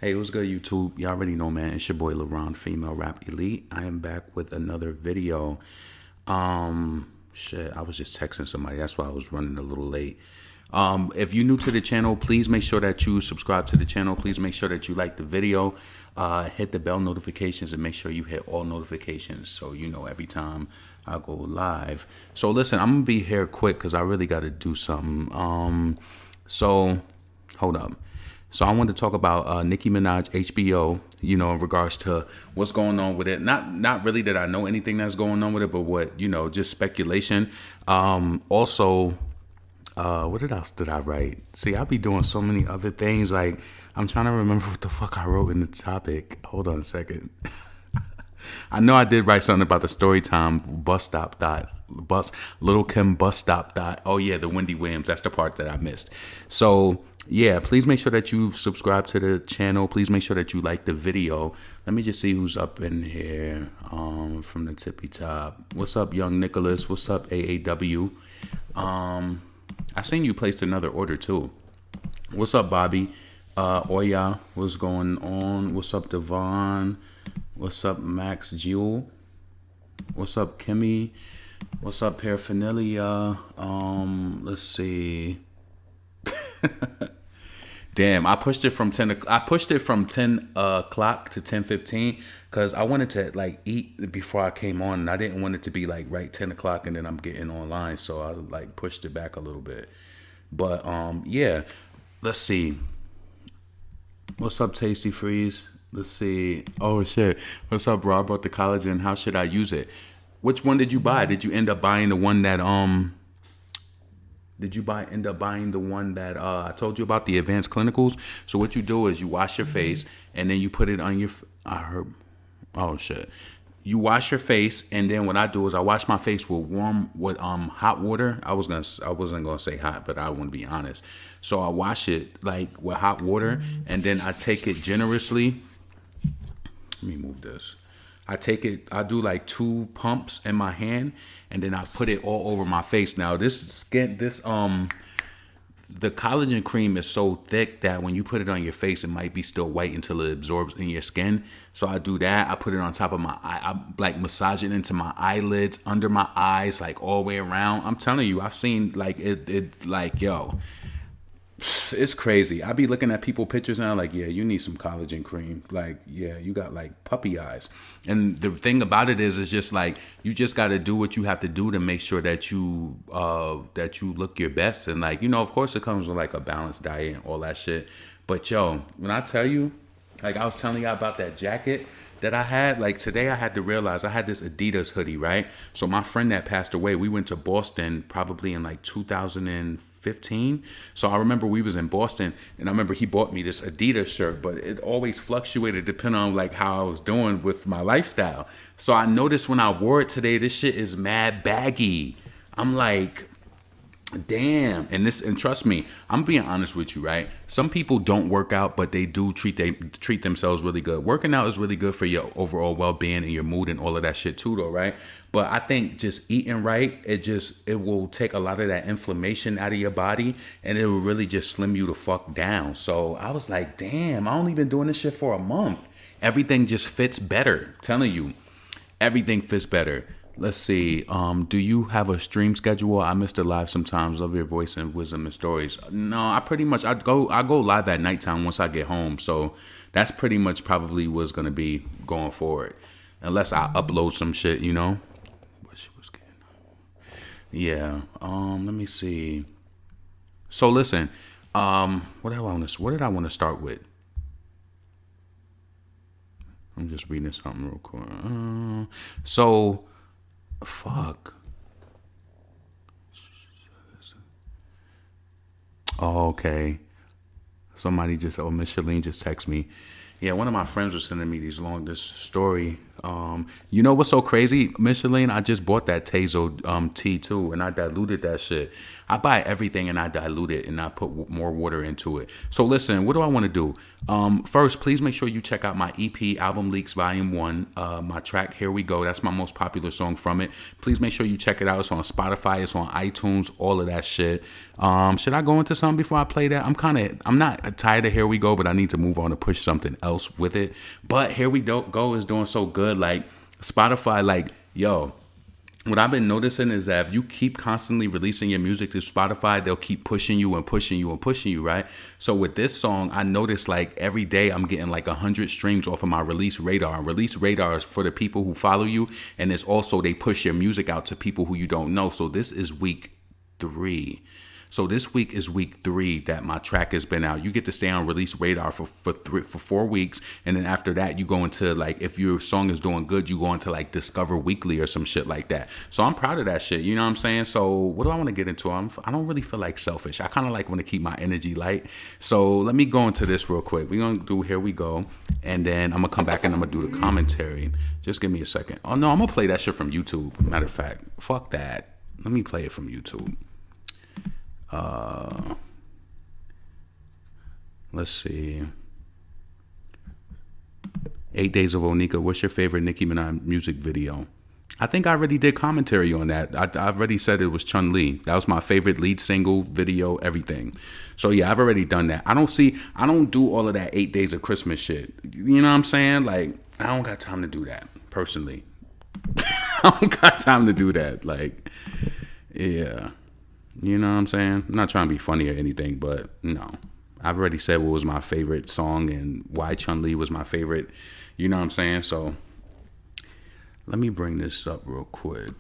Hey, what's good, YouTube? You already know, man. It's your boy LeBron, Female Rap Elite. I am back with another video. Shit, I was just texting somebody. That's why I was running a little late. If you're new to the channel, please make sure that you subscribe to the channel. Please make sure that you like the video, hit the bell notifications, and make sure you hit all notifications so you know every time I go live. So listen, I'm gonna be here quick because I really got to do something. So hold up. So I wanted to talk about Nicki Minaj HBO, in regards to what's going on with it. Not really that I know anything that's going on with it, but what, just speculation. Also, what else did I write? See, I be doing so many other things. Like, I'm trying to remember what the fuck I wrote in the topic. Hold on a second. I know I did write something about the Storytime bus stop dot bus Little Kim bus stop dot. Oh yeah, the Wendy Williams. That's the part that I missed. So yeah, please make sure that you subscribe to the channel. Please make sure that you like the video. Let me just see who's up in here. From the tippy top. What's up, Young Nicholas? What's up, AAW? I seen you placed another order too. What's up, Bobby? Oya, what's going on? What's up, Devon? What's up, Max Jewel? What's up, Kimmy? What's up, Paraphernalia? Let's see. Damn, I pushed it from 10. I pushed it from 10 o'clock to 10:15 because I wanted to like eat before I came on, and I didn't want it to be like right 10 o'clock, and then I'm getting online, so I like pushed it back a little bit. But yeah, let's see. What's up, Tasty Freeze? Let's see. Oh shit. What's up, Rob? About the collagen? How should I use it? Which one did you buy? Did you end up buying the one that Did you end up buying the one that I told you about, the advanced clinicals? So what you do is you wash your face and then you put it on your. I heard. Oh shit. You wash your face, and then what I do is I wash my face with hot water. I wasn't gonna say hot, but I want to be honest. So I wash it like with hot water, and then I take it generously. Let me move this. I do like 2 pumps in my hand, and then I put it all over my face. Now the collagen cream is so thick that when you put it on your face, it might be still white until it absorbs in your skin. So I do that. I put it on top of my eye. I like massage it into my eyelids, under my eyes, like all the way around. I'm telling you, I've seen like it like, yo, it's crazy. I be looking at people pictures now like, yeah, you need some collagen cream. Like, yeah, you got like puppy eyes. And the thing about it is just like you just got to do what you have to do to make sure that you look your best. And like, of course it comes with like a balanced diet and all that shit. But yo, when I tell you, like I was telling you about that jacket that I had, like today I had to realize I had this Adidas hoodie, right? So my friend that passed away, we went to Boston probably in like 2015. So I remember we was in Boston, and I remember he bought me this Adidas shirt, but it always fluctuated depending on like how I was doing with my lifestyle. So I noticed when I wore it today, this shit is mad baggy. I'm like, damn. And trust me, I'm being honest with you, right? Some people don't work out, but they do treat themselves really good. Working out is really good for your overall well-being and your mood and all of that shit too, though, right? But I think just eating right, it will take a lot of that inflammation out of your body, and it will really just slim you the fuck down. So I was like, damn, I only been doing this shit for a month. Everything just fits better. Telling you, everything fits better. Let's see. Do you have a stream schedule? I missed it live sometimes. Love your voice and wisdom and stories. No, I go live at nighttime once I get home. So that's pretty much probably what's gonna be going forward, unless I upload some shit. What she was getting. Yeah. Let me see. So listen. What did I want to start with? I'm just reading something real quick. So. Fuck. Oh, okay. Miss Shalene just texted me. Yeah, one of my friends was sending me these long this story. You know what's so crazy, Micheline? I just bought that Tazo tea too, and I diluted that shit. I buy everything and I dilute it and I put more water into it. So listen, what do I want to do? First, please make sure you check out my EP, Album Leaks Volume 1. My track, Here We Go. That's my most popular song from it. Please make sure you check it out. It's on Spotify. It's on iTunes. All of that shit. Should I go into something before I play that? I'm not tired of Here We Go, but I need to move on to push something else with it. But Here We Go is doing so good. Like Spotify, like, yo, what I've been noticing is that if you keep constantly releasing your music to Spotify, they'll keep pushing you and pushing you and pushing you, right? So with this song, I noticed like every day I'm getting like 100 streams off of my Release Radar. And Release Radar is for the people who follow you. And it's also, they push your music out to people who you don't know. So this is week 3. So this week is week 3 that my track has been out. You get to stay on Release Radar for 4 weeks. And then after that, you go into like, if your song is doing good, you go into like Discover Weekly or some shit like that. So I'm proud of that shit. You know what I'm saying? So what do I want to get into? I don't really feel like selfish. I kind of like want to keep my energy light. So let me go into this real quick. We're going to do Here We Go. And then I'm going to come back and I'm going to do the commentary. Just give me a second. Oh no, I'm going to play that shit from YouTube. Matter of fact, fuck that. Let me play it from YouTube. Let's see. 8 Days of Onika. What's your favorite Nicki Minaj music video? I think I already did commentary on that. I already said it was Chun-Li. That was my favorite lead single, video, everything. So yeah, I've already done that. I don't do all of that 8 Days of Christmas shit. You know what I'm saying? Like, I don't got time to do that, personally. I don't got time to do that. Like, yeah. You know what I'm saying? I'm not trying to be funny or anything, but no. I've already said what was my favorite song and why Chun-Li was my favorite. You know what I'm saying? So let me bring this up real quick.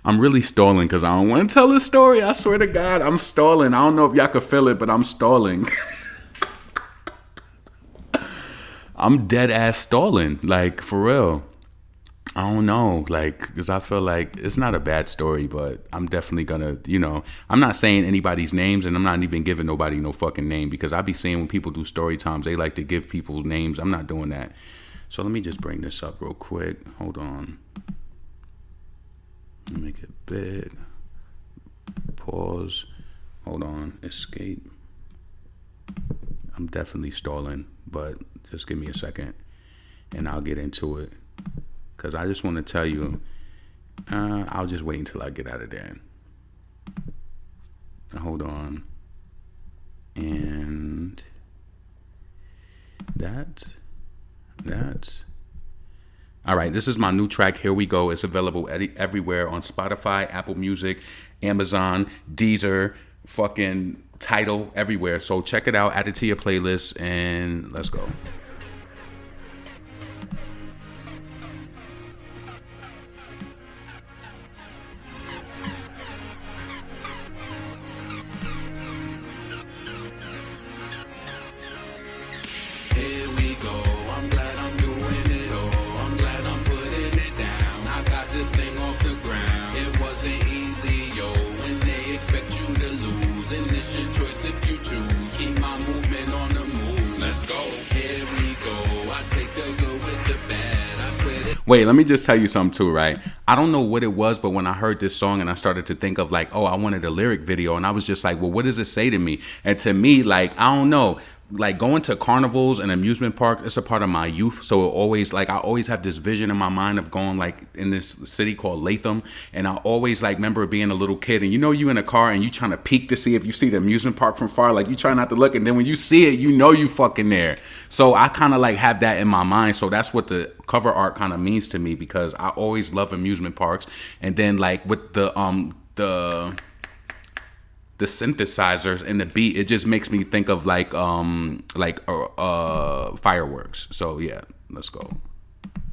I'm really stalling because I don't want to tell the story. I swear to God, I'm stalling. I don't know if y'all can feel it, but I'm stalling. I'm dead ass stalling, like, for real. I don't know, like, because I feel like it's not a bad story, but I'm definitely gonna, you know, I'm not saying anybody's names, and I'm not even giving nobody no fucking name, because I be seeing when people do story times, they like to give people names. I'm not doing that. So let me just bring this up real quick. Hold on. Let me make it big. Pause. Hold on. Escape. I'm definitely stalling, but just give me a second and I'll get into it. Because I just want to tell you, I'll just wait until I get out of there. Hold on. And that's. All right, this is my new track, Here We Go. It's available everywhere on Spotify, Apple Music, Amazon, Deezer, fucking Tidal, everywhere. So check it out, add it to your playlist, and let's go. Here we go, I'm glad I'm doing it all. I'm glad I'm putting it down. I got this thing off the ground. It wasn't easy, yo, when they expect you to lose. And it's your choice if you choose. Keep my movement on the move. Let's go. Here we go. I take the good with the bad. I swear that. Wait, let me just tell you something too, right? I don't know what it was, but when I heard this song and I started to think of like, oh, I wanted a lyric video, and I was just like, well, what does it say to me? And to me, like, I don't know. Like going to carnivals and amusement park, it's a part of my youth. So it always, like, I always have this vision in my mind of going like in this city called Latham. And I always like remember being a little kid, and you know, you in a car and you trying to peek to see if you see the amusement park from far. Like you try not to look, and then when you see it, you know you fucking there. So I kind of like have that in my mind. So that's what the cover art kind of means to me, because I always love amusement parks. And then like with the synthesizers and the beat, it just makes me think of like fireworks. So yeah, let's go.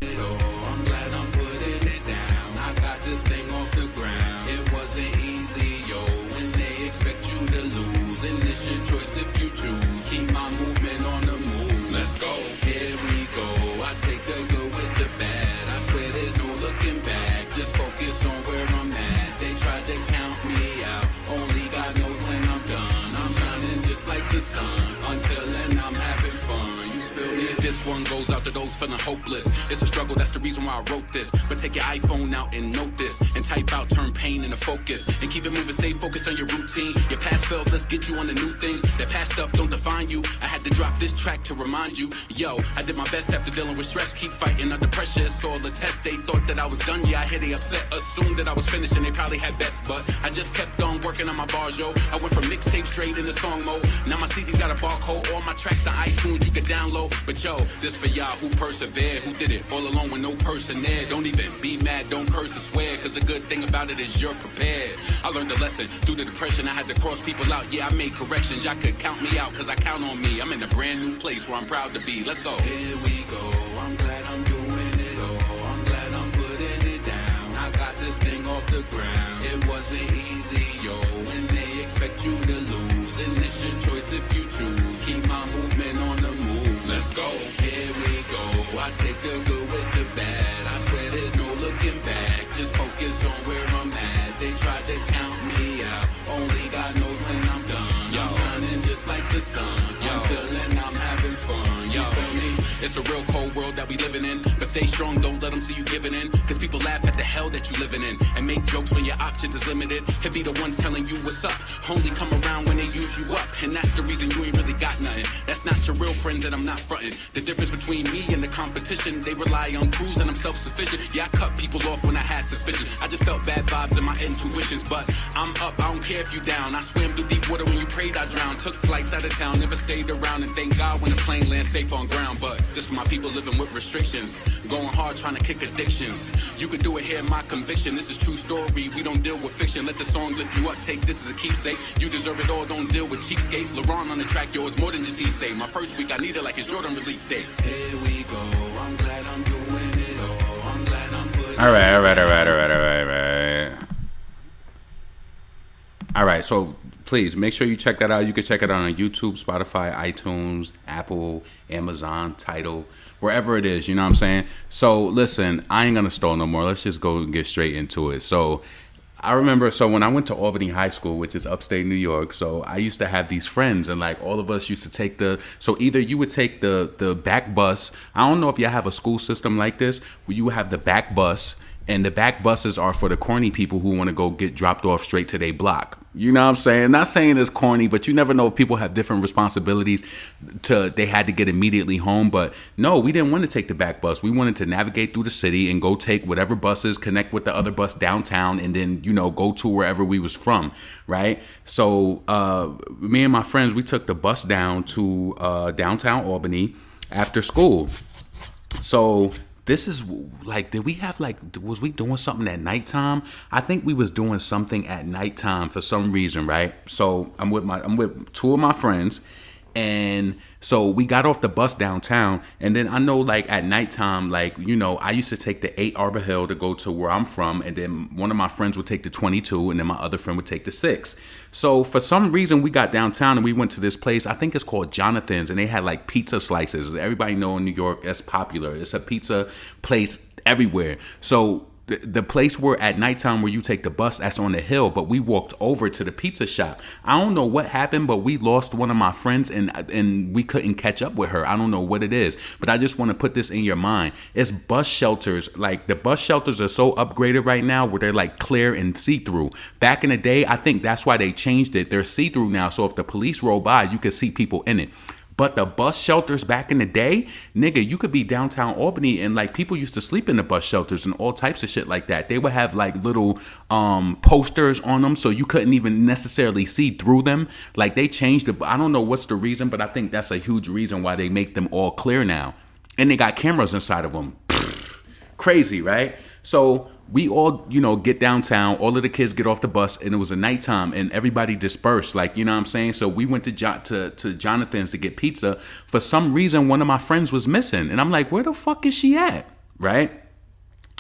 I'm glad I'm putting it down. I got this thing off the ground. It wasn't easy, yo, when they expect you to lose. And it's your choice if you choose. Keep my movement on the move. Let's go. Here we go. I take the good with the bad. I swear there's no looking back. Just focus on where I'm at. They tried to count me This one goes out to those feeling hopeless. It's a struggle, that's the reason why I wrote this. But take your iPhone out and note this, and type out, turn pain into focus, and keep it moving, stay focused on your routine. Your past failed, let's get you on the new things. That past stuff don't define you. I had to drop this track to remind you. Yo, I did my best after dealing with stress. Keep fighting under pressure, it's all a test. They thought that I was done, yeah, I hear they upset. Assumed that I was finished and they probably had bets, but I just kept on working on my bars, yo. I went from mixtape straight into song mode. Now my CD's got a barcode, all my tracks on iTunes you can download. But yo, this for y'all who persevered, who did it all alone with no person there. Don't even be mad, don't curse or swear, cause the good thing about it is you're prepared. I learned a lesson through the depression. I had to cross people out, yeah, I made corrections. Y'all could count me out, cause I count on me. I'm in a brand new place where I'm proud to be. Let's go. Here we go, I'm glad I'm doing it all. I'm glad I'm putting it down. I got this thing off the ground. It wasn't easy, yo, when they expect you to lose. And it's your choice if you choose. Keep my movement on the move. Let's go. Here we go. I take the good with the bad. I swear there's no looking back. Just focus on where I'm at. They tried to count me out. Only God knows when I'm done. Yo, I'm shining just like the sun. Until then I'm having fun. You feel me? It's a real cold world that we living in. But stay strong, don't let them see you giving in. Cause people laugh at the hell that you living in. And make jokes when your options is limited. And be the ones telling you what's up. Only come around when they use you up. And that's the reason you ain't really got nothing. That's not your real friends and I'm not fronting. The difference between me and the competition, they rely on crews and I'm self-sufficient. Yeah, I cut people off when I had suspicion. I just felt bad vibes in my intuitions. But I'm up, I don't care if you down. I swam through deep water when you prayed I drowned. Took flights out of town, never stayed around. And thank God when the plane lands safe on ground. But this for my people living with restrictions. Going hard trying to kick addictions. You could do it here, my conviction. This is true story, we don't deal with fiction. Let the song lift you up, take this as a keepsake. You deserve it all, don't deal with cheapskates. LeBron on the track, yo, it's more than just he say. My first week I need it like it's Jordan release date. Here we go, I'm glad I'm doing it all. I'm glad I'm putting All right. All right, so please make sure you check that out. You can check it out on YouTube, Spotify, iTunes, Apple, Amazon, Tidal, wherever it is, you know what I'm saying? So listen, I ain't gonna stall no more. Let's just go and get straight into it. So I remember, when I went to Albany High School, which is upstate New York, so I used to have these friends, and like all of us used to take either you would take the back bus. I don't know if y'all have a school system like this, where you have the back bus, and the back buses are for the corny people who want to go get dropped off straight to their block. You know what I'm saying? Not saying it's corny, but you never know if people have different responsibilities they had to get immediately home. But no, we didn't want to take the back bus. We wanted to navigate through the city and go take whatever buses, connect with the other bus downtown, and then, go to wherever we was from, right? So me and my friends, we took the bus down to downtown Albany after school. So this is like, was we doing something at nighttime? I think we was doing something at nighttime for some reason, right? So I'm with two of my friends, and so we got off the bus downtown, and then I know like at nighttime, like, I used to take the 8 Arbor Hill to go to where I'm from, and then one of my friends would take the 22, and then my other friend would take the 6. So for some reason we got downtown and we went to this place, I think it's called Jonathan's, and they had like pizza slices. Everybody know in New York that's popular. It's a pizza place everywhere. So the place where at nighttime where you take the bus, that's on the hill, but we walked over to the pizza shop. I don't know what happened, but we lost one of my friends and we couldn't catch up with her. I don't know what it is, but I just want to put this in your mind. It's bus shelters. Like the bus shelters are so upgraded right now where they're like clear and see-through. Back in the day, I think that's why they changed it. They're see-through now, so if the police roll by, you can see people in it. But the bus shelters back in the day, nigga, you could be downtown Albany and like people used to sleep in the bus shelters and all types of shit like that. They would have like little posters on them so you couldn't even necessarily see through them. Like they changed it. I don't know what's the reason, but I think that's a huge reason why they make them all clear now. And they got cameras inside of them. Crazy, right? So we all, get downtown. All of the kids get off the bus, and it was a nighttime, and everybody dispersed. Like, you know what I'm saying? So we went to Jonathan's to get pizza. For some reason, one of my friends was missing, and I'm like, where the fuck is she at? Right?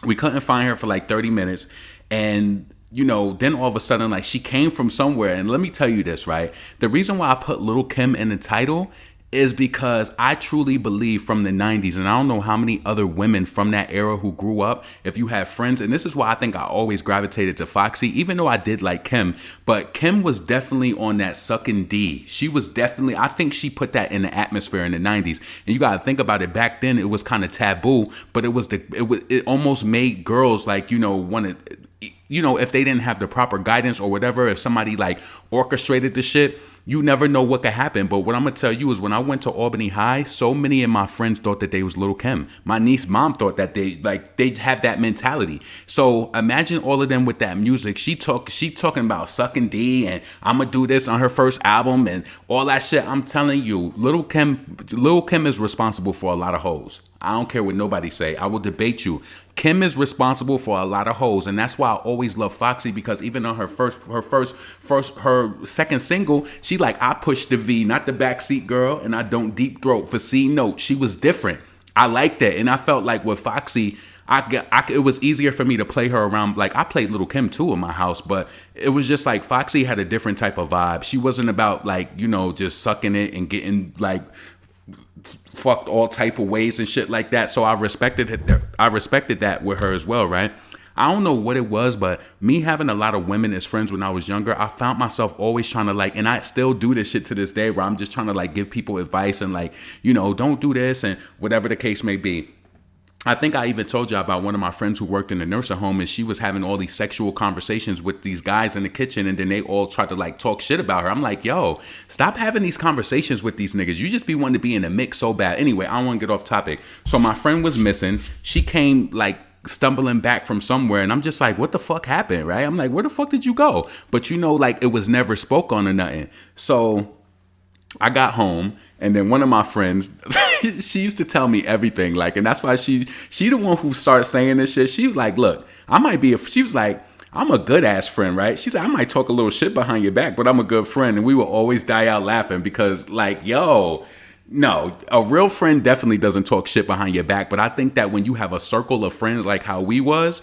We couldn't find her for like 30 minutes, and then all of a sudden, like she came from somewhere. And let me tell you this, right? The reason why I put Little Kim in the title is because I truly believe from the 90s, and I don't know how many other women from that era who grew up, if you have friends, and this is why I think I always gravitated to Foxy, even though I did like Kim, but Kim was definitely on that sucking D. She was definitely, I think she put that in the atmosphere in the 90s. And you gotta think about it, back then it was kind of taboo, but it almost made girls like, want to, if they didn't have the proper guidance or whatever, if somebody like orchestrated the shit, you never know what could happen. But what I'm going to tell you is when I went to Albany High, so many of my friends thought that they was Little Kim. My niece's mom thought that they have that mentality. So imagine all of them with that music. She talking about sucking D and I'm going to do this on her first album and all that shit. I'm telling you, Little Kim is responsible for a lot of her I don't care what nobody say. I will debate you. Kim is responsible for a lot of hoes, and that's why I always love Foxy, because even on her second single, she like, I push the V, not the backseat girl, and I don't deep throat for C note. She was different. I liked that, and I felt like with Foxy, it was easier for me to play her around. Like, I played Little Kim too in my house, but it was just like Foxy had a different type of vibe. She wasn't about like, just sucking it and getting like fucked all type of ways and shit like that. So I respected that with her as well, right? I don't know what it was, but me having a lot of women as friends when I was younger, I found myself always trying to like, and I still do this shit to this day, where I'm just trying to like give people advice and like, don't do this and whatever the case may be. I think I even told you about one of my friends who worked in a nursing home, and she was having all these sexual conversations with these guys in the kitchen, and then they all tried to like talk shit about her. I'm like, yo, stop having these conversations with these niggas. You just be wanting to be in the mix so bad. Anyway, I don't want to get off topic. So my friend was missing. She came like stumbling back from somewhere, and I'm just like, what the fuck happened, right? I'm like, where the fuck did you go? But like it was never spoke on or nothing. So I got home, and then one of my friends, she used to tell me everything, like, and that's why she the one who started saying this shit. She was like, look, she was like, I'm a good ass friend, right? She said, I might talk a little shit behind your back, but I'm a good friend. And we will always die out laughing because like, yo, no, a real friend definitely doesn't talk shit behind your back. But I think that when you have a circle of friends like how we was,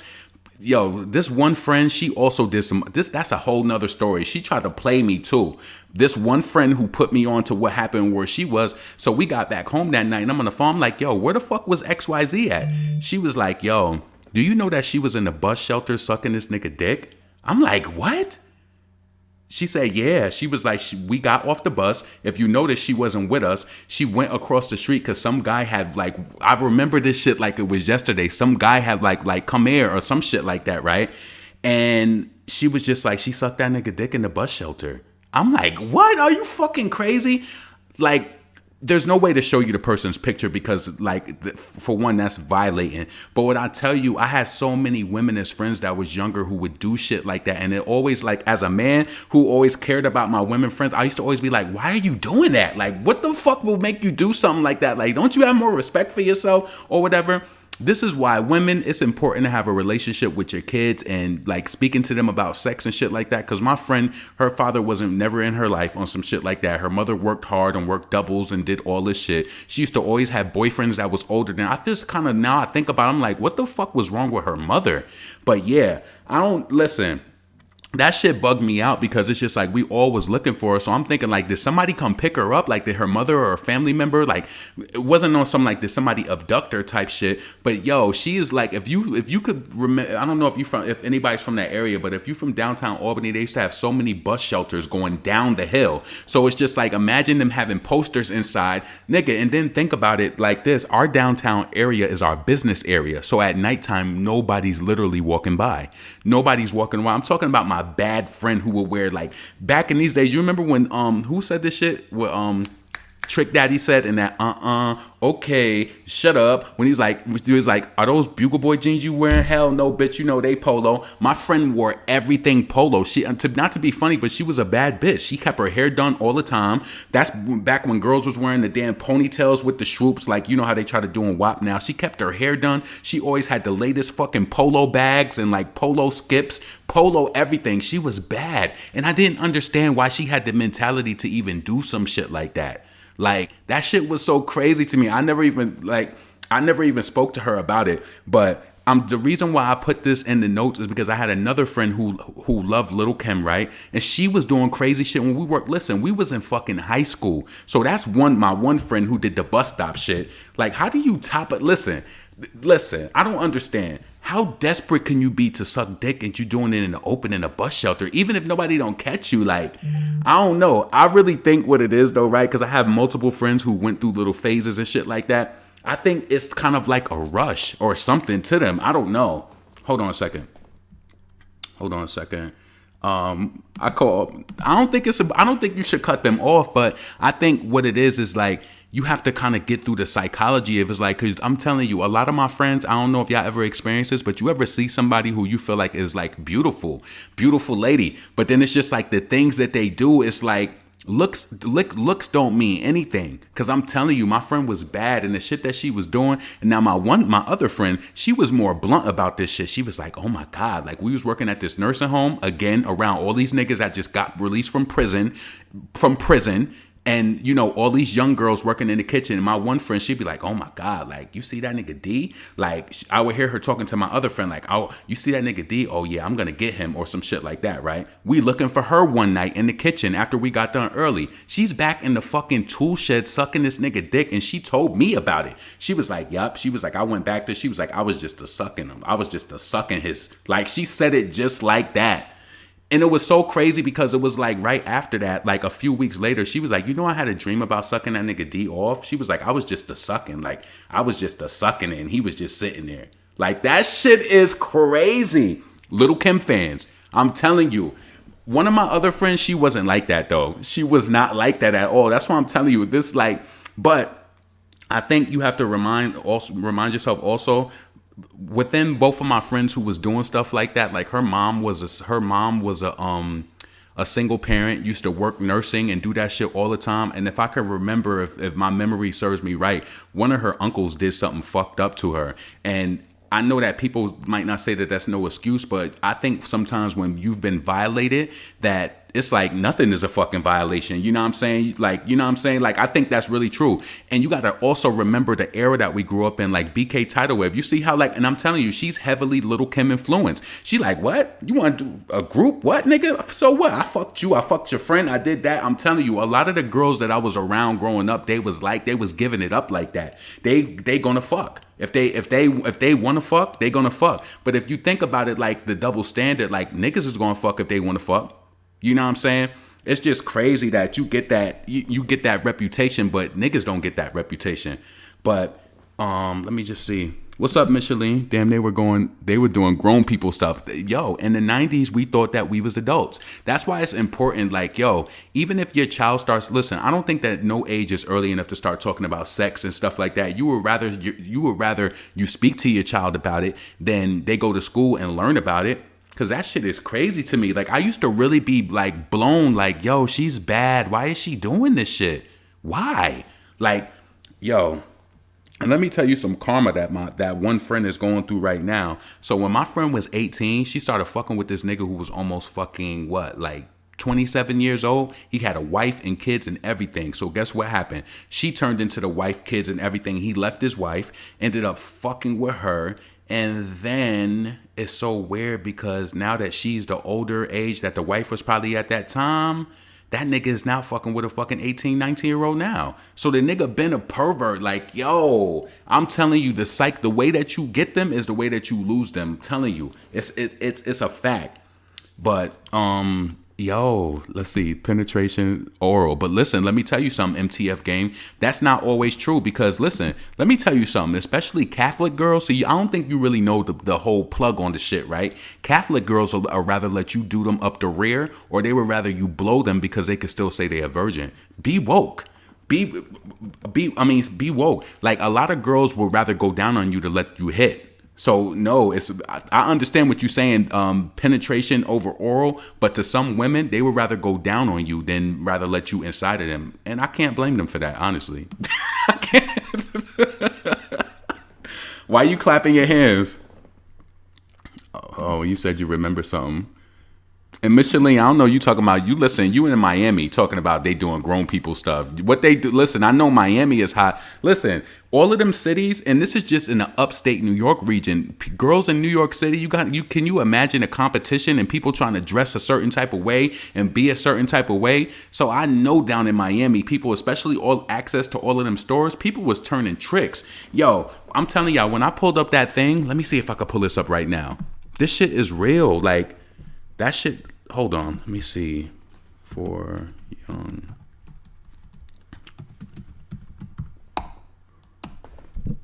yo, this one friend, she also did that's a whole nother story. She tried to play me too. This one friend who put me on to what happened where she was. So we got back home that night and I'm on the phone, I'm like, yo, where the fuck was XYZ at? She was like, yo, do you know that she was in the bus shelter sucking this nigga dick? I'm like, what? She said, yeah. She was like, we got off the bus. If you notice, she wasn't with us. She went across the street because some guy had like, I remember this shit like it was yesterday. Some guy had like come here or some shit like that, right? And she was just like, she sucked that nigga dick in the bus shelter. I'm like, what? Are you fucking crazy? Like, there's no way to show you the person's picture because, like, for one, that's violating. But what I tell you, I had so many women as friends that was younger who would do shit like that. And it always, like, as a man who always cared about my women friends, I used to always be like, why are you doing that? Like, what the fuck will make you do something like that? Like, don't you have more respect for yourself or whatever? This is why women, it's important to have a relationship with your kids and like speaking to them about sex and shit like that. Cause my friend, her father wasn't never in her life on some shit like that. Her mother worked hard and worked doubles and did all this shit. She used to always have boyfriends that was older than I just kind of now I think about it, I'm like, what the fuck was wrong with her mother? But yeah, listen. That shit bugged me out because it's just like we all was looking for her. So I'm thinking like, did somebody come pick her up? Like did her mother or a family member? Like it wasn't on something like did somebody abduct her type shit. But yo, she is like, if you could remember, I don't know if anybody's from that area, but if you from downtown Albany, they used to have so many bus shelters going down the hill. So it's just like, imagine them having posters inside, nigga. And then think about it like this. Our downtown area is our business area. So at nighttime, nobody's literally walking by. Nobody's walking around. I'm talking about my bad friend who would wear like back in these days. You remember when who said this shit? What Trick Daddy said in that okay, shut up. When he was like, are those Bugle Boy jeans you wearing? Hell no, bitch. You know they polo. My friend wore everything polo. She not to be funny, but she was a bad bitch. She kept her hair done all the time. That's back when girls was wearing the damn ponytails with the swoops, like you know how they try to do in WAP now. She kept her hair done. She always had the latest fucking polo bags and like polo skips, polo everything. She was bad, and I didn't understand why she had the mentality to even do some shit like that. Like that shit was so crazy to me. I never even spoke to her about it. But the reason why I put this in the notes is because I had another friend who loved Little Kim, right? And she was doing crazy shit when we worked. Listen, we was in fucking high school. So that's my one friend who did the bus stop shit. Like, how do you top it? Listen, I don't understand. How desperate can you be to suck dick and you doing it in the open in a bus shelter, even if nobody don't catch you? Like, I don't know. I really think what it is though, right? Because I have multiple friends who went through little phases and shit like that. I think it's kind of like a rush or something to them. I don't know. Hold on a second. I don't think you should cut them off, but I think what it is like, you have to kind of get through the psychology of it's like, because I'm telling you, a lot of my friends, I don't know if y'all ever experienced this, but you ever see somebody who you feel like is like beautiful lady, but then it's just like the things that they do, it's like, looks don't mean anything. Because I'm telling you, my friend was bad and the shit that she was doing. And now my other friend, she was more blunt about this shit. She was like, oh my God, like we was working at this nursing home, again, around all these niggas that just got released from prison. And, you know, all these young girls working in the kitchen. And my one friend, she'd be like, oh, my God, like, you see that nigga D? Like, I would hear her talking to my other friend, like, oh, you see that nigga D? Oh, yeah, I'm going to get him or some shit like that, right? We looking for her one night in the kitchen after we got done early. She's back in the fucking tool shed sucking this nigga dick. And she told me about it. She was like, yup. She was like, I went back there. She was like, I was just a sucking him. I was just a sucking his. Like, she said it just like that. And it was so crazy because it was like right after that, like a few weeks later, she was like, you know, I had a dream about sucking that nigga D off. She was like, I was just a sucking. Like, I was just a sucking and he was just sitting there. Like, that shit is crazy. Little Kim fans, I'm telling you. One of my other friends, she wasn't like that, though. She was not like that at all. That's why I'm telling you this, like, but I think you have to remind yourself also, within both of my friends who was doing stuff like that, like her mom was a single parent, used to work nursing and do that shit all the time. And if I could remember, if my memory serves me right, one of her uncles did something fucked up to her. And I know that people might not say that that's no excuse, but I think sometimes when you've been violated, that it's like nothing is a fucking violation. You know what I'm saying? Like, you know what I'm saying? Like, I think that's really true. And you got to also remember the era that we grew up in, like BK Tidal Wave. You see how, like, and I'm telling you, she's heavily Little Kim influenced. She like, what? You want to do a group? What, nigga? So what? I fucked you. I fucked your friend. I did that. I'm telling you, a lot of the girls that I was around growing up, they was giving it up like that. They gonna fuck. If they want to fuck, they gonna fuck. But if you think about it, like the double standard, like niggas is gonna fuck if they want to fuck. You know what I'm saying? It's just crazy that you get that you get that reputation, but niggas don't get that reputation. But let me just see. What's up, Micheline? Damn, they were doing grown people stuff. Yo, in the 90s, we thought that we was adults. That's why it's important, like, yo, even if your child starts, listen, I don't think that no age is early enough to start talking about sex and stuff like that. You would rather you speak to your child about it than they go to school and learn about it. Cause that shit is crazy to me. Like, I used to really be like blown, like, yo, she's bad. Why is she doing this shit? Why? Like, yo, and let me tell you some karma that one friend is going through right now. So when my friend was 18, she started fucking with this nigga who was almost fucking like 27 years old. He had a wife and kids and everything. So guess what happened? She turned into the wife, kids, and everything. He left his wife, ended up fucking with her. And then it's so weird because now that she's the older age that the wife was probably at that time, that nigga is now fucking with a fucking 18, 19-year-old now. So the nigga been a pervert. Like, yo, I'm telling you, the way that you get them is the way that you lose them. I'm telling you, it's a fact. But yo, let's see, penetration, oral. But listen, let me tell you something, MTF game. That's not always true because, listen, let me tell you something, especially Catholic girls. See, I don't think you really know the whole plug on the shit, right? Catholic girls will rather let you do them up the rear, or they would rather you blow them because they could still say they're a virgin. Be woke. Be woke. Like, a lot of girls would rather go down on you to let you hit. So no, I understand what you're saying, penetration over oral, but to some women, they would rather go down on you than rather let you inside of them. And I can't blame them for that, honestly. I can't. Why are you clapping your hands? Oh, you said you remember something. And Micheline, I don't know you talking about. You listen, you in Miami talking about they doing grown people stuff. What they do, listen, I know Miami is hot. Listen, all of them cities, and this is just in the upstate New York region. Girls in New York City, can you imagine a competition and people trying to dress a certain type of way and be a certain type of way? So I know down in Miami, people, especially all access to all of them stores, people was turning tricks. Yo, I'm telling y'all, when I pulled up that thing, let me see if I could pull this up right now. This shit is real. Like, that shit, hold on, let me see. For young.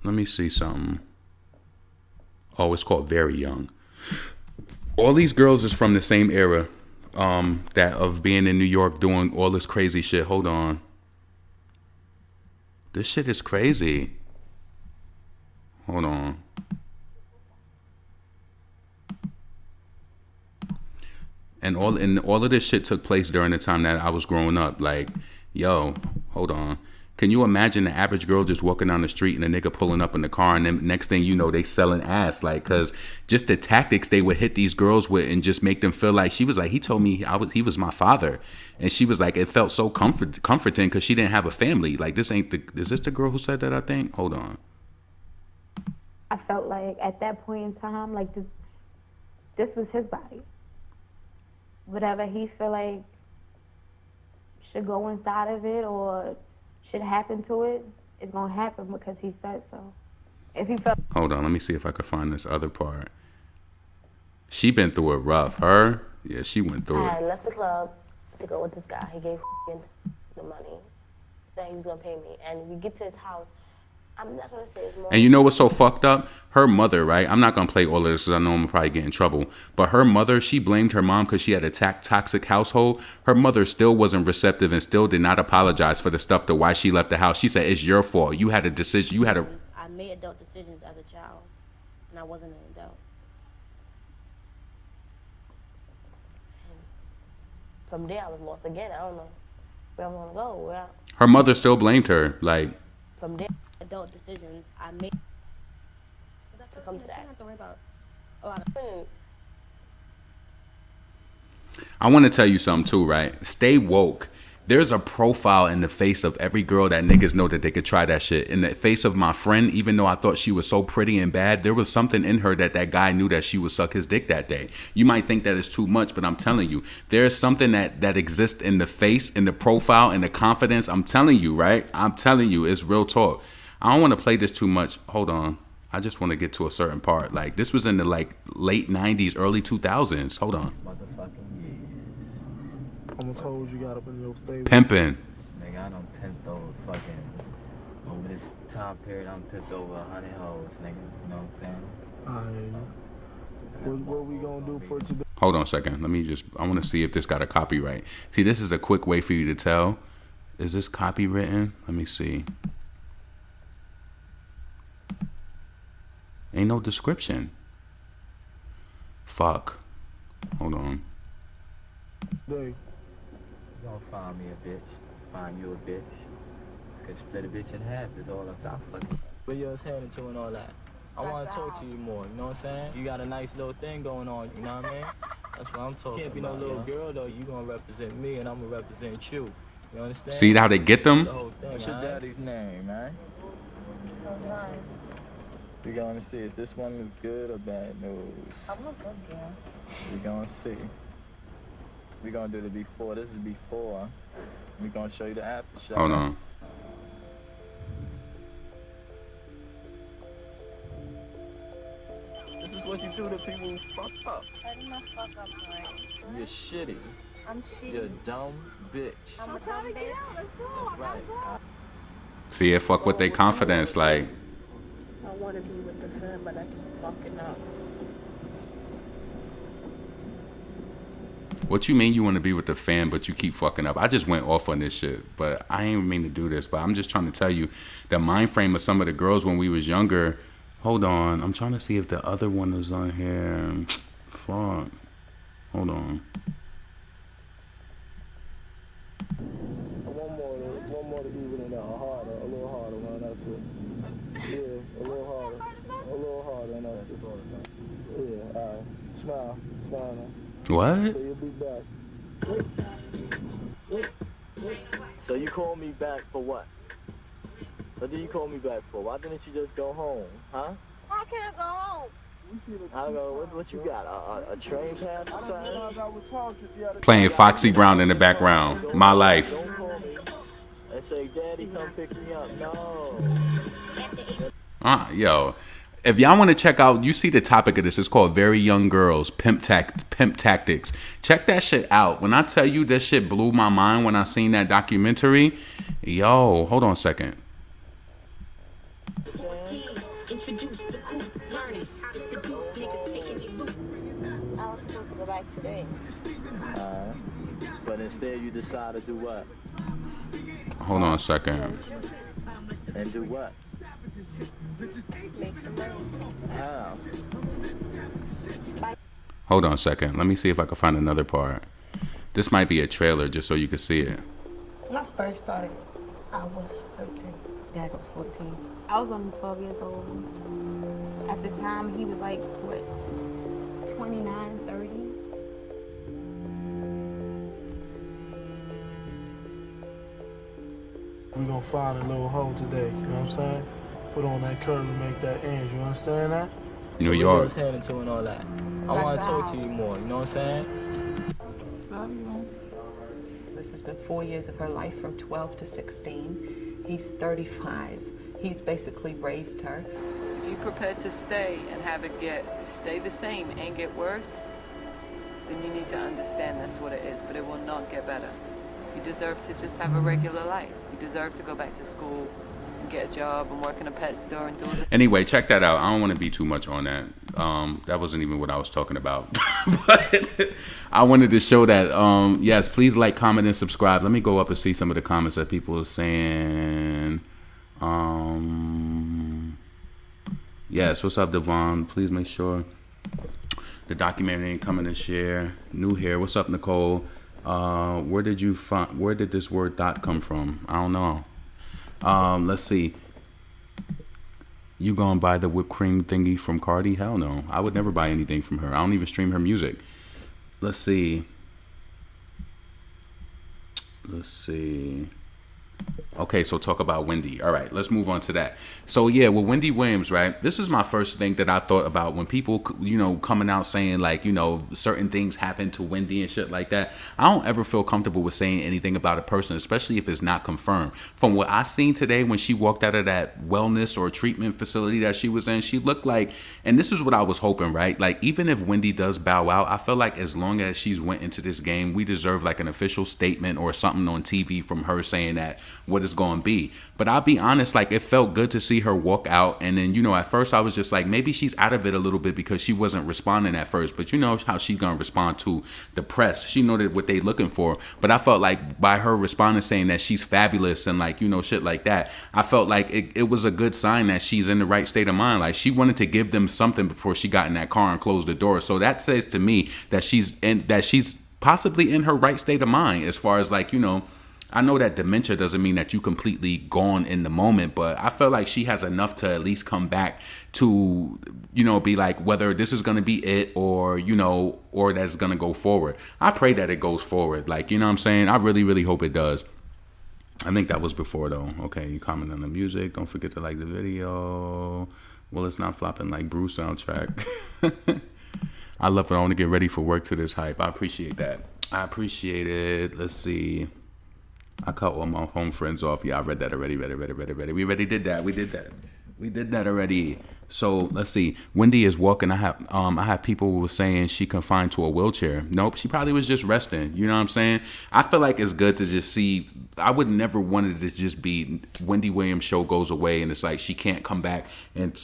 Let me see something. Oh, it's called Very Young. All these girls is from the same era that of being in New York doing all this crazy shit. Hold on. This shit is crazy. Hold on. And all of this shit took place during the time that I was growing up. Like, yo, hold on. Can you imagine the average girl just walking down the street and a nigga pulling up in the car, and then next thing you know, they selling ass? Like, cause just the tactics they would hit these girls with and just make them feel like, she was like, he told me he was my father, and she was like, it felt so comforting because she didn't have a family. Like, is this the girl who said that? I think. Hold on. I felt like at that point in time, like this was his body. Whatever he feel like should go inside of it or should happen to it, it's gonna happen because he said so. If he felt. Hold on, let me see if I can find this other part. She been through it rough. Her, yeah, she went through it. I left the club to go with this guy. He gave the money that he was gonna pay me, and we get to his house. I'm not gonna say it's more. And you know what's so fucked up? Her mother, right? I'm not gonna play all of this because I know I'm gonna probably get in trouble. But her mother, she blamed her mom because she had a toxic household. Her mother still wasn't receptive and still did not apologize for the stuff to why she left the house. She said, it's your fault. You had a decision. I made adult decisions as a child, and I wasn't an adult. And from there, I was lost again. I don't know where I'm gonna go. Her mother still blamed her. Like, from there. Adult decisions I made to come to that. Not to worry about a lot of food. I want to tell you something too, right? Stay woke. There's a profile in the face of every girl that niggas know that they could try that shit. In the face of my friend, even though I thought she was so pretty and bad, there was something in her that guy knew that she would suck his dick that day. You might think that is too much, but I'm telling you, there's something that exists in the face, in the profile, in the confidence. I'm telling you, right? I'm telling you, it's real talk. I don't want to play this too much. Hold on. I just want to get to a certain part. Like, this was in the late 90s, early 2000s. Hold on. Almost hoes you got up in your stable. Pimpin'. Nigga, I done pimped over over this time period, I'm pimped over 100 hoes, nigga. You know what I'm saying? What we gonna do for today? Hold on a second. I want to see if this got a copyright. See, this is a quick way for you to tell. Is this copywritten? Let me see. Ain't no description. Fuck. Hold on. Day. You gonna find me a bitch. Find you a bitch. Could split a bitch in half is all I'm fucking. Where yours heading to and all that. I want to talk to you more, you know what I'm saying? You got a nice little thing going on, you know what I mean? That's what I'm talking about. Can't be no little girl though, you gonna represent me and I'm gonna represent you. You understand? See how they get them? The whole thing, what's your daddy's name, man? We gonna see, is this one is good or bad news? I'm a good girl. We gonna see. We gonna do the before, this is before. We gonna show you the after show. Hold on. This is what you do to people who fuck up. I did not fuck up, right? You're shitty. I'm shitty. You're a dumb bitch. I'm a dumb bitch. That's right. See, it fuck with their confidence, like. I want to be with the fan, but I keep fucking up. What you mean you want to be with the fan, but you keep fucking up? I just went off on this shit, but I ain't mean to do this. But I'm just trying to tell you the mind frame of some of the girls when we was younger. Hold on, I'm trying to see if the other one is on here. Fuck. Hold on. One more to even in there, harder, a little harder, man. That's it. Yeah, a little harder, and that's it. Yeah, all right. Smile now. What? So you'll be back. So you called me back for what? What did you call me back for? Why didn't you just go home, huh? Why can't I go home? I don't know, what you got, a train pass or something? Playing Foxy Brown in the background. My life. Don't call me and say, Daddy, come pick me up. No. Yo, if y'all want to check out, you see the topic of this. It's called Very Young Girls, Pimp Tactics. Check that shit out. When I tell you this shit blew my mind when I seen that documentary, yo, hold on a second. I was supposed to go back today. But instead you decide to do what? Hold on a second. And do what? Make some money. How? Hold on a second. Let me see if I can find another part. This might be a trailer just so you can see it. When I first started, I was 13. Dad was 14. I was only 12 years old. At the time, he was like, what, 29, 30? We gonna find a little hole today, you know what I'm saying? Put on that curve and make that end, you understand that? New York. What's heading to and all that? I want to talk to you more, you know what I'm saying? This has been 4 years of her life from 12 to 16. He's 35. He's basically raised her. If you're prepared to stay and have it stay the same and get worse, then you need to understand that's what it is, but it will not get better. You deserve to just have a regular life. You deserve to go back to school and get a job and work in a pet store and do it. Anyway, check that out. I don't want to be too much on that. That wasn't even what I was talking about. But I wanted to show that, yes, please like, comment, and subscribe. Let me go up and see some of the comments that people are saying. Yes, what's up, Devon? Please make sure the documentary ain't coming to share. New here. What's up, Nicole? Where did this word "thot" come from? I don't know. Let's see. You gonna buy the whipped cream thingy from Cardi? Hell no. I would never buy anything from her. I don't even stream her music. Let's see. Okay, so talk about Wendy. All right, let's move on to that. So yeah, with Wendy Williams, right? This is my first thing that I thought about when people, coming out saying like, certain things happen to Wendy and shit like that. I don't ever feel comfortable with saying anything about a person, especially if it's not confirmed. From what I seen today when she walked out of that wellness or treatment facility that she was in, she looked like, and this is what I was hoping, right? Like, even if Wendy does bow out, I feel like as long as she's went into this game, we deserve like an official statement or something on TV from her saying that what it's going to be. But I'll be honest, like, it felt good to see her walk out. And then, at first I was just like, maybe she's out of it a little bit because she wasn't responding at first. But you know how she's going to respond to the press. She know that what they looking for. But I felt like by her responding saying that she's fabulous and like, shit like that, I felt like it was a good sign that she's in the right state of mind. Like, she wanted to give them something before she got in that car and closed the door. So that says to me that she's possibly in her right state of mind as far as like, I know that dementia doesn't mean that you completely gone in the moment, but I feel like she has enough to at least come back to, be like whether this is going to be it or, or that it's going to go forward. I pray that it goes forward. Like, you know what I'm saying? I really, really hope it does. I think that was before though. Okay, you comment on the music. Don't forget to like the video. Well, it's not flopping like Bruce soundtrack. I love it. I want to get ready for work to this hype. I appreciate that. I appreciate it. Let's see. I cut all my home friends off. Yeah, I read that already. We already did that. We did that already. So let's see. Wendy is walking. I have people who were saying she confined to a wheelchair. Nope, she probably was just resting. You know what I'm saying? I feel like it's good to just see. I would never want it to just be Wendy Williams show goes away and it's like she can't come back and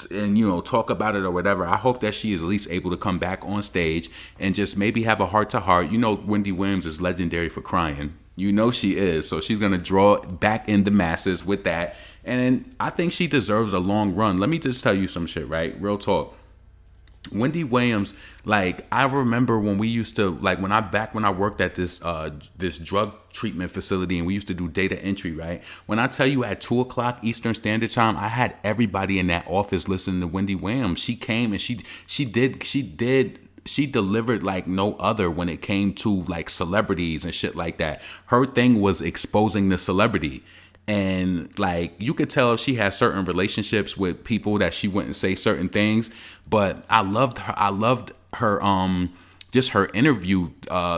talk about it or whatever. I hope that she is at least able to come back on stage and just maybe have a heart to heart. Wendy Williams is legendary for crying. She is. So she's going to draw back in the masses with that. And I think she deserves a long run. Let me just tell you some shit, right? Real talk. Wendy Williams, like, I remember when we used to, like, when I worked at this drug treatment facility and we used to do data entry, right? When I tell you at 2:00 Eastern Standard Time, I had everybody in that office listening to Wendy Williams. She came and she did she delivered like no other when it came to like celebrities and shit like that. Her thing was exposing the celebrity. And like you could tell she has certain relationships with people that she wouldn't say certain things, but I loved her just her interview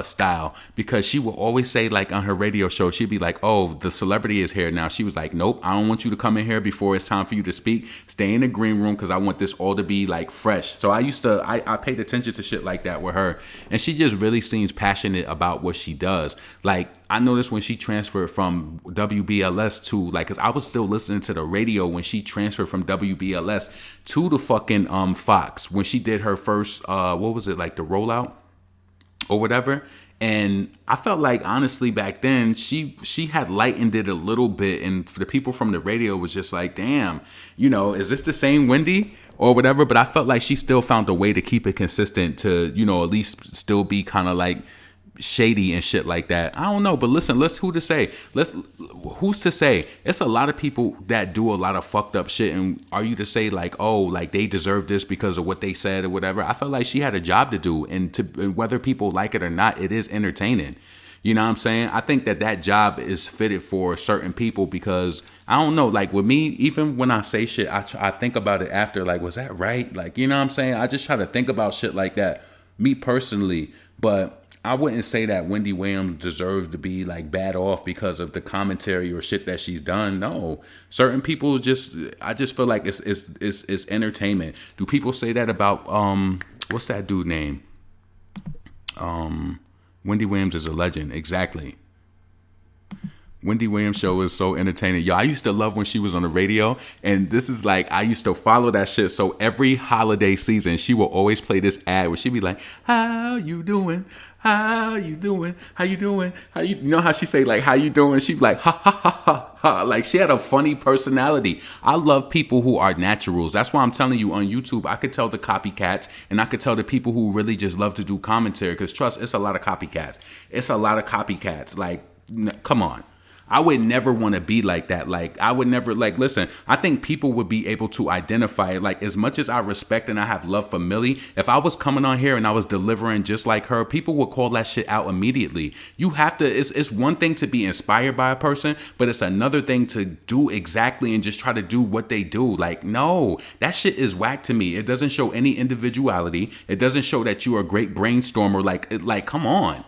style, because she will always say, like on her radio show, she'd be like, oh, the celebrity is here now. She was like, nope, I don't want you to come in here before it's time for you to speak. Stay in the green room because I want this all to be like fresh. So I paid attention to shit like that with her, and she just really seems passionate about what she does. Like I noticed when she transferred from WBLS to like, cause I was still listening to the radio when she transferred from WBLS to the fucking Fox when she did her first what was it, like the rollout or whatever. And I felt like honestly back then she had lightened it a little bit, and for the people from the radio was just like, damn, you know, is this the same Wendy or whatever? But I felt like she still found a way to keep it consistent to, you know, at least still be kind of like shady and shit like that. I don't know, but listen, who's to say? It's a lot of people that do a lot of fucked up shit, and are you to say like, oh, like they deserve this because of what they said or whatever? I felt like she had a job to do, and whether people like it or not, it is entertaining. You know what I'm saying? I think that job is fitted for certain people, because I don't know, like with me, even when I say shit, I think about it after, like, was that right? Like, you know what I'm saying? I just try to think about shit like that, me personally. But I wouldn't say that Wendy Williams deserves to be like bad off because of the commentary or shit that she's done. No, certain people I just feel like it's entertainment. Do people say that about what's that dude name? Wendy Williams is a legend. Exactly. Wendy Williams show is so entertaining. Yo, I used to love when she was on the radio, and this is like, I used to follow that shit. So every holiday season, she will always play this ad where she'd be like, how you doing? How you doing? How you doing? You know how she say like, how you doing? She'd be like, ha, ha, ha, ha, ha. Like she had a funny personality. I love people who are naturals. That's why I'm telling you on YouTube, I could tell the copycats, and I could tell the people who really just love to do commentary, because trust, it's a lot of copycats. It's a lot of copycats. Like, come on. I would never want to be like that. Like, I would never, like, listen, I think people would be able to identify it. Like, as much as I respect and I have love for Millie, if I was coming on here and I was delivering just like her, people would call that shit out immediately. You have to, it's one thing to be inspired by a person, but it's another thing to do exactly and just try to do what they do. Like, no, that shit is whack to me. It doesn't show any individuality. It doesn't show that you're a great brainstormer. Like, come on.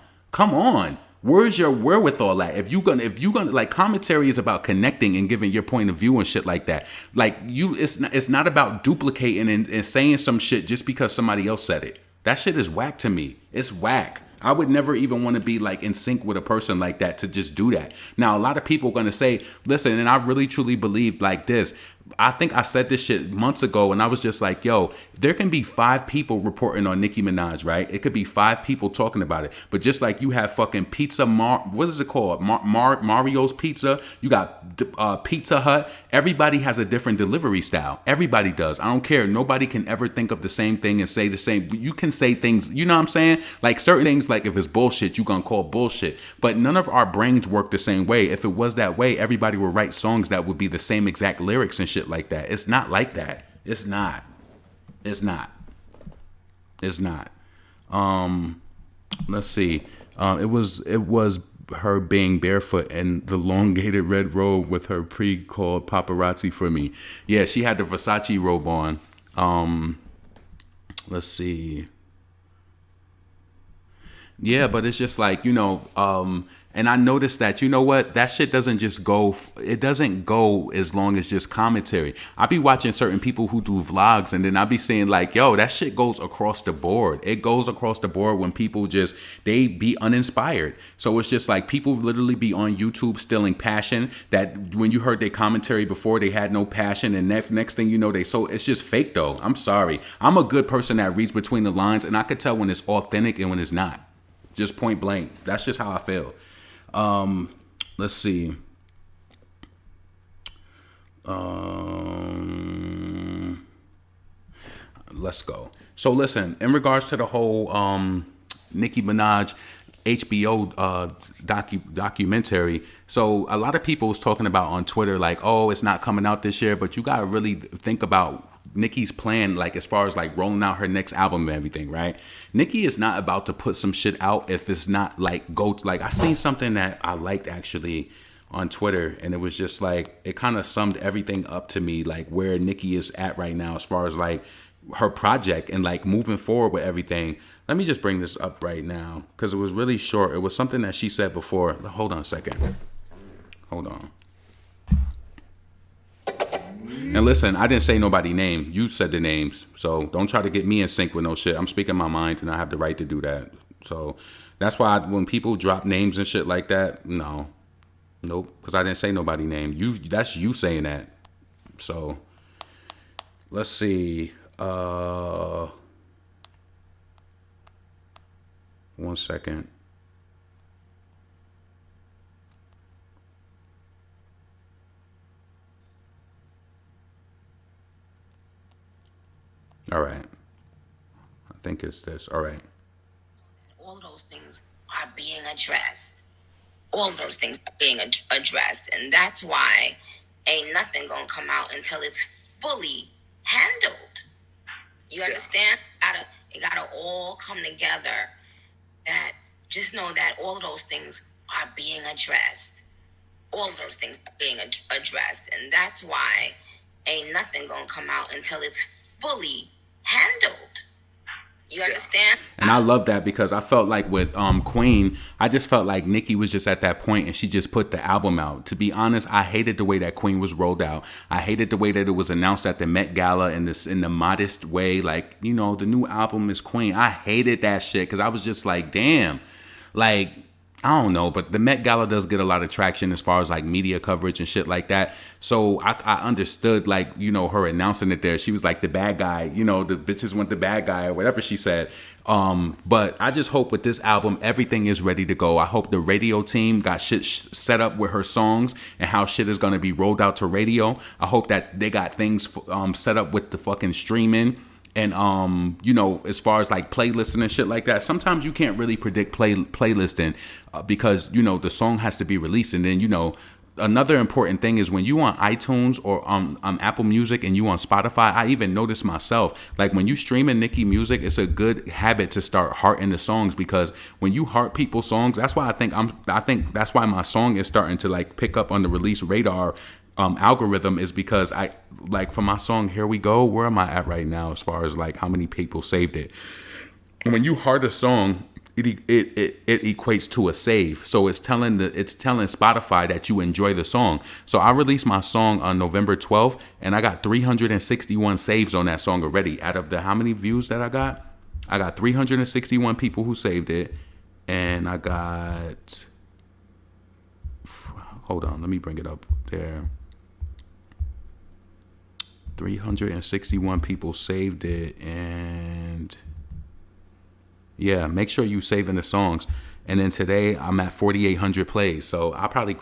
Where's your wherewithal at? If you gonna like, commentary is about connecting and giving your point of view and shit like that. Like it's not about duplicating and saying some shit just because somebody else said it. That shit is whack to me. It's whack. I would never even want to be like in sync with a person like that to just do that. Now, a lot of people are going to say, listen, and I really truly believe like this. I think I said this shit months ago, and I was just like, yo, there can be 5 people reporting on Nicki Minaj, right? It could be 5 people talking about it. But just like you have fucking what is it called? Mario's Pizza. You got Pizza Hut. Everybody has a different delivery style. Everybody does. I don't care. Nobody can ever think of the same thing and say the same. You can say things, you know what I'm saying? Like certain things, like if it's bullshit, you gonna call bullshit. But none of our brains work the same way. If it was that way, everybody would write songs that would be the same exact lyrics and shit like that. It's not like that. It's not. Let's see. It was her being barefoot and the elongated red robe with her pre-called paparazzi for me. Yeah, she had the Versace robe on. Let's see. Yeah, but it's just like, you know, and I noticed that, you know what, that shit doesn't just go, it doesn't go as long as just commentary. I be watching certain people who do vlogs, and then I be saying like, yo, that shit goes across the board. It goes across the board when people just, they be uninspired. So it's just like people literally be on YouTube stealing passion that when you heard their commentary before, they had no passion, and next thing you know, so it's just fake though. I'm sorry. I'm a good person that reads between the lines, and I could tell when it's authentic and when it's not. Just point blank. That's just how I feel. Let's see. Let's go. So listen, in regards to the whole Nicki Minaj HBO documentary, so a lot of people was talking about on Twitter like, oh, it's not coming out this year, but you gotta really think about Nicki's plan, like as far as like rolling out her next album and everything, right? Nicki is not about to put some shit out if it's not like like I seen something that I liked actually on Twitter, and it was just like it kind of summed everything up to me, like where Nicki is at right now as far as like her project and like moving forward with everything. Let me just bring this up right now because it was really short. It was something that she said before. Hold on a second. Hold on. And listen, I didn't say nobody name. You said the names. So don't try to get me in sync with no shit. I'm speaking my mind and I have the right to do that. So that's why when people drop names and shit like that, no. Nope. Because I didn't say nobody name. That's you saying that. So let's see. 1 second. All right. I think it's this. All right. All of those things are being addressed. All of those things are being addressed. And that's why ain't nothing going to come out until it's fully handled. You understand? It gotta all come together. That just know that all of those things are being addressed. All of those things are being addressed. And that's why ain't nothing going to come out until it's fully handled. You understand? And I love that because I felt like with Queen, I just felt like Nicki was just at that point and she just put the album out. To be honest, I hated the way that Queen was rolled out. I hated the way that it was announced at the Met Gala in the modest way, like, you know, the new album is Queen. I hated that shit because I was just like, damn, like, I don't know, but the Met Gala does get a lot of traction as far as like media coverage and shit like that. So I understood, like, you know, her announcing it there. She was like the bad guy, you know, the bitches want the bad guy or whatever she said. But I just hope with this album, everything is ready to go. I hope the radio team got shit set up with her songs and how shit is going to be rolled out to radio. I hope that they got things set up with the fucking streaming. And, you know, as far as like playlisting and shit like that, sometimes you can't really predict playlisting because, you know, the song has to be released. And then, you know, another important thing is when you on iTunes or on Apple Music and you on Spotify, I even noticed myself, like when you streaming Nicki music, it's a good habit to start hearting the songs because when you heart people's songs, that's why I think that's why my song is starting to like pick up on the release radar algorithm is because I like for my song Here We Go, where am I at right now as far as like how many people saved it? And when you heart a song, it equates to a save. So it's telling Spotify that you enjoy the song. So I released my song on November 12th and I got 361 saves on that song already. Out of the how many views that I got 361 people who saved it. And I got, hold on, let me bring it up there. 361 people saved it, and yeah, make sure you saving the songs. And then today I'm at 4,800 plays, so I probably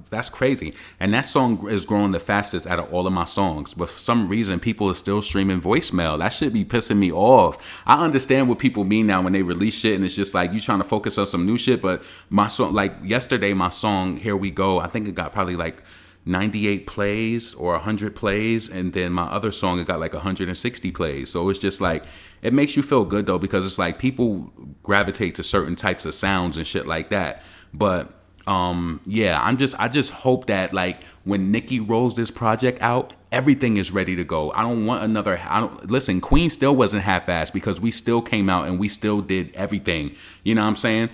that's crazy. And that song is growing the fastest out of all of my songs. But for some reason, people are still streaming voicemail. That should be pissing me off. I understand what people mean now when they release shit, and it's just like you trying to focus on some new shit. But my song, like yesterday, my song Here We Go, I think it got probably like 98 plays or 100 plays, and then my other song it got like 160 plays. So it's just like it makes you feel good though, because it's like people gravitate to certain types of sounds and shit like that. But yeah, I just hope that like when Nicki rolls this project out, everything is ready to go. I don't want another. Listen, Queen still wasn't half-assed because we still came out and we still did everything. You know what I'm saying?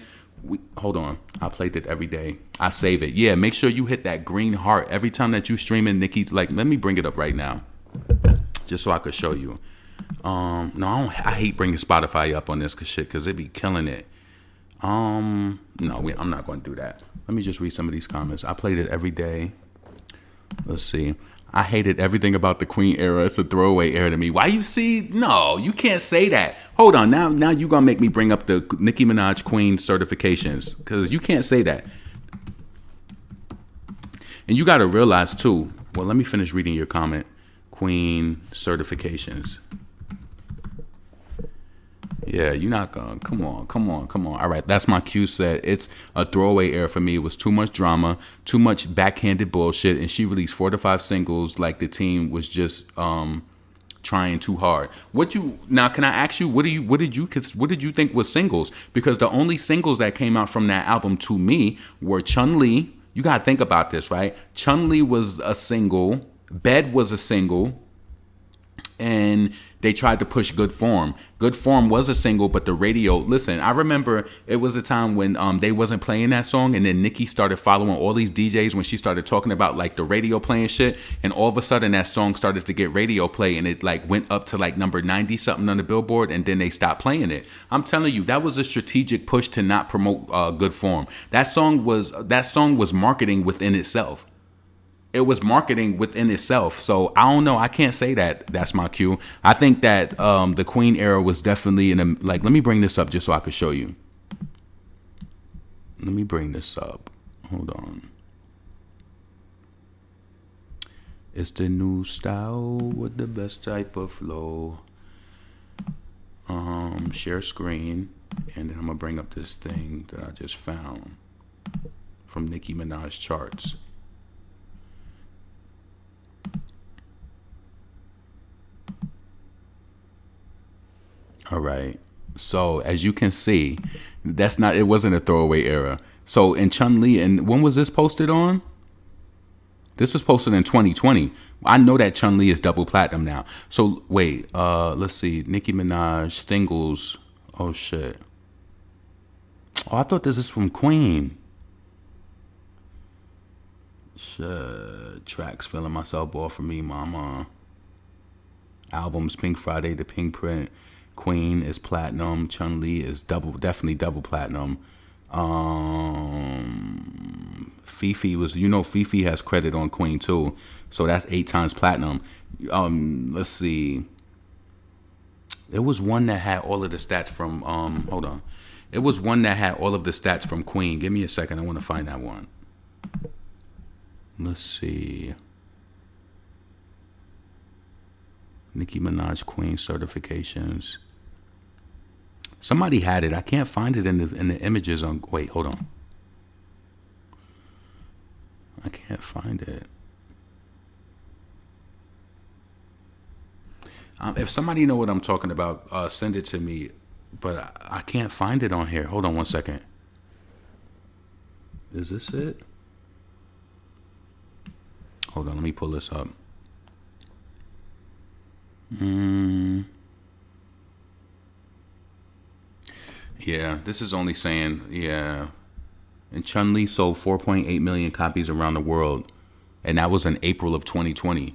Hold on, I played it every day. I save it. Yeah, make sure you hit that green heart every time that you streaming Nicki. Like, let me bring it up right now, just so I could show you. No, I hate bringing Spotify up on this because it be killing it. No, I'm not going to do that. Let me just read some of these comments. I played it every day. Let's see. I hated everything about the Queen era. It's a throwaway era to me. Why you see? No, you can't say that. Hold on. Now you going to make me bring up the Nicki Minaj Queen certifications because you can't say that. And you got to realize too. Well, let me finish reading your comment. Queen certifications. Yeah, you're not going. Come on. All right, that's my cue set. It's a throwaway era for me. It was too much drama, too much backhanded bullshit, and she released 4 to 5 singles like the team was just trying too hard. Now? Can I ask you, what did you think was singles? Because the only singles that came out from that album to me were Chun-Li. You gotta think about this, right? Chun-Li was a single, Bed was a single, and they tried to push Good Form. Good Form was a single, but the radio, listen, I remember it was a time when they wasn't playing that song, and then Nicki started following all these DJs when she started talking about like the radio playing shit, and all of a sudden that song started to get radio play, and it like went up to like number 90 something on the Billboard, and then they stopped playing it. I'm telling you, that was a strategic push to not promote Good Form. That song was marketing within itself. It was marketing within itself. So I don't know. I can't say that that's my cue. I think that the Queen era was definitely in a, like, let me bring this up just so I can show you. Let me bring this up. Hold on. It's the new style with the best type of flow. Share screen. And then I'm going to bring up this thing that I just found from Nicki Minaj charts. All right. So as you can see, it wasn't a throwaway era. So in Chun-Li, and when was this posted on? This was posted in 2020. I know that Chun-Li is double platinum now. So wait, let's see. Nicki Minaj singles. Oh shit. Oh, I thought this is from Queen. Shit. Tracks Feeling Myself, Ball For Me, Mama. Albums Pink Friday, The Pink Print. Queen is platinum. Chun-Li is definitely double platinum. Fifi was, Fifi has credit on Queen too, so that's 8 times platinum. Let's see. It was one that had all of the stats from. Hold on. It was one that had all of the stats from Queen. Give me a second. I want to find that one. Let's see. Nicki Minaj Queen certifications. Somebody had it. I can't find it in the images on. Wait, hold on. I can't find it. If somebody know what I'm talking about, send it to me. But I can't find it on here. Hold on one second. Is this it? Hold on. Let me pull this up. Yeah, this is only saying, yeah. And Chun-Li sold 4.8 million copies around the world. And that was in April of 2020.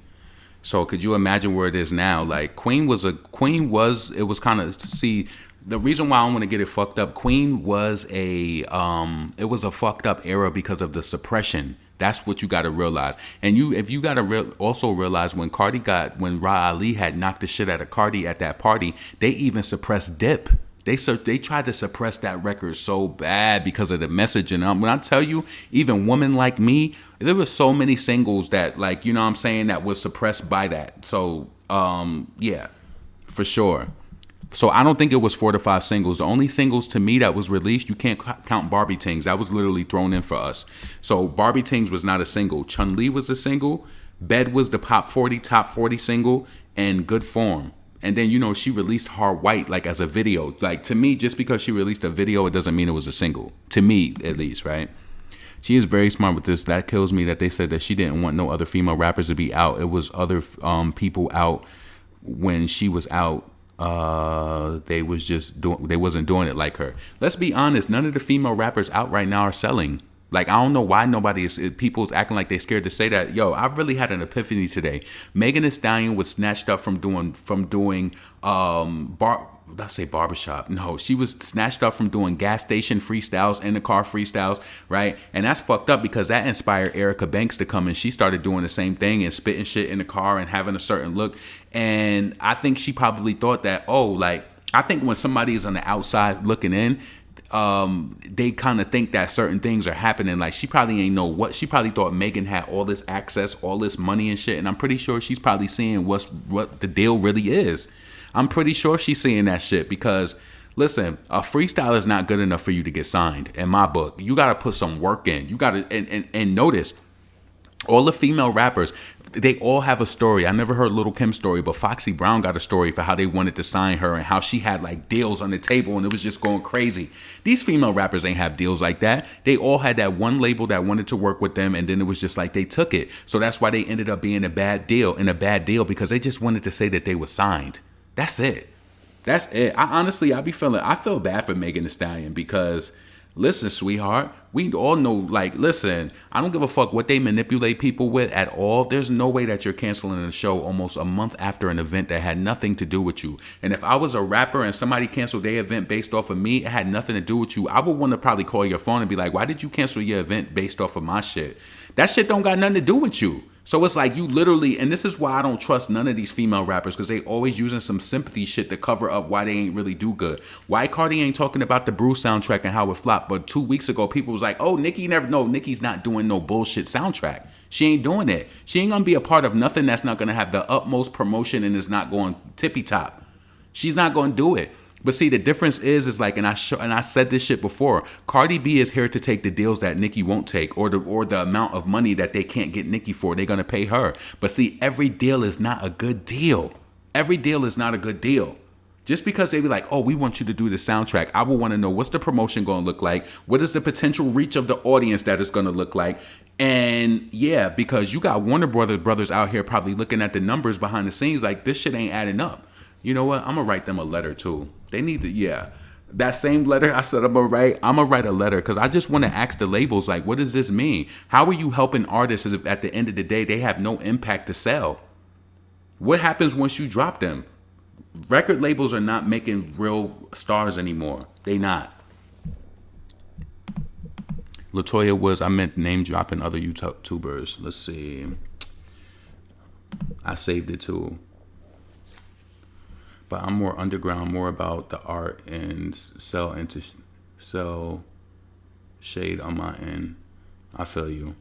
So could you imagine where it is now? Like it was kind of, see, the reason why I want to get it fucked up, Queen was it was a fucked up era because of the suppression. That's what you got to realize. And if you got to also realize when Ra Ali had knocked the shit out of Cardi at that party, they even suppressed Dip. They tried to suppress that record so bad because of the message. And when I tell you, even Woman Like Me, there were so many singles that, like, you know what I'm saying, that was suppressed by that. So, yeah, for sure. So I don't think it was 4 to 5 singles. The only singles to me that was released, you can't count Barbie Tings. That was literally thrown in for us. So Barbie Tings was not a single. Chun-Li was a single. Bed was the top 40 single, and Good Form. And then, she released Hard White, like, as a video. Like, to me, just because she released a video, it doesn't mean it was a single. To me, at least, right? She is very smart with this. That kills me that they said that she didn't want no other female rappers to be out. It was other people out when she was out. They wasn't doing it like her. Let's be honest. None of the female rappers out right now are selling. Like, I don't know why people's acting like they're scared to say that. Yo, I really had an epiphany today. Megan Thee Stallion was snatched up from doing let's say barbershop. No, she was snatched up from doing gas station freestyles, in the car freestyles, right? And that's fucked up because that inspired Erica Banks to come and she started doing the same thing and spitting shit in the car and having a certain look. And I think she probably thought that, I think when somebody is on the outside looking in, they kind of think that certain things are happening. Like, she probably ain't know what. She probably thought Megan had all this access, all this money and shit. And I'm pretty sure she's probably seeing what the deal really is. I'm pretty sure she's seeing that shit because, listen, a freestyle is not good enough for you to get signed. In my book, you got to put some work in. You got to, and notice, all the female rappers, they all have a story. I never heard Lil' Kim's story, but Foxy Brown got a story for how they wanted to sign her and how she had like deals on the table and it was just going crazy. These female rappers ain't have deals like that. They all had that one label that wanted to work with them, and then it was just like they took it. So that's why they ended up being a bad deal because they just wanted to say that they were signed. That's it. That's it. I feel bad for Megan Thee Stallion because, listen, sweetheart, we all know, like, listen, I don't give a fuck what they manipulate people with at all. There's no way that you're canceling a show almost a month after an event that had nothing to do with you. And if I was a rapper and somebody canceled their event based off of me, it had nothing to do with you, I would want to probably call your phone and be like, why did you cancel your event based off of my shit? That shit don't got nothing to do with you. So it's like you literally, and this is why I don't trust none of these female rappers, because they always using some sympathy shit to cover up why they ain't really do good. Why Cardi ain't talking about the Bruce soundtrack and how it flopped, but 2 weeks ago people was like, oh, Nicki's not doing no bullshit soundtrack. She ain't doing it. She ain't gonna be a part of nothing that's not gonna have the utmost promotion and is not going tippy top. She's not gonna do it. But see, the difference is like, and I said this shit before, Cardi B is here to take the deals that Nicki won't take, or the amount of money that they can't get Nicki for. They're gonna pay her. But see, every deal is not a good deal. Every deal is not a good deal. Just because they be like, oh, we want you to do the soundtrack, I would want to know what's the promotion going to look like? What is the potential reach of the audience that it's going to look like? And yeah, because you got Warner Brothers out here probably looking at the numbers behind the scenes like this shit ain't adding up. You know what? I'm going to write them a letter too. They need to, yeah. That same letter I said I'm going to write a letter because I just want to ask the labels, like, what does this mean? How are you helping artists if at the end of the day they have no impact to sell? What happens once you drop them? Record labels are not making real stars anymore. They not. LaToya Woods, I meant name dropping other YouTubers. Let's see. I saved it too. But I'm more underground, more about the art and sell shade on my end. I feel you.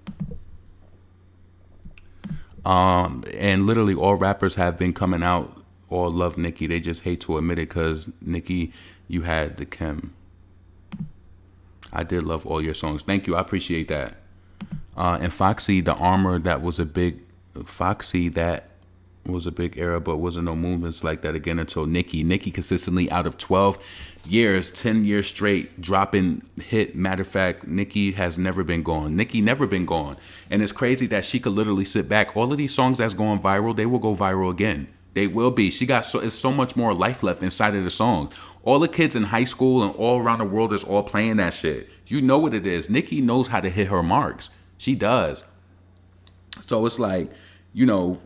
And literally all rappers have been coming out, all love Nicki. They just hate to admit it because Nicki, you had the chem. I did love all your songs. Thank you. I appreciate that. And Foxy, the armor, that was a big era, but wasn't no movements like that again until Nicki. Nicki consistently out of 12 years, 10 years straight, dropping hit. Matter of fact, Nicki has never been gone. Nicki never been gone. And it's crazy that she could literally sit back. All of these songs that's going viral, they will go viral again. They will be. She got it's so much more life left inside of the song. All the kids in high school and all around the world is all playing that shit. You know what it is. Nicki knows how to hit her marks. She does. So it's like, you know,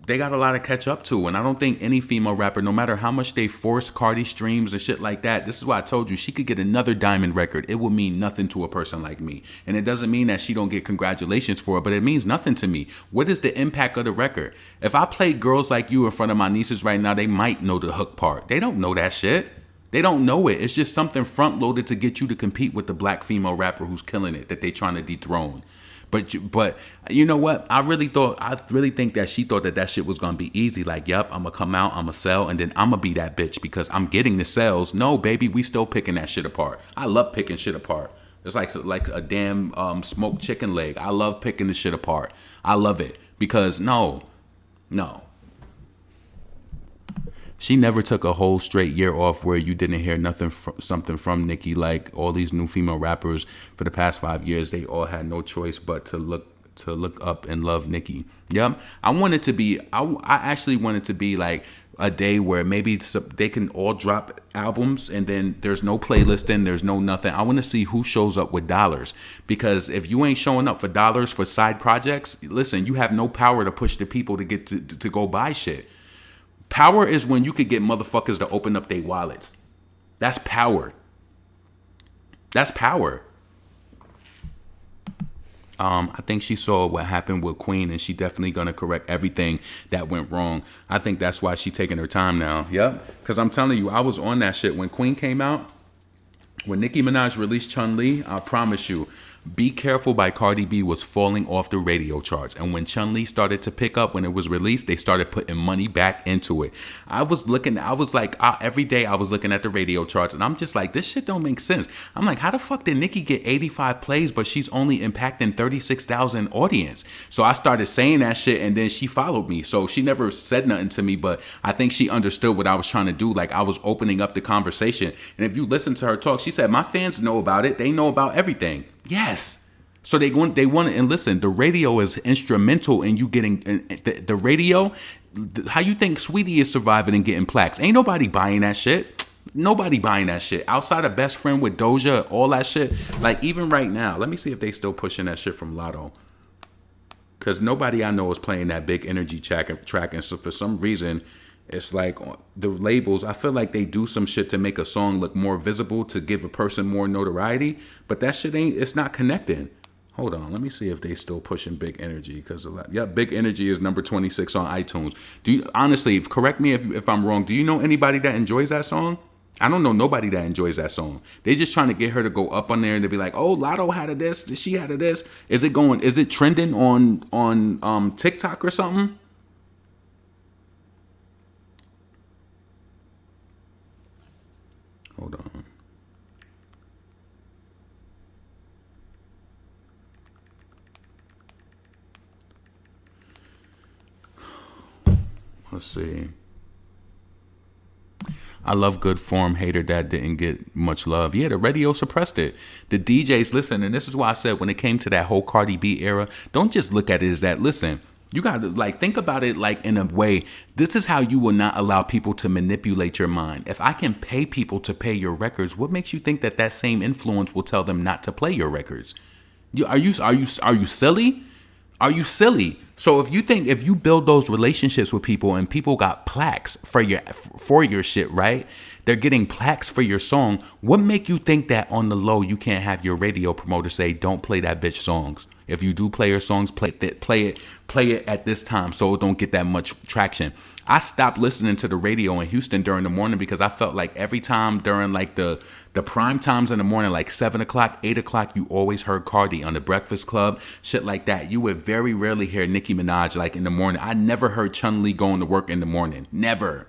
they got a lot to catch up to. And I don't think any female rapper, no matter how much they force Cardi streams and shit like that, this is why I told you, she could get another diamond record. It would mean nothing to a person like me. And it doesn't mean that she don't get congratulations for it, but it means nothing to me. What is the impact of the record? If I play Girls Like You in front of my nieces right now, they might know the hook part. They don't know that shit. They don't know it. It's just something front loaded to get you to compete with the black female rapper who's killing it, that they trying to dethrone. But you know what? I really think that she thought that shit was going to be easy. Like, yup, I'm going to come out, I'm going to sell, and then I'm going to be that bitch because I'm getting the sales. No, baby, we still picking that shit apart. I love picking shit apart. It's like a damn smoked chicken leg. I love picking the shit apart. I love it because no. She never took a whole straight year off where you didn't hear something from Nicki. Like all these new female rappers for the past 5 years, they all had no choice but to look up and love Nicki. Yep. I actually wanted to be like a day where maybe they can all drop albums and then there's no playlisting, there's no nothing. I want to see who shows up with dollars, because if you ain't showing up for dollars for side projects, listen, you have no power to push the people to get to go buy shit. Power is when you could get motherfuckers to open up their wallets. That's power. That's power. I think she saw what happened with Queen, and she definitely gonna correct everything that went wrong. I think that's why she taking her time now. Yep. Because I'm telling you, I was on that shit when Queen came out. When Nicki Minaj released Chun-Li, I promise you, Be Careful by Cardi B was falling off the radio charts. And when Chun-Li started to pick up when it was released, they started putting money back into it. Every day I was looking at the radio charts and I'm just like, this shit don't make sense. I'm like, how the fuck did Nicki get 85 plays, but she's only impacting 36,000 audience? So I started saying that shit and then she followed me. So she never said nothing to me, but I think she understood what I was trying to do. Like I was opening up the conversation. And if you listen to her talk, she said, my fans know about it. They know about everything. Yes. So they want and listen, the radio is instrumental in you getting the radio. How you think Sweetie is surviving and getting plaques? Ain't nobody buying that shit. Nobody buying that shit. Outside of Best Friend with Doja, all that shit. Like even right now, let me see if they still pushing that shit from Lotto. Because nobody I know is playing that Big Energy track. And so for some reason, it's like the labels, I feel like they do some shit to make a song look more visible, to give a person more notoriety. But that shit it's not connecting. Hold on, let me see if they still pushing Big Energy. Because Big Energy is number 26 on iTunes. Honestly, correct me if I'm wrong. Do you know anybody that enjoys that song? I don't know nobody that enjoys that song. They just trying to get her to go up on there and to be like, oh, Lotto had a this, she had a this. Is it trending on TikTok or something? Hold on. Let's see. I love good form. Hater that didn't get much love. Yeah, the radio suppressed it. The DJs, listen, and this is why I said when it came to that whole Cardi B era, don't just look at it as that. Listen, you got to think about it in a way. This is how you will not allow people to manipulate your mind. If I can pay people to pay your records, what makes you think that same influence will tell them not to play your records? Are you silly? Are you silly? So if you build those relationships with people and people got plaques for your shit, right? They're getting plaques for your song. What make you think that on the low you can't have your radio promoter say, don't play that bitch songs? If you do play her songs, play it at this time so it don't get that much traction. I stopped listening to the radio in Houston during the morning because I felt like every time during the prime times in the morning, like 7 o'clock, 8 o'clock, you always heard Cardi on the Breakfast Club, shit like that. You would very rarely hear Nicki Minaj in the morning. I never heard Chun-Li going to work in the morning. Never.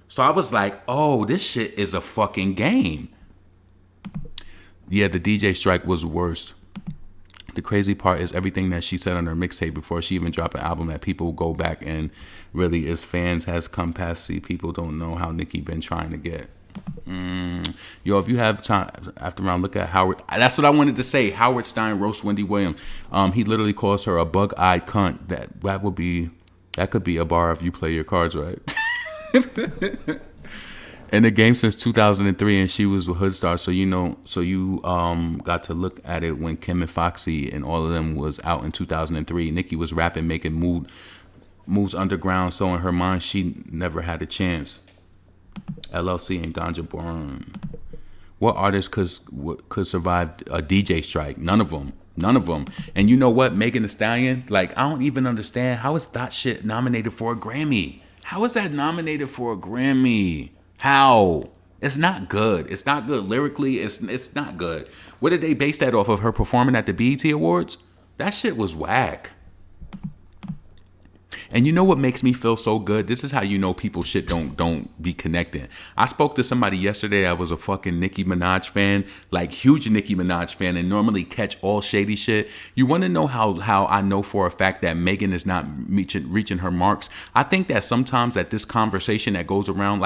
So I was like, oh, this shit is a fucking game. Yeah, the DJ strike was worst. The crazy part is everything that she said on her mixtape before she even dropped an album that people go back and really as fans has come past. See, people don't know how Nicki been trying to get. Yo, if you have time after round, look at Howard. That's what I wanted to say. Howard Stein roast Wendy Williams. He literally calls her a bug-eyed cunt. That could be a bar if you play your cards right. In the game since 2003, and she was a hood star. So you got to look at it when Kim and Foxy and all of them was out in 2003. Nicki was rapping, making moves underground. So in her mind, she never had a chance. LLC and Ganja Born. What artist could survive a DJ strike? None of them. And you know what? Megan Thee Stallion. I don't even understand how is that shit nominated for a Grammy. How is that nominated for a Grammy? How? It's not good. It's not good lyrically. It's not good. What did they base that off of? Her performing at the BET Awards? That shit was whack. And you know what makes me feel so good? This is how you know people shit don't be connecting. I spoke to somebody yesterday that was a fucking Nicki Minaj fan, huge Nicki Minaj fan, and normally catch all shady shit. You want to know how I know for a fact that Megan is not reaching her marks? I think that sometimes that this conversation that goes around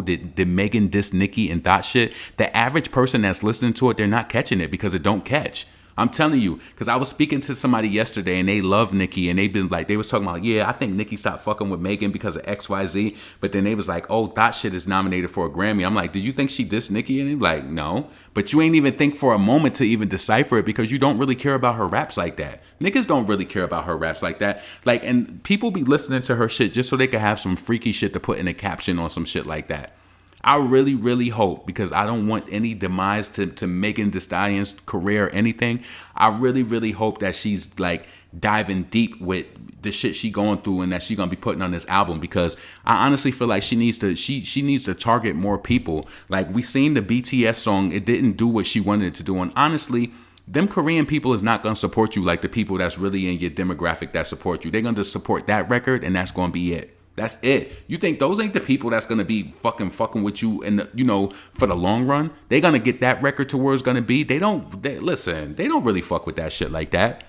did Megan diss Nicki and Thot shit, the average person that's listening to it, they're not catching it because it don't catch. I'm telling you, because I was speaking to somebody yesterday and they love Nicki and they was talking about, yeah, I think Nicki stopped fucking with Megan because of XYZ. But then they was like, oh, that shit is nominated for a Grammy. I'm like, did you think she dissed Nicki? And they like, no. But you ain't even think for a moment to even decipher it because you don't really care about her raps like that. Niggas don't really care about her raps like that. And people be listening to her shit just so they can have some freaky shit to put in a caption on some shit like that. I really, really hope, because I don't want any demise to Megan Thee Stallion's career or anything. I really, really hope that she's diving deep with the shit she going through and that she gonna be putting on this album, because I honestly feel like she needs to target more people. We seen the BTS song, it didn't do what she wanted it to do, and honestly, them Korean people is not gonna support you like the people that's really in your demographic that support you. They're gonna just support that record, and that's gonna be it. That's it. You think those ain't the people that's gonna be fucking with you in the, you know, for the long run? They gonna get that record to where it's gonna be. They don't really fuck with that shit like that.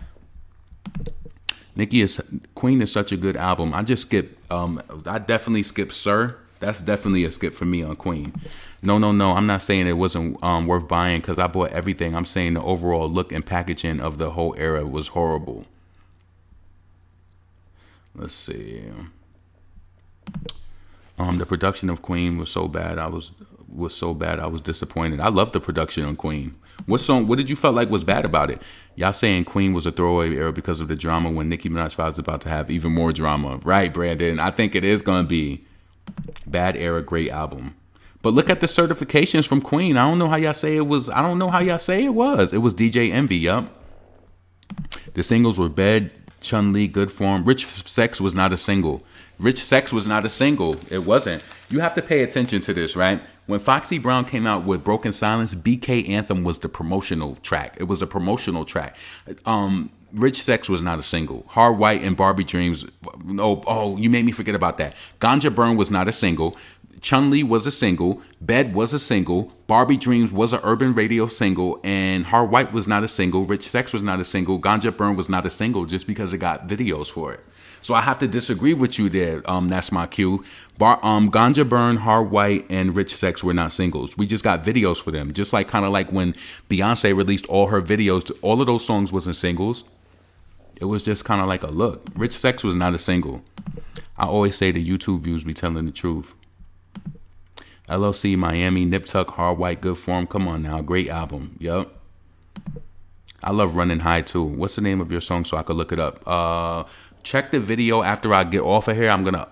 Queen is such a good album. I just skip. I definitely skip Sir. That's definitely a skip for me on Queen. No. I'm not saying it wasn't worth buying because I bought everything. I'm saying the overall look and packaging of the whole era was horrible. Let's see. The production of Queen was so bad. I was disappointed. I love the production on Queen. What did you felt like was bad about it? Y'all saying Queen was a throwaway era because of the drama when Nicki Minaj was about to have even more drama. Right, Brandon? I think it is going to be bad era, great album. But look at the certifications from Queen. I don't know how y'all say it was. It was DJ Envy, yup. The singles were Bed, Chun-Li, Good Form. Rich Sex was not a single. It wasn't. You have to pay attention to this, right? When Foxy Brown came out with Broken Silence, BK Anthem was the promotional track. It was a promotional track. Rich Sex was not a single. Hard White and Barbie Dreams. Oh, you made me forget about that. Ganja Burn was not a single. Chun-Li was a single. Bed was a single. Barbie Dreams was an urban radio single. And Hard White was not a single. Rich Sex was not a single. Ganja Burn was not a single just because it got videos for it. So I have to disagree with you there. That's my cue. Ganja Burn, Hard White, and Rich Sex were not singles. We just got videos for them. Just like kind of like when Beyonce released all her videos, all of those songs wasn't singles. It was just kind of like a look. Rich Sex was not a single. I always say the YouTube views be telling the truth. LLC, Miami, Nip Tuck, Hard White, Good Form. Come on now. Great album. Yup. I love Running High too. What's the name of your song so I could look it up? Check the video after I get off of here. I'm gonna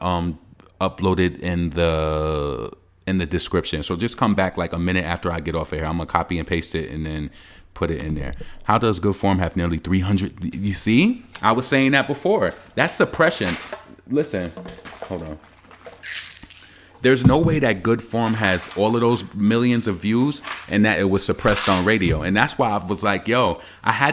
upload it in the description. So just come back like a minute after I get off of here. I'm gonna copy and paste it and then put it in there. How does Good Form have nearly 300? You see? I was saying that before. That's suppression. Listen, hold on. There's no way that Good Form has all of those millions of views and that it was suppressed on radio. And that's why I was like, yo, I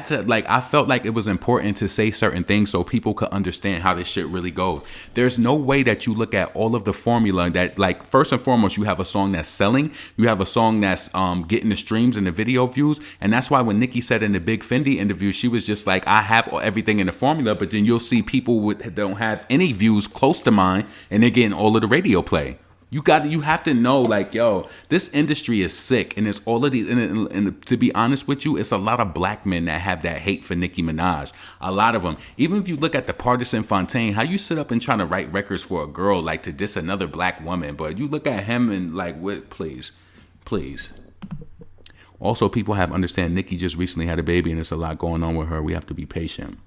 felt like it was important to say certain things so people could understand how this shit really goes. There's no way that you look at all of the formula that, like, first and foremost, you have a song that's selling. You have a song that's getting the streams and the video views. And that's why when Nicki said in the Big Fendi interview, she was just like, I have everything in the formula, but then you'll see people that don't have any views close to mine and they're getting all of the radio play. You have to know, like, yo, this industry is sick, and it's all of these. And to be honest with you, it's a lot of black men that have that hate for Nicki Minaj. A lot of them. Even if you look at the Partisan Fontaine, how you sit up and trying to write records for a girl, like to diss another black woman, but you look at him and like, what? Please. Also, people have to understand Nicki just recently had a baby, and there's a lot going on with her. We have to be patient.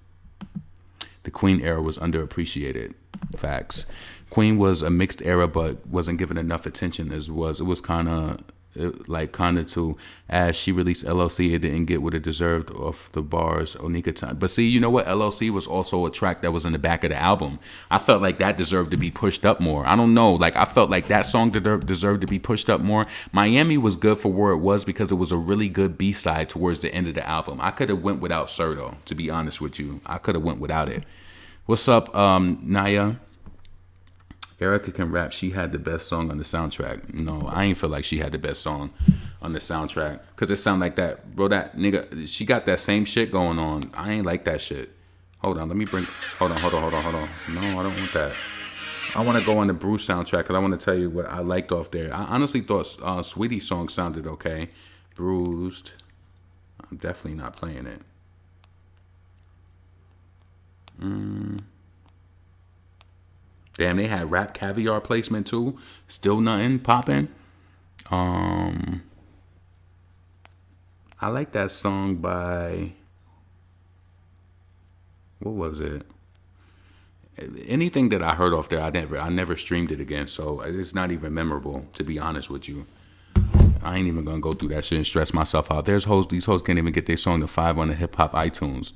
The Queen era was underappreciated. Facts. Queen was a mixed era, but wasn't given enough attention as was. It was kind of too, as she released LLC, it didn't get what it deserved off the bars Onika time. But see, you know what? LLC was also a track that was in the back of the album. I felt like that deserved to be pushed up more. I don't know. Like, I felt like that song deserved to be pushed up more. Miami was good for where it was because it was a really good B-side towards the end of the album. I could have went without Sir, though, to be honest with you. I could have went without it. What's up, Naya? Erica can rap. She had the best song on the soundtrack. No, I ain't feel like she had the best song on the soundtrack. Because it sound like that. Bro, that nigga, she got that same shit going on. I ain't like that shit. Hold on, let me bring... Hold on. No, I don't want that. I want to go on the Bruce soundtrack because I want to tell you what I liked off there. I honestly thought Sweetie's song sounded okay. Bruised. I'm definitely not playing it. Damn, they had Rap Caviar placement too. Still nothing popping. I like that song by... What was it? Anything that I heard off there, I never streamed it again, so it's not even memorable, to be honest with you. I ain't even gonna go through that shit and stress myself out. These hoes can't even get their song to 5 on the hip hop iTunes.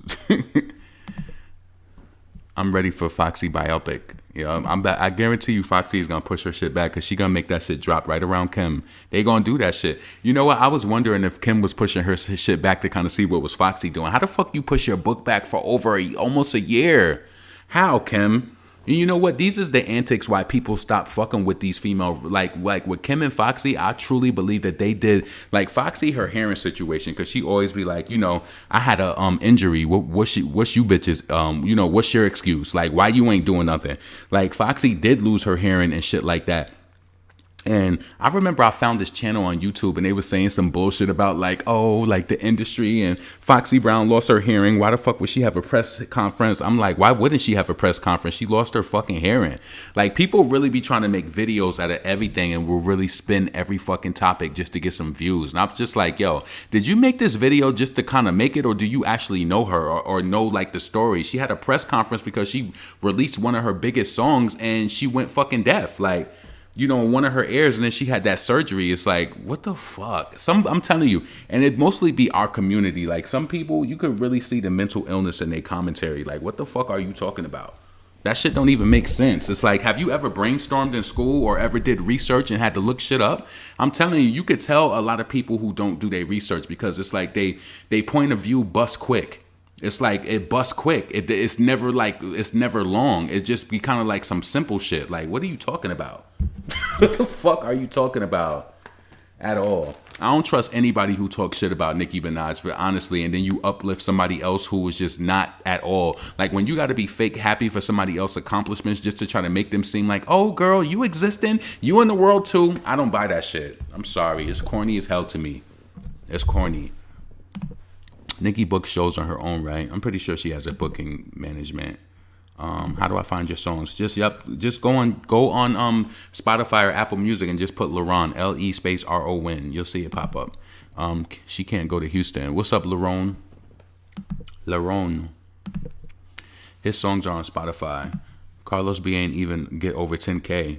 I'm ready for Foxy Biopic. Yeah, I guarantee you Foxy is gonna push her shit back because she gonna make that shit drop right around Kim. They gonna do that shit. You know what? I was wondering if Kim was pushing her shit back to kind of see what was Foxy doing. How the fuck you push your book back for over almost a year? How, Kim? And you know what? These is the antics why people stop fucking with these female, like with Kim and Foxy. I truly believe that they did, like Foxy, her hearing situation, because she always be like, you know, I had a injury. What's you bitches? You know, what's your excuse? Like, why you ain't doing nothing? Like Foxy did lose her hearing and shit like that. And I remember I found this channel on YouTube and they were saying some bullshit about like, oh, like the industry and Foxy Brown lost her hearing. Why the fuck would she have a press conference? I'm like, why wouldn't she have a press conference? She lost her fucking hearing. Like people really be trying to make videos out of everything and will really spin every fucking topic just to get some views. And I'm just like, yo, did you make this video just to kind of make it, or do you actually know her or know like the story? She had a press conference because she released one of her biggest songs and she went fucking deaf. Like, you know, one of her ears, and then she had that surgery. It's like, what the fuck? I'm telling you, and it mostly be our community. Like some people, you could really see the mental illness in their commentary. Like, what the fuck are you talking about? That shit don't even make sense. It's like, have you ever brainstormed in school or ever did research and had to look shit up? I'm telling you, you could tell a lot of people who don't do their research because it's like they point of view bust quick. It's like it busts quick. It's never long. It just be kind of like some simple shit. Like, what are you talking about? What the fuck are you talking about at all? I don't trust anybody who talks shit about Nicki Minaj, but honestly, and then you uplift somebody else who is just not at all. Like when you got to be fake happy for somebody else's accomplishments just to try to make them seem like, oh girl, you existing, you in the world too. I don't buy that shit. I'm sorry. It's corny as hell to me. It's corny. Nicki books shows on her own, right? I'm pretty sure she has a booking management. How do I find your songs? Just go on Spotify or Apple Music and just put LaRon, LE_RON. You'll see it pop up. She can't go to Houston. What's up, LaRon? LaRon. His songs are on Spotify. Carlos B ain't even get over 10K.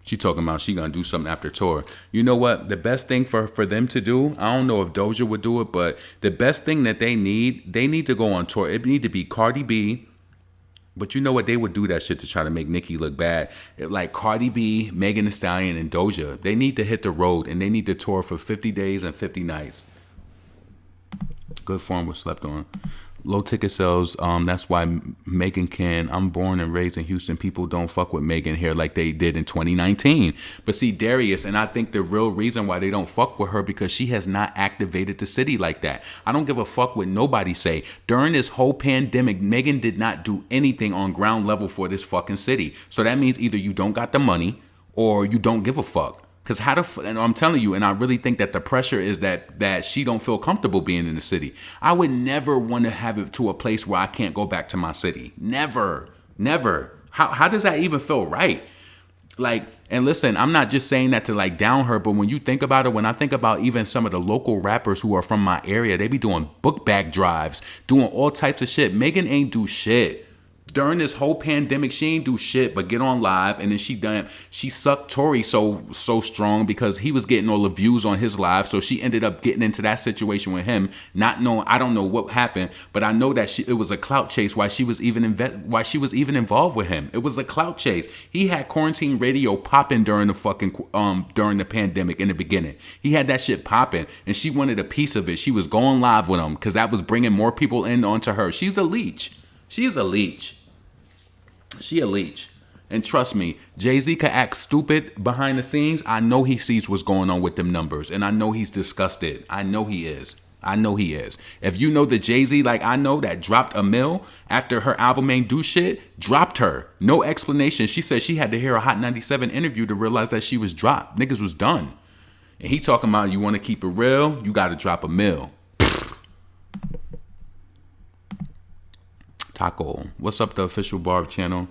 She talking about she gonna do something after tour. You know what? The best thing for them to do, I don't know if Doja would do it, but the best thing that they need to go on tour. It need to be Cardi B. But you know what? They would do that shit to try to make Nicki look bad. Like Cardi B, Megan Thee Stallion, and Doja. They need to hit the road and they need to tour for 50 days and 50 nights. Good form was slept on. Low ticket sales, that's why Megan can. I'm born and raised in Houston. People don't fuck with Megan here like they did in 2019. But see, Darius, and I think the real reason why they don't fuck with her because she has not activated the city like that. I don't give a fuck what nobody say. During this whole pandemic, Megan did not do anything on ground level for this fucking city. So that means either you don't got the money or you don't give a fuck. Because and I'm telling you, and I really think that the pressure is that she don't feel comfortable being in the city. I would never want to have it to a place where I can't go back to my city. Never. How does that even feel right? Like, and listen, I'm not just saying that to like down her, but when you think about it, when I think about even some of the local rappers who are from my area, they be doing book bag drives, doing all types of shit. Megan ain't do shit. During this whole pandemic, she ain't do shit but get on live, and then she sucked Tory so strong because he was getting all the views on his live, so she ended up getting into that situation with him, not knowing. I don't know what happened, but I know that it was a clout chase why she was even involved with him. It was a clout chase. He had quarantine radio popping during the pandemic in the beginning. He had that shit popping, and she wanted a piece of it. She was going live with him because that was bringing more people in onto her. She's a leech. She is a leech. She a leech. And trust me, Jay-Z could act stupid behind the scenes. I know he sees what's going on with them numbers. And I know he's disgusted. I know he is. If you know the Jay-Z, like I know, that dropped a mill after her album ain't do shit, dropped her. No explanation. She said she had to hear a Hot 97 interview to realize that she was dropped. Niggas was done. And he talking about you want to keep it real, you got to drop a mill. Taco, what's up, the official Barb channel?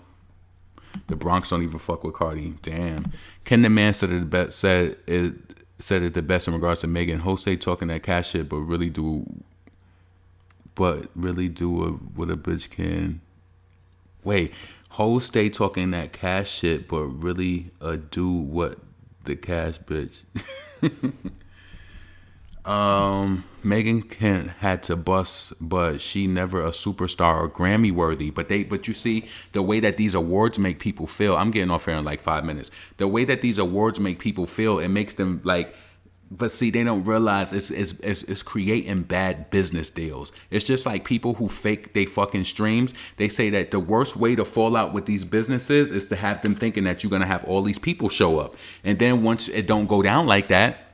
The Bronx don't even fuck with Cardi. Damn. Ken the Man said it the best in regards to Megan. Jose talking that cash shit, but really do what a bitch can. Wait, Ho stay talking that cash shit, but really do what the cash bitch. Megan Kent had to bust, but she never a superstar or Grammy worthy. But you see the way that these awards make people feel. I'm getting off here in like 5 minutes. The way that these awards make people feel, it makes them like. But see, they don't realize it's creating bad business deals. It's just like people who fake they fucking streams. They say that the worst way to fall out with these businesses is to have them thinking that you're gonna have all these people show up, and then once it don't go down like that.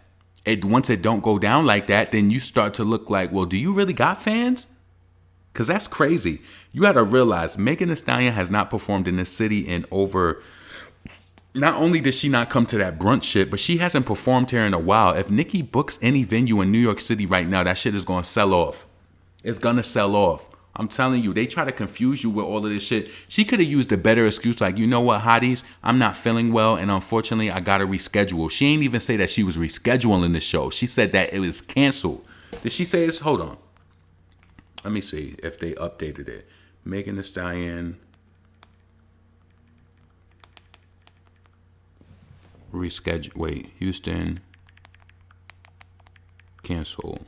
Once it don't go down like that, then you start to look like, well, do you really got fans? Because that's crazy. You got to realize Megan Thee Stallion has not performed in this city in over... Not only did she not come to that brunch shit, but she hasn't performed here in a while. If Nicki books any venue in New York City right now, that shit is going to sell off. It's going to sell off. I'm telling you, they try to confuse you with all of this shit. She could have used a better excuse like, you know what, hotties, I'm not feeling well, and unfortunately, I got to reschedule. She ain't even say that she was rescheduling the show. She said that it was canceled. Did she say this? Hold on. Let me see if they updated it. Megan Thee Stallion. Reschedule. Wait, Houston. Cancel.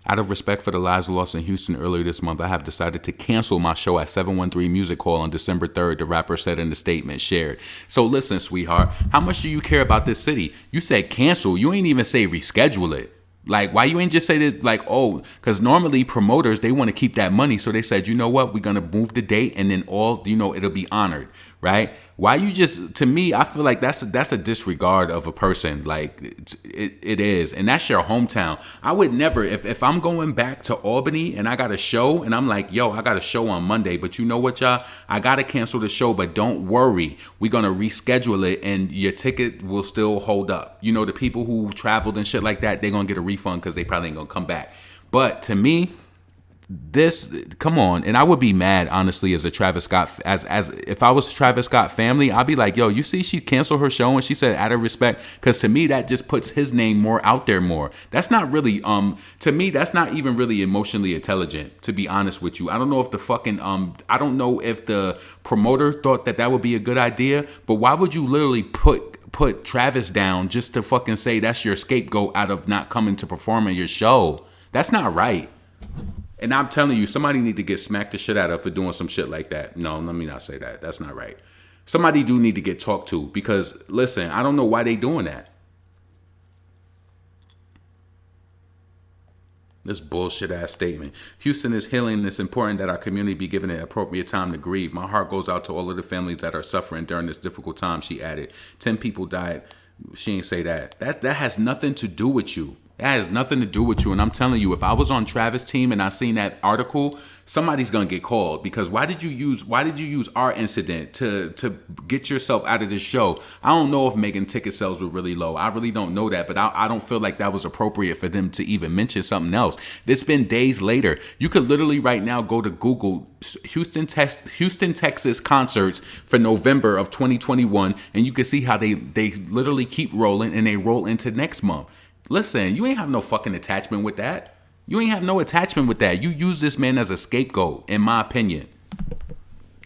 Out of respect for the lives lost in Houston earlier this month, I have decided to cancel my show at 713 Music Hall on December 3rd, the rapper said in the statement shared. So listen, sweetheart, how much do you care about this city? You said cancel. You ain't even say reschedule it. Like, why you ain't just say this, like, oh, because normally promoters, they want to keep that money. So they said, you know what, we're going to move the date and then it'll be honored, right? Why you just, to me, I feel like that's a disregard of a person. Like, it is. And that's your hometown. I would never, if I'm going back to Albany and I got a show and I'm like, yo, I got a show on Monday, but you know what, y'all? I got to cancel the show, but don't worry. We're going to reschedule it and your ticket will still hold up. You know, the people who traveled and shit like that, they're going to get a refund because they probably ain't going to come back. But to me, come on, and I would be mad, honestly, as a Travis Scott, as if I was Travis Scott family, I'd be like, yo, you see, she canceled her show and she said out of respect, because to me that just puts his name more out there more. That's not really, to me, that's not even really emotionally intelligent, to be honest with you. I don't know if I don't know if the promoter thought that would be a good idea, but why would you literally put Travis down just to fucking say that's your scapegoat out of not coming to perform in your show? That's not right. And I'm telling you, somebody need to get smacked the shit out of for doing some shit like that. No, let me not say that. That's not right. Somebody do need to get talked to because, listen, I don't know why they doing that. This bullshit ass statement. Houston is healing and it's important that our community be given an appropriate time to grieve. My heart goes out to all of the families that are suffering during this difficult time, she added. 10 people died. She ain't say that. That has nothing to do with you. That has nothing to do with you. And I'm telling you, if I was on Travis' team and I seen that article, somebody's gonna get called because why did you use our incident to get yourself out of this show? I don't know if Megan ticket sales were really low. I really don't know that, but I don't feel like that was appropriate for them to even mention something else. It's been days later. You could literally right now go to Google Houston, Texas concerts for November of 2021, and you can see how they literally keep rolling and they roll into next month. Listen, you ain't have no fucking attachment with that. You ain't have no attachment with that. You use this man as a scapegoat, in my opinion.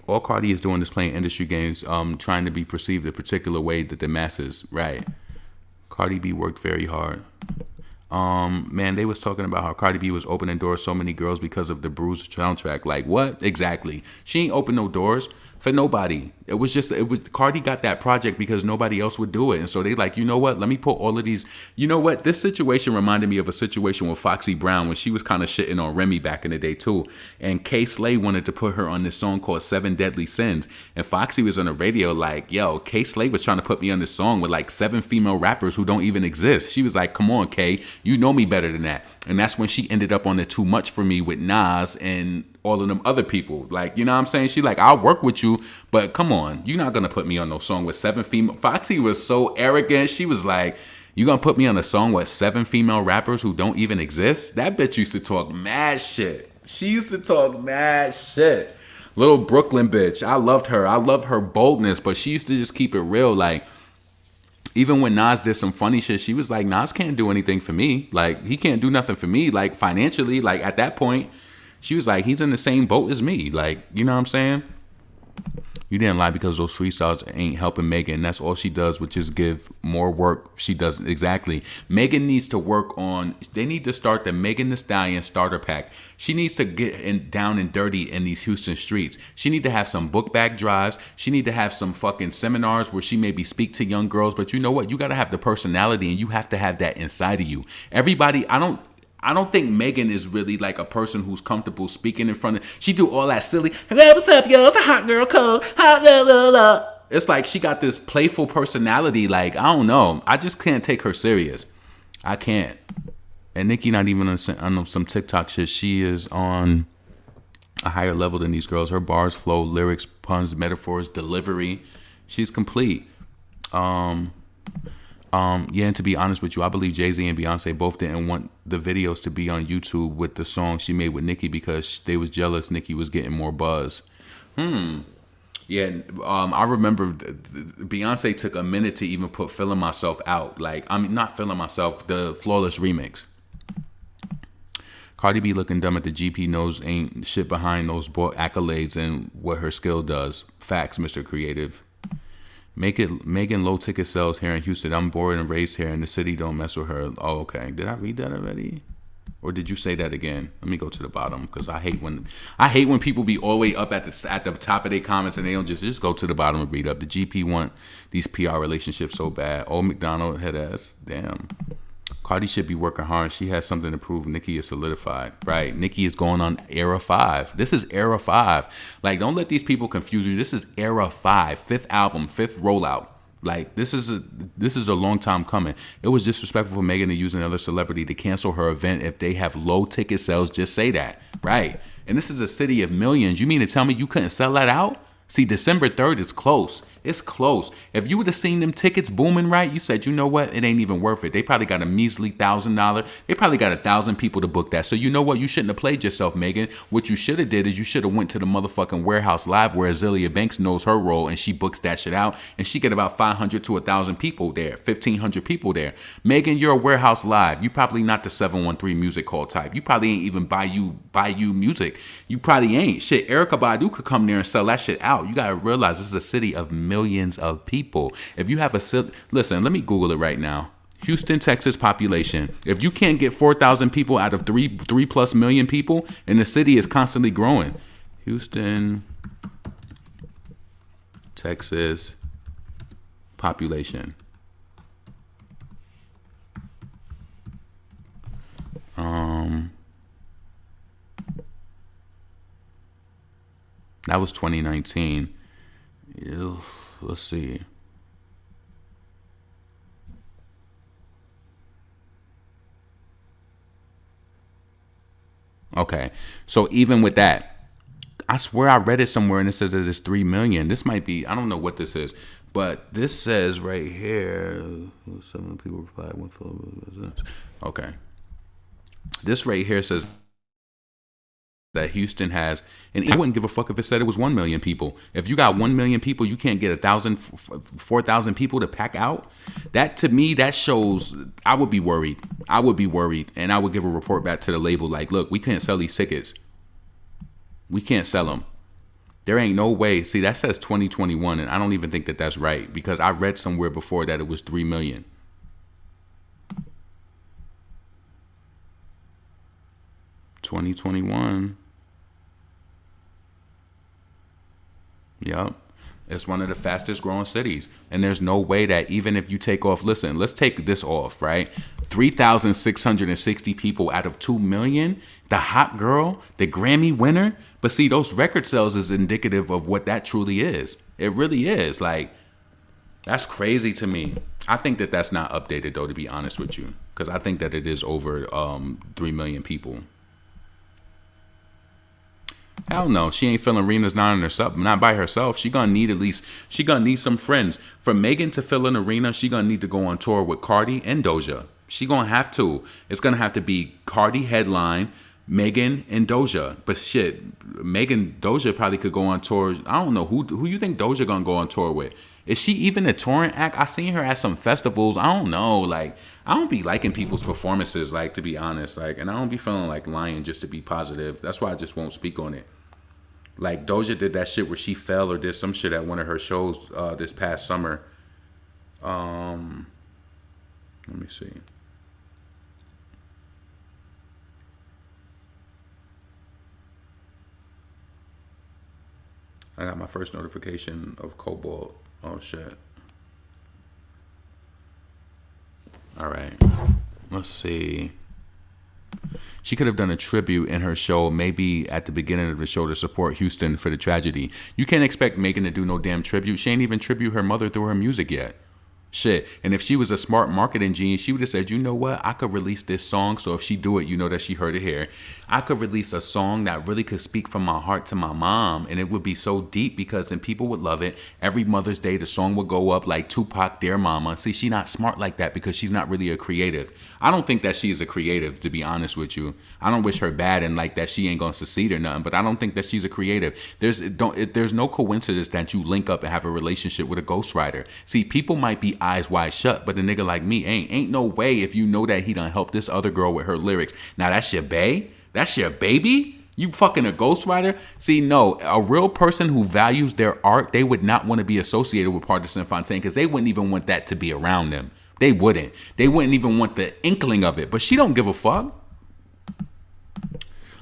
All Cardi is doing is playing industry games, trying to be perceived a particular way that the masses, right. Cardi B worked very hard. Man, they was talking about how Cardi B was opening doors so many girls because of the Bruised soundtrack. Like, what? Exactly. She ain't open no doors for nobody. It was Cardi got that project because nobody else would do it. And so they like, you know what? Let me put all of these, you know what? This situation reminded me of a situation with Foxy Brown when she was kind of shitting on Remy back in the day too. And Kay Slay wanted to put her on this song called 7 Deadly Sins. And Foxy was on the radio like, yo, Kay Slay was trying to put me on this song with like 7 female rappers who don't even exist. She was like, come on, Kay, you know me better than that. And that's when she ended up on the Too Much For Me with Nas and all of them other people. Like, you know what I'm saying? She like, I'll work with you, but come on, you're not gonna put me on no song with 7 female. Foxy was so arrogant. She was like, you gonna put me on a song with 7 female rappers who don't even exist? That bitch used to talk mad shit. She used to talk mad shit. Little Brooklyn bitch. I loved her. I love her boldness, but she used to just keep it real. Like, even when Nas did some funny shit, she was like, Nas can't do anything for me. Like, he can't do nothing for me. Like, financially, like at that point, she was like, he's in the same boat as me. Like, you know what I'm saying? You didn't lie because those freestyles ain't helping Megan. That's all she does, which is give more work. She doesn't. Exactly. Megan needs to work on, they need to start the Megan Thee Stallion starter pack. She needs to get down and dirty in these Houston streets. She need to have some book bag drives. She need to have some fucking seminars where she maybe speak to young girls. But you know what? You got to have the personality, and you have to have that inside of you. Everybody, I don't think Megan is really like a person who's comfortable speaking in front of. She do all that silly. Hey, what's up, yo? It's a hot girl code. Hot blah, blah, blah. It's like she got this playful personality. Like, I don't know. I just can't take her serious. I can't. And Nicki not even on some TikTok shit. She is on a higher level than these girls. Her bars, flow, lyrics, puns, metaphors, delivery. She's complete. Yeah, and to be honest with you, I believe Jay-Z and Beyonce both didn't want the videos to be on YouTube with the song she made with Nicki because they was jealous Nicki was getting more buzz. Yeah, I remember Beyonce took a minute to even put Feeling Myself out. Like, I mean, not Feeling Myself, the Flawless remix. Cardi B looking dumb at the GP knows ain't shit behind those accolades and what her skill does. Facts, Mr. Creative. Megan low ticket sales here in Houston. I'm born and raised here in the city. Don't mess with her. Oh, okay. Did I read that already? Or did you say that again? Let me go to the bottom because I hate when people be all the way up at the top of their comments and they don't just go to the bottom and read up. The GP want these PR relationships so bad. Old McDonald head ass. Damn. Cardi should be working hard. She has something to prove. Nicki is solidified. Right. Nicki is going on era 5. This is era 5. Like, don't let these people confuse you. This is era 5. 5th album, 5th rollout. Like, this is a long time coming. It was disrespectful for Megan to use another celebrity to cancel her event if they have low ticket sales. Just say that. Right. And this is a city of millions. You mean to tell me you couldn't sell that out? See, December 3rd is close. It's close. If you would have seen them tickets booming right, you said, you know what? It ain't even worth it. They probably got a measly $1,000. They probably got 1,000 people to book that. So you know what? You shouldn't have played yourself, Megan. What you should have did is you should have went to the motherfucking Warehouse Live where Azealia Banks knows her role and she books that shit out. And she get about 500 to 1,000 people there, 1,500 people there. Megan, you're a Warehouse Live. You probably not the 713 music hall type. You probably ain't even buy you music. You probably ain't. Shit, Erykah Badu could come there and sell that shit out. You got to realize this is a city of millions of people. If you have listen, let me Google it right now. Houston, Texas population. If you can't get 4,000 people out of 3+ million people, and the city is constantly growing. Houston, Texas population. That was 2019. Let's see. Okay, so even with that, I swear I read it somewhere and it says that it's 3 million. This might be, I don't know what this is, but this says right here, 7 people replied. Okay, this right here says that Houston has, and I wouldn't give a fuck if it said it was 1 million people. If you got 1 million people, you can't get 1,000, 4,000 people to pack out. That, to me, that shows, I would be worried. And I would give a report back to the label like, look, we can't sell these tickets. We can't sell them. There ain't no way. See, that says 2021, and I don't even think that that's right because I read somewhere before that it was 3 million. $2021. Yep. It's one of the fastest growing cities. And there's no way that even if you take off, listen, let's take this off, right? 3,660 people out of 2 million, the hot girl, the Grammy winner. But see, those record sales is indicative of what that truly is. It really is. Like, that's crazy to me. I think that that's not updated, though, to be honest with you, because I think that it is over 3 million people. Hell no, she ain't filling arenas not by herself. She gonna need some friends. For Megan to fill an arena, she gonna need to go on tour with Cardi and Doja. She gonna have to. It's gonna have to be Cardi headline, Megan and Doja. But shit, Doja probably could go on tour. I don't know who you think Doja gonna go on tour with. Is she even a touring act? I seen her at some festivals. I don't know. Like, I don't be liking people's performances, like, to be honest. Like, and I don't be feeling like lying just to be positive. That's why I just won't speak on it. Like Doja did that shit where she fell or did some shit at one of her shows this past summer. Let me see. I got my first notification of Cobalt. Oh shit. All right. Let's see. She could have done a tribute in her show, maybe at the beginning of the show, to support Houston for the tragedy. You can't expect Megan to do no damn tribute. She ain't even tribute her mother through her music yet. Shit. And if she was a smart marketing genius, she would have said, you know what? I could release this song. So if she do it, you know that she heard it here. I could release a song that really could speak from my heart to my mom. And it would be so deep because then people would love it. Every Mother's Day, the song would go up like Tupac, Dear Mama. See, she's not smart like that because she's not really a creative. I don't think that she's a creative, to be honest with you. I don't wish her bad and like that she ain't going to succeed or nothing. But I don't think that she's a creative. There's no coincidence that you link up and have a relationship with a ghostwriter. See, people might be eyes wide shut, but a nigga like me ain't no way if you know that he done helped this other girl with her lyrics. Now that's your bae? That's your baby? You fucking a ghostwriter? See, no, a real person who values their art, they would not want to be associated with Partisan Fontaine because they wouldn't even want that to be around them. They wouldn't. They wouldn't even want the inkling of it. But she don't give a fuck.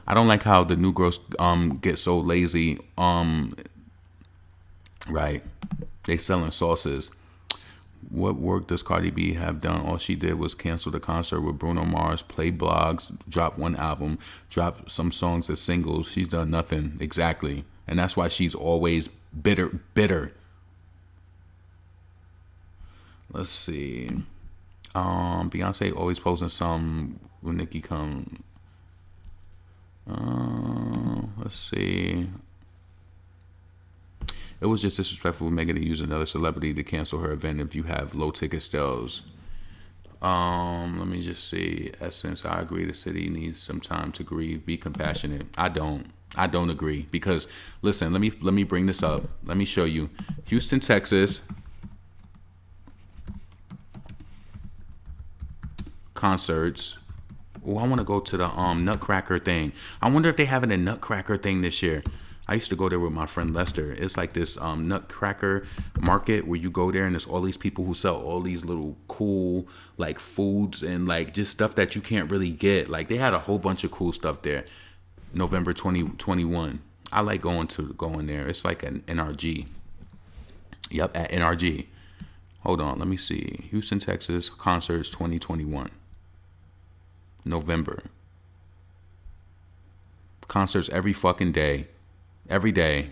I don't like how the new girls get so lazy. Right. They selling sauces. What work does Cardi B have done? All she did was cancel the concert with Bruno Mars, play blogs, drop one album, drop some songs as singles. She's done nothing. Exactly. And that's why she's always bitter. Let's see. Beyonce always posting some when Nicki come. Let's see. It was just disrespectful of Megan to use another celebrity to cancel her event if you have low ticket sales. Let me just see. Essence, I agree the city needs some time to grieve. Be compassionate. I don't agree because listen, let me bring this up. Let me show you. Houston, Texas. Concerts. Oh, I want to go to the Nutcracker thing. I wonder if they having a Nutcracker thing this year. I used to go there with my friend Lester. It's like this Nutcracker market where you go there and there's all these people who sell all these little cool like foods and like just stuff that you can't really get. Like they had a whole bunch of cool stuff there. November 2021. I like going there. It's like an NRG. Yep, at NRG. Hold on, let me see. Houston, Texas concerts 2021. November. Concerts every fucking day. Every day.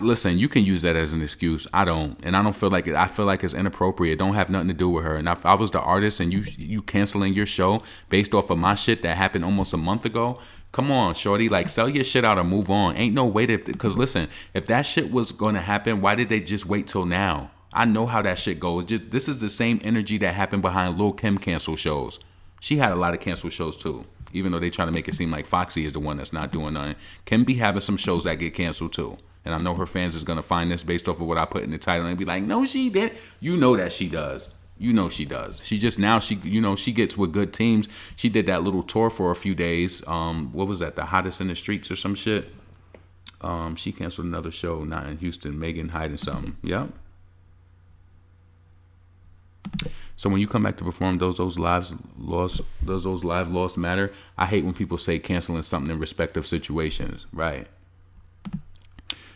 Listen, you can use that as an excuse. I don't. And I don't feel like it. I feel like it's inappropriate. It don't have nothing to do with her. And if I was the artist and you canceling your show based off of my shit that happened almost a month ago, come on, shorty. Like, sell your shit out and move on. Ain't no way to, because listen, if that shit was going to happen, why did they just wait till now? I know how that shit goes. This is the same energy that happened behind Lil' Kim cancel shows. She had a lot of cancel shows too. Even though they try to make it seem like Foxy is the one that's not doing nothing. Kim be having some shows that get canceled too. And I know her fans is going to find this based off of what I put in the title and be like, no, she didn't. You know that she does. You know she does. She just now, she gets with good teams. She did that little tour for a few days. What was that? The Hottest in the Streets or some shit? She canceled another show, not in Houston. Megan hiding something. Yep. So when you come back to perform, those lives lost matter. I hate when people say canceling something in respective situations. Right.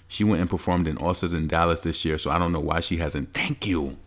She went and performed in Austin and Dallas this year, so I don't know why she hasn't. Thank you.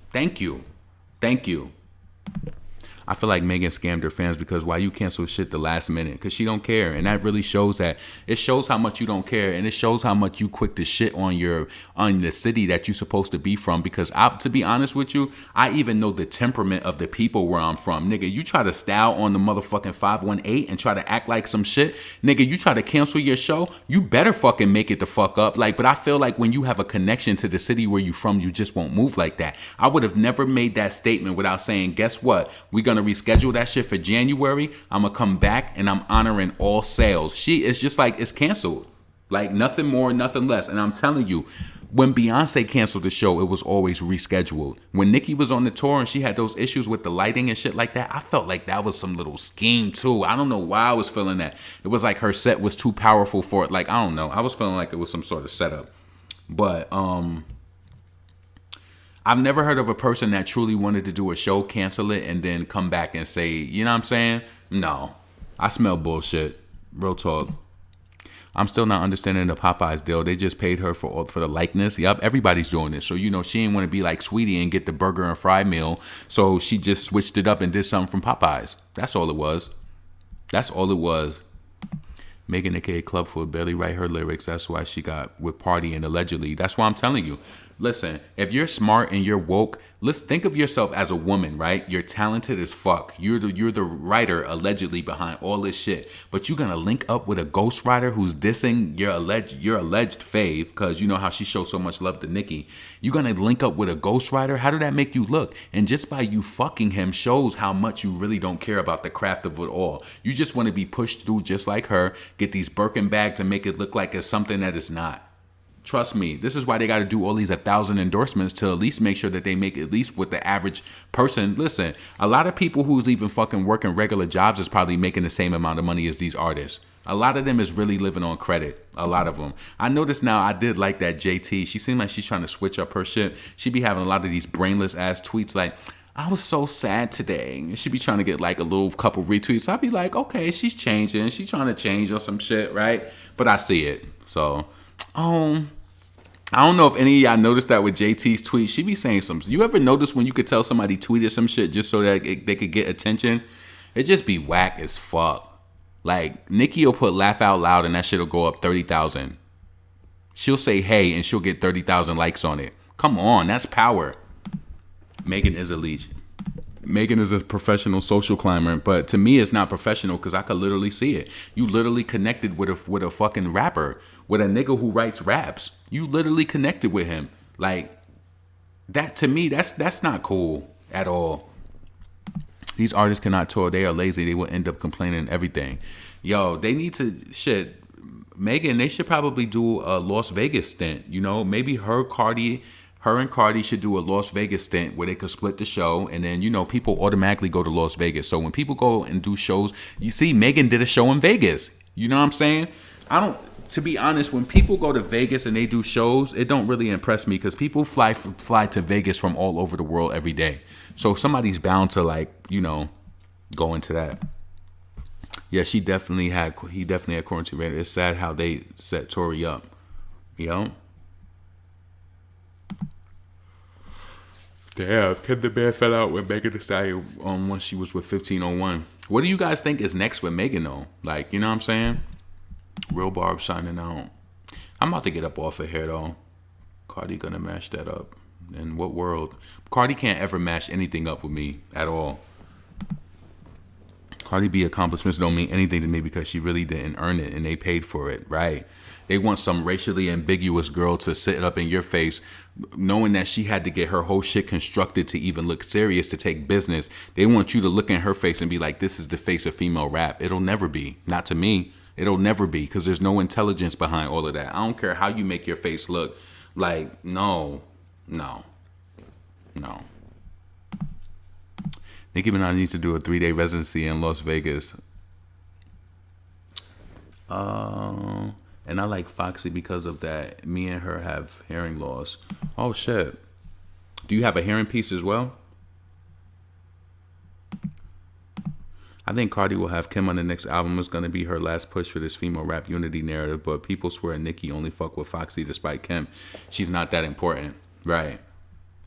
I feel like Megan scammed her fans because why you cancel shit the last minute? Because she don't care. And that really shows that. It shows how much you don't care. And it shows how much you quick to shit on the city that you're supposed to be from. Because to be honest with you, I even know the temperament of the people where I'm from. Nigga, you try to style on the motherfucking 518 and try to act like some shit. Nigga, you try to cancel your show, you better fucking make it the fuck up. Like, but I feel like when you have a connection to the city where you from, you just won't move like that. I would have never made that statement without saying, guess what? We're going to reschedule that shit for January. I'm gonna come back and I'm honoring all sales. It's just like it's canceled. Like nothing more, nothing less. And I'm telling you, When Beyonce canceled the show, it was always rescheduled. When Nicki was on the tour and she had those issues with the lighting and shit like that, I felt like that was some little scheme too. I don't know why I was feeling that. It was like her set was too powerful for it. Like, I don't know. I was feeling like it was some sort of setup. But I've never heard of a person that truly wanted to do a show, cancel it, and then come back and say, you know what I'm saying? No. I smell bullshit. Real talk. I'm still not understanding the Popeyes deal. They just paid her for the likeness. Yep, everybody's doing this. So, you know, she didn't want to be like Sweetie and get the burger and fry meal. So she just switched it up and did something from Popeyes. That's all it was. That's all it was. Megan, aka Clubfoot, barely write her lyrics. That's why she got with Party and allegedly. That's why I'm telling you. Listen, if you're smart and you're woke, let's think of yourself as a woman, right? You're talented as fuck. You're the writer allegedly behind all this shit. But you're gonna link up with a ghostwriter who's dissing your alleged fave, because you know how she shows so much love to Nicki. You're gonna link up with a ghostwriter? How did that make you look? And just by you fucking him shows how much you really don't care about the craft of it all. You just want to be pushed through just like her, get these Birkin bags and make it look like it's something that it's not. Trust me, this is why they got to do all these 1,000 endorsements to at least make sure that they make at least what the average person. Listen, a lot of people who's even fucking working regular jobs is probably making the same amount of money as these artists. A lot of them is really living on credit. A lot of them. I noticed now, I did like that JT. She seemed like she's trying to switch up her shit. She be having a lot of these brainless ass tweets like, I was so sad today. And she be trying to get like a little couple retweets. I'd be like, okay, she's changing. She's trying to change or some shit, right? But I see it. So, I don't know if any of y'all noticed that with JT's tweet. She be saying some. You ever notice when you could tell somebody tweeted some shit just so that they could get attention? It just be whack as fuck. Like, Nicki will put laugh out loud and that shit will go up 30,000. She'll say hey and she'll get 30,000 likes on it. Come on, that's power. Megan is a leech. Megan is a professional social climber, but to me it's not professional because I could literally see it. You literally connected with a fucking rapper, with a nigga who writes raps. You literally connected with him. Like, that to me, that's not cool at all. These artists cannot tour. They are lazy. They will end up complaining everything. Yo, they need to shit. Megan, they should probably do a Las Vegas stint. You know, maybe her and Cardi should do a Las Vegas stint where they could split the show, and then, you know, people automatically go to Las Vegas. So when people go and do shows, you see Megan did a show in Vegas. You know what I'm saying? To be honest, when people go to Vegas and they do shows, it don't really impress me because people fly to Vegas from all over the world every day. So somebody's bound to, like, you know, go into that. Yeah, he definitely had quarantine rate. It's sad how they set Tory up. You know? Damn, Kim the Bear fell out with Megan Thee Stallion once she was with 1501. What do you guys think is next with Megan though? Like, you know what I'm saying? Real Barb shining out. I'm about to get up off of here though. Cardi gonna mash that up. In what world? Cardi can't ever mash anything up with me at all. Cardi B accomplishments don't mean anything to me because she really didn't earn it and they paid for it, right? They want some racially ambiguous girl to sit up in your face knowing that she had to get her whole shit constructed to even look serious, to take business. They want you to look in her face and be like, this is the face of female rap. It'll never be. Not to me. It'll never be because there's no intelligence behind all of that. I don't care how you make your face look. Like, no. Nicki Minaj needs to do a 3-day residency in Las Vegas. And I like Foxy because of that. Me and her have hearing loss. Oh, shit. Do you have a hearing piece as well? I think Cardi will have Kim on the next album. It's going to be her last push for this female rap unity narrative, but people swear Nicki only fuck with Foxy despite Kim. She's not that important. Right.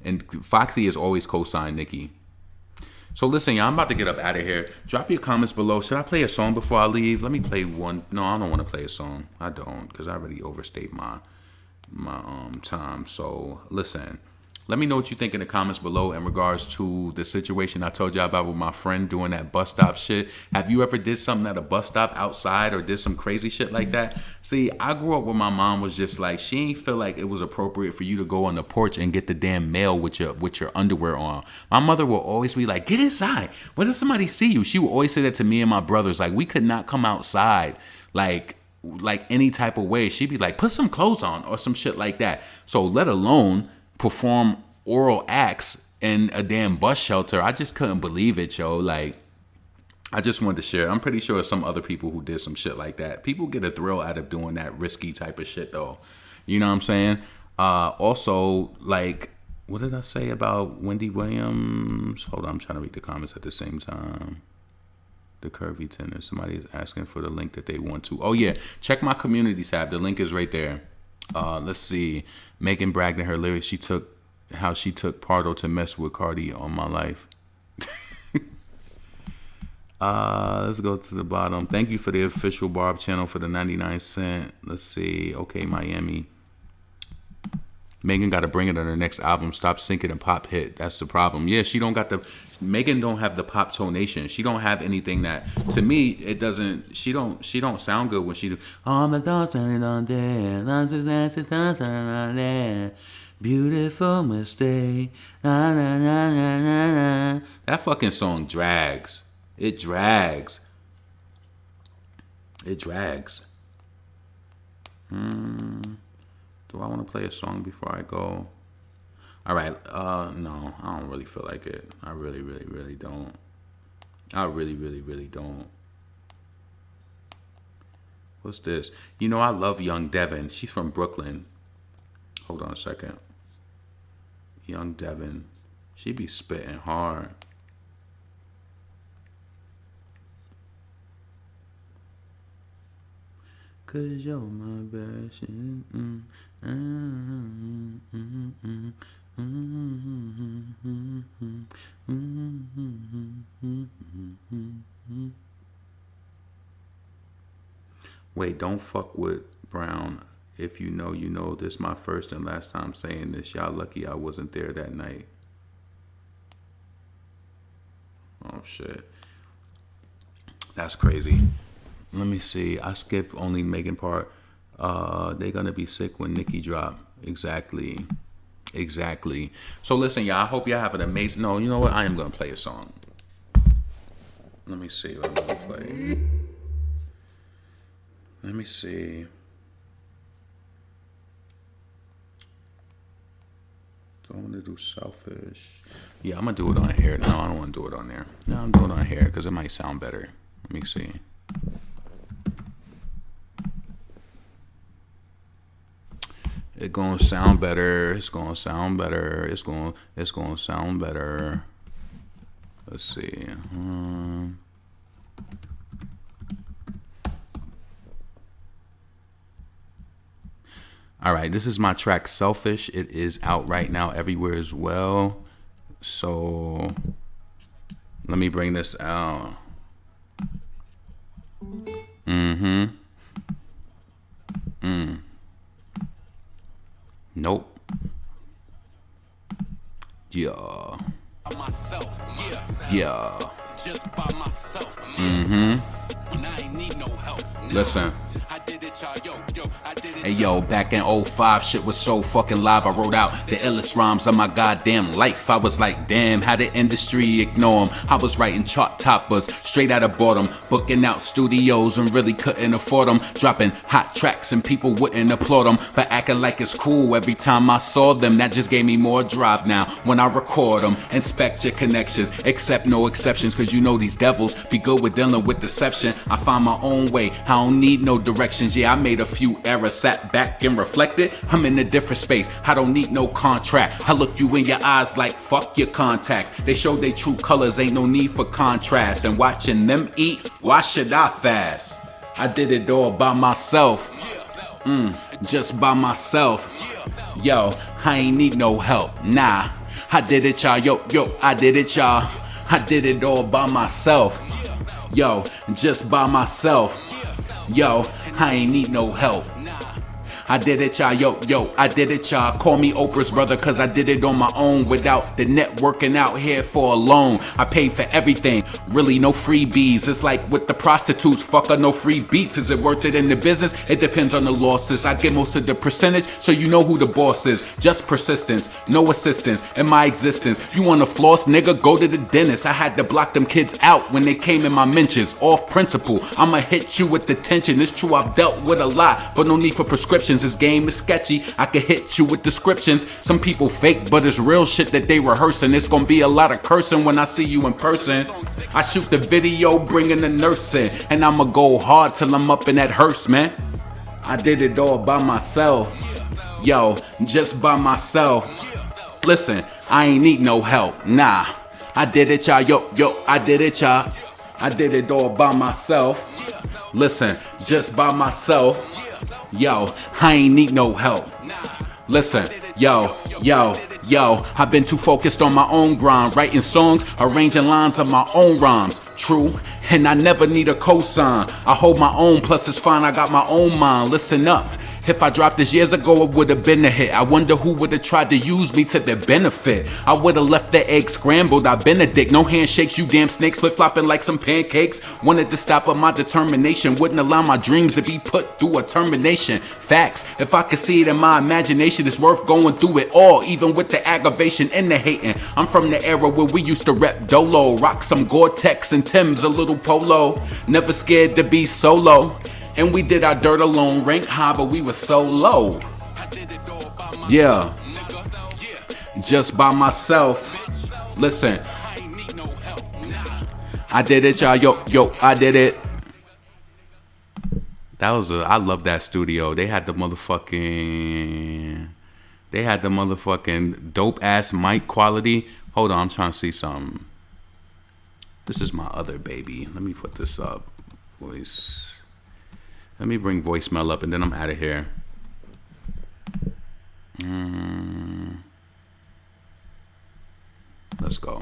And Foxy has always co-signed Nicki. So listen, y'all, I'm about to get up out of here. Drop your comments below. Should I play a song before I leave? Let me play one. No, I don't want to play a song. I don't, because I already overstayed my time. So listen, let me know what you think in the comments below in regards to the situation I told y'all about with my friend doing that bus stop shit. Have you ever did something at a bus stop outside or did some crazy shit like that? See, I grew up where my mom was just like, she ain't feel like it was appropriate for you to go on the porch and get the damn mail with your underwear on. My mother will always be like, get inside. What if somebody see you? She would always say that to me and my brothers. Like, we could not come outside. Like, like any type of way, she'd be like, put some clothes on or some shit like that. So let alone perform oral acts in a damn bus shelter. I just couldn't believe it, yo. Like, I just wanted to share. I'm pretty sure some other people who did some shit like that. People get a thrill out of doing that risky type of shit, though. You know what I'm saying? Also, like, what did I say about Wendy Williams? Hold on, I'm trying to read the comments at the same time. The curvy tenor. Somebody is asking for the link that they want to. Oh, yeah. Check my community tab. The link is right there. Let's see. Megan bragged in her lyrics. How she took Pardo to mess with Cardi on my life. Let's go to the bottom. Thank you for the official Barb channel for the 99 cent. Let's see. Okay, Miami. Megan got to bring it on her next album. Stop sinking and pop hit. That's the problem. Yeah, she don't got the... Megan don't have the pop tonation. She don't have anything that... To me, it doesn't... She don't sound good when she do... All my thoughts on there. Beautiful mistake. That fucking song drags. It drags. It drags. Do I want to play a song before I go? All right. No, I don't really feel like it. I really, really, really don't. I really, really, really don't. What's this? You know, I love Young Devin. She's from Brooklyn. Hold on a second. Young Devin. She be spitting hard. Cause you're my best. Wait, don't fuck with Brown. If you know, you know. This my first and last time saying this. Y'all lucky I wasn't there that night. Oh shit. That's crazy. Let me see. I skipped only Megan part. They gonna be sick when Nicki drop. Exactly. So listen, y'all. I hope y'all have an amazing... No, you know what? I am gonna play a song. Let me see what I'm gonna play. Let me see. Do I want to do Selfish? Yeah, I'm gonna do it on here. No, I don't want to do it on there. No, I'm doing it on here because it might sound better. Let me see. It's gonna sound better. It's gonna sound better. It's gonna sound better. Let's see. All right, this is my track Selfish. It is out right now everywhere as well. So let me bring this out. Nope. Yeah. Yeah. Just by myself. And I ain't need no help. Listen. Hey yo, back in 05, shit was so fucking live. I wrote out the illest rhymes of my goddamn life. I was like, damn, how the industry ignore them. I was writing chart toppers straight out of boredom, booking out studios and really couldn't afford them, dropping hot tracks and people wouldn't applaud them, but acting like it's cool every time I saw them. That just gave me more drive now when I record them. Inspect your connections, accept no exceptions, cause you know these devils be good with dealing with deception. I find my own way, I don't need no directions. Yeah, I made a few errors, sat back and reflected. I'm in a different space, I don't need no contract. I look you in your eyes like fuck your contacts. They show their true colors, ain't no need for contrast. And watching them eat, why should I fast? I did it all by myself. Just by myself. Yo, I ain't need no help, nah. I did it, y'all, yo, I did it, y'all. I did it all by myself. Yo, just by myself. Yo, I ain't need no help. I did it, y'all. Yo, I did it, y'all. Call me Oprah's brother, cause I did it on my own without the networking out here for a loan. I paid for everything, really no freebies. It's like with the prostitutes, fucker, no free beats. Is it worth it in the business? It depends on the losses. I get most of the percentage, so you know who the boss is. Just persistence, no assistance in my existence. You wanna floss, nigga? Go to the dentist. I had to block them kids out when they came in my mentions. Off principle, I'ma hit you with the tension. It's true, I've dealt with a lot, but no need for prescriptions. This game is sketchy, I can hit you with descriptions. Some people fake, but it's real shit that they rehearsing. It's gonna be a lot of cursing when I see you in person. I shoot the video, bringing the nurse in, and I'ma go hard till I'm up in that hearse, man. I did it all by myself. Yo, just by myself. Listen, I ain't need no help, nah. I did it, y'all. Yo, I did it, y'all. I did it all by myself. Listen, just by myself. Yo, I ain't need no help. Listen, yo, I've been too focused on my own grind, writing songs, arranging lines of my own rhymes. True, and I never need a cosign. I hold my own, plus it's fine, I got my own mind. Listen up. If I dropped this years ago, it would have been a hit. I wonder who would have tried to use me to their benefit. I would have left the egg scrambled. I've been a dick. No handshakes, you damn snakes, flip-flopping like some pancakes. Wanted to stop, but my determination wouldn't allow my dreams to be put through a termination. Facts, if I could see it in my imagination, it's worth going through it all, even with the aggravation and the hating. I'm from the era where we used to rep Dolo, rock some Gore-Tex and Tim's, a little polo. Never scared to be solo. And we did our dirt alone, ranked high, but we were so low. Yeah, just by myself. Listen, I did it, y'all. Yo, I did it. I love that studio. They had the motherfucking dope ass mic quality. Hold on, I'm trying to see something. This is my other baby. Let me put this up. Voice. Let me bring voicemail up and then I'm out of here. Let's go.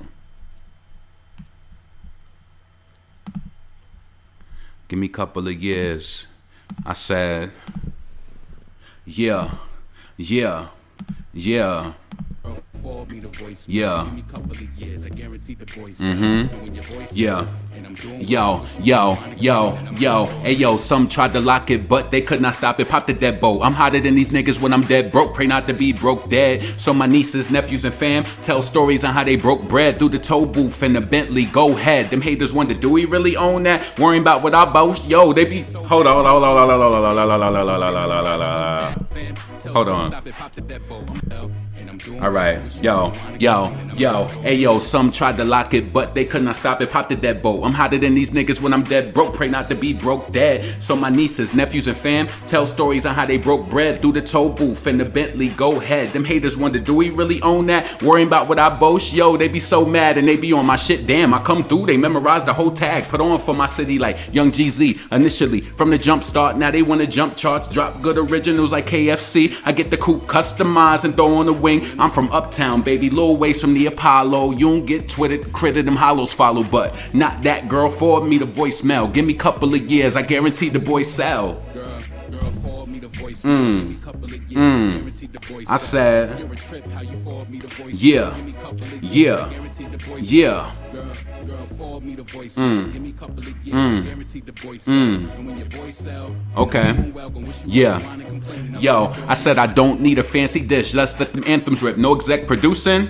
Give me a couple of years. I said, yeah. Yeah. Yeah. Yeah. Yo. Hey yo, some tried to lock it, but they could not stop it. Pop the dead boat. I'm hotter than these niggas when I'm dead broke. Pray not to be broke dead. So my nieces, nephews, and fam tell stories on how they broke bread through the toll booth and the Bentley. Go ahead. Them haters wonder, do we really own that? Worrying about what I boast? Yo, they be. Hold on. All right, yo. Hey yo, some tried to lock it, but they could not stop it. Pop the dead boat. I'm hotter than these niggas when I'm dead broke. Pray not to be broke dead. So my nieces, nephews, and fam tell stories on how they broke bread through the toll booth and the Bentley. Go ahead. Them haters wonder, do we really own that? Worrying about what I boast? Yo, they be so mad and they be on my shit. Damn, I come through, they memorize the whole tag. Put on for my city like Young GZ. Initially, from the jump start, now they wanna jump charts. Drop good originals like KFC. I get the coupe customized and throw on the wing. I'm from uptown, baby, little ways from the Apollo. You don't get twitted, critted, them hollows follow. But not that girl, forward me the voicemail. Give me a couple of years, I guarantee the boy sell. I said, yeah. Okay. Yeah. Yo, I said I don't need a fancy dish. Let's let them anthems rip. No exec producing.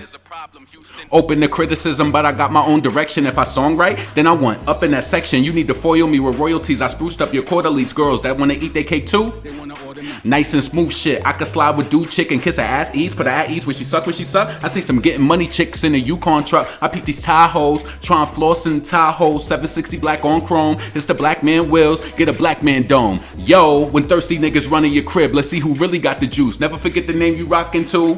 Open to criticism, but I got my own direction. If I song right, then I want up in that section. You need to foil me with royalties. I spruced up your quarter leads. Girls that wanna eat their cake too. Nice and smooth shit. I could slide with dude chick and kiss her ass ease. Put her at ease when she suck. I see some getting money chicks in a Yukon truck. I peep these Tahoes, trying floss in Tahoe. 760 black on chrome. It's the black man wheels. Get a black man dome. Yo, when thirsty niggas running your crib, let's see who really got the juice. Never forget the name you rockin' to.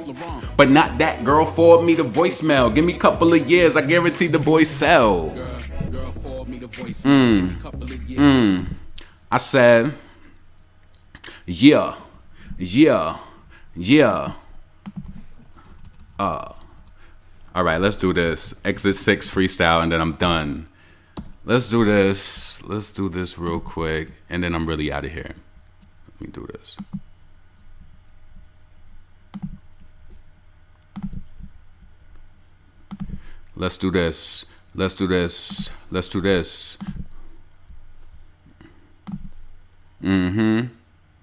But not that girl. Forward me the voicemail. Give me a couple of years. I guarantee the boy sell. I said, yeah. All right, let's do this. Exit 6 freestyle, and then I'm done. Let's do this real quick, and then I'm really out of here. Let me do this. Let's do this. Let's do this. Let's do this. Mm-hmm.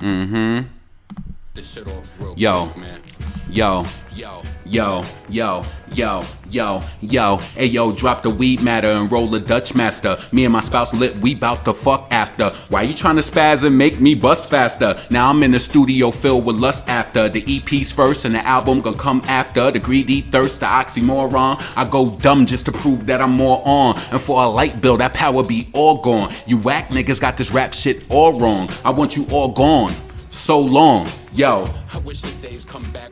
Mm-hmm. This shit off real Yo. quick, man. Yo. Yo. Yo, yo, yo, yo, yo. Hey, yo, drop the weed matter and roll a Dutch master. Me and my spouse lit, we bout to fuck after. Why you trying to spaz and make me bust faster? Now I'm in the studio filled with lust after. The EP's first and the album gonna come after. The greedy thirst, the oxymoron. I go dumb just to prove that I'm more on. And for a light bill, that power be all gone. You whack niggas got this rap shit all wrong. I want you all gone. So long. Yo,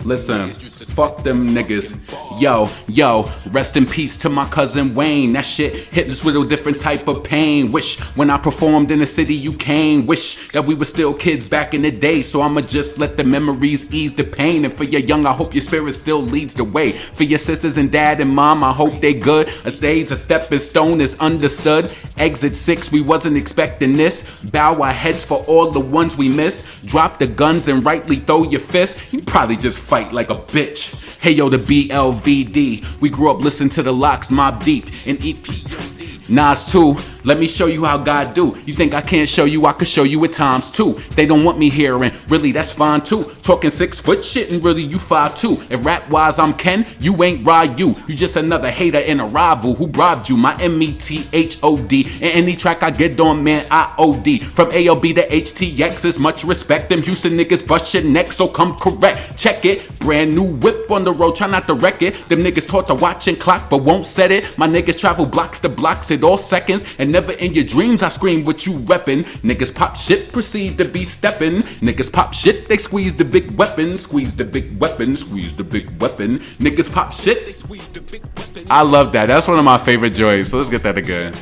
listen, fuck them niggas. Yo, yo, rest in peace to my cousin Wayne. That shit hit us with a different type of pain. Wish when I performed in the city you came. Wish that we were still kids back in the day. So I'ma just let the memories ease the pain. And for your young, I hope your spirit still leads the way. For your sisters and dad and mom, I hope they good. A stage, a stepping stone is understood. Exit 6, we wasn't expecting this. Bow our heads for all the ones we miss. Drop the guns and rightly throw your fist. You probably just fight like a bitch. Hey yo, the BLVD. We grew up listening to the Locks, Mob Deep, and EPMD. Nas too. Let me show you how God do. You think I can't show you? I could show you at times too. They don't want me here, and really that's fine too. Talking 6 foot shit, and really you 5'2". If rap wise I'm Ken, you ain't Ryu. You just another hater and a rival who bribed you. My METHOD. In any track I get on, man, I OD. From AOB to HTX is much respect. Them Houston niggas bust your neck, so come correct. Check it. Brand new whip on the road, try not to wreck it. Them niggas taught to watch and clock, but won't set it. My niggas travel blocks to blocks at all seconds, and never in your dreams I scream what you reppin'. Niggas pop shit, proceed to be steppin'. Niggas pop shit, they squeeze the big weapon. Squeeze the big weapon, squeeze the big weapon. Niggas pop shit, they squeeze the big weapon. I love that. That's one of my favorite joys. So let's get that again.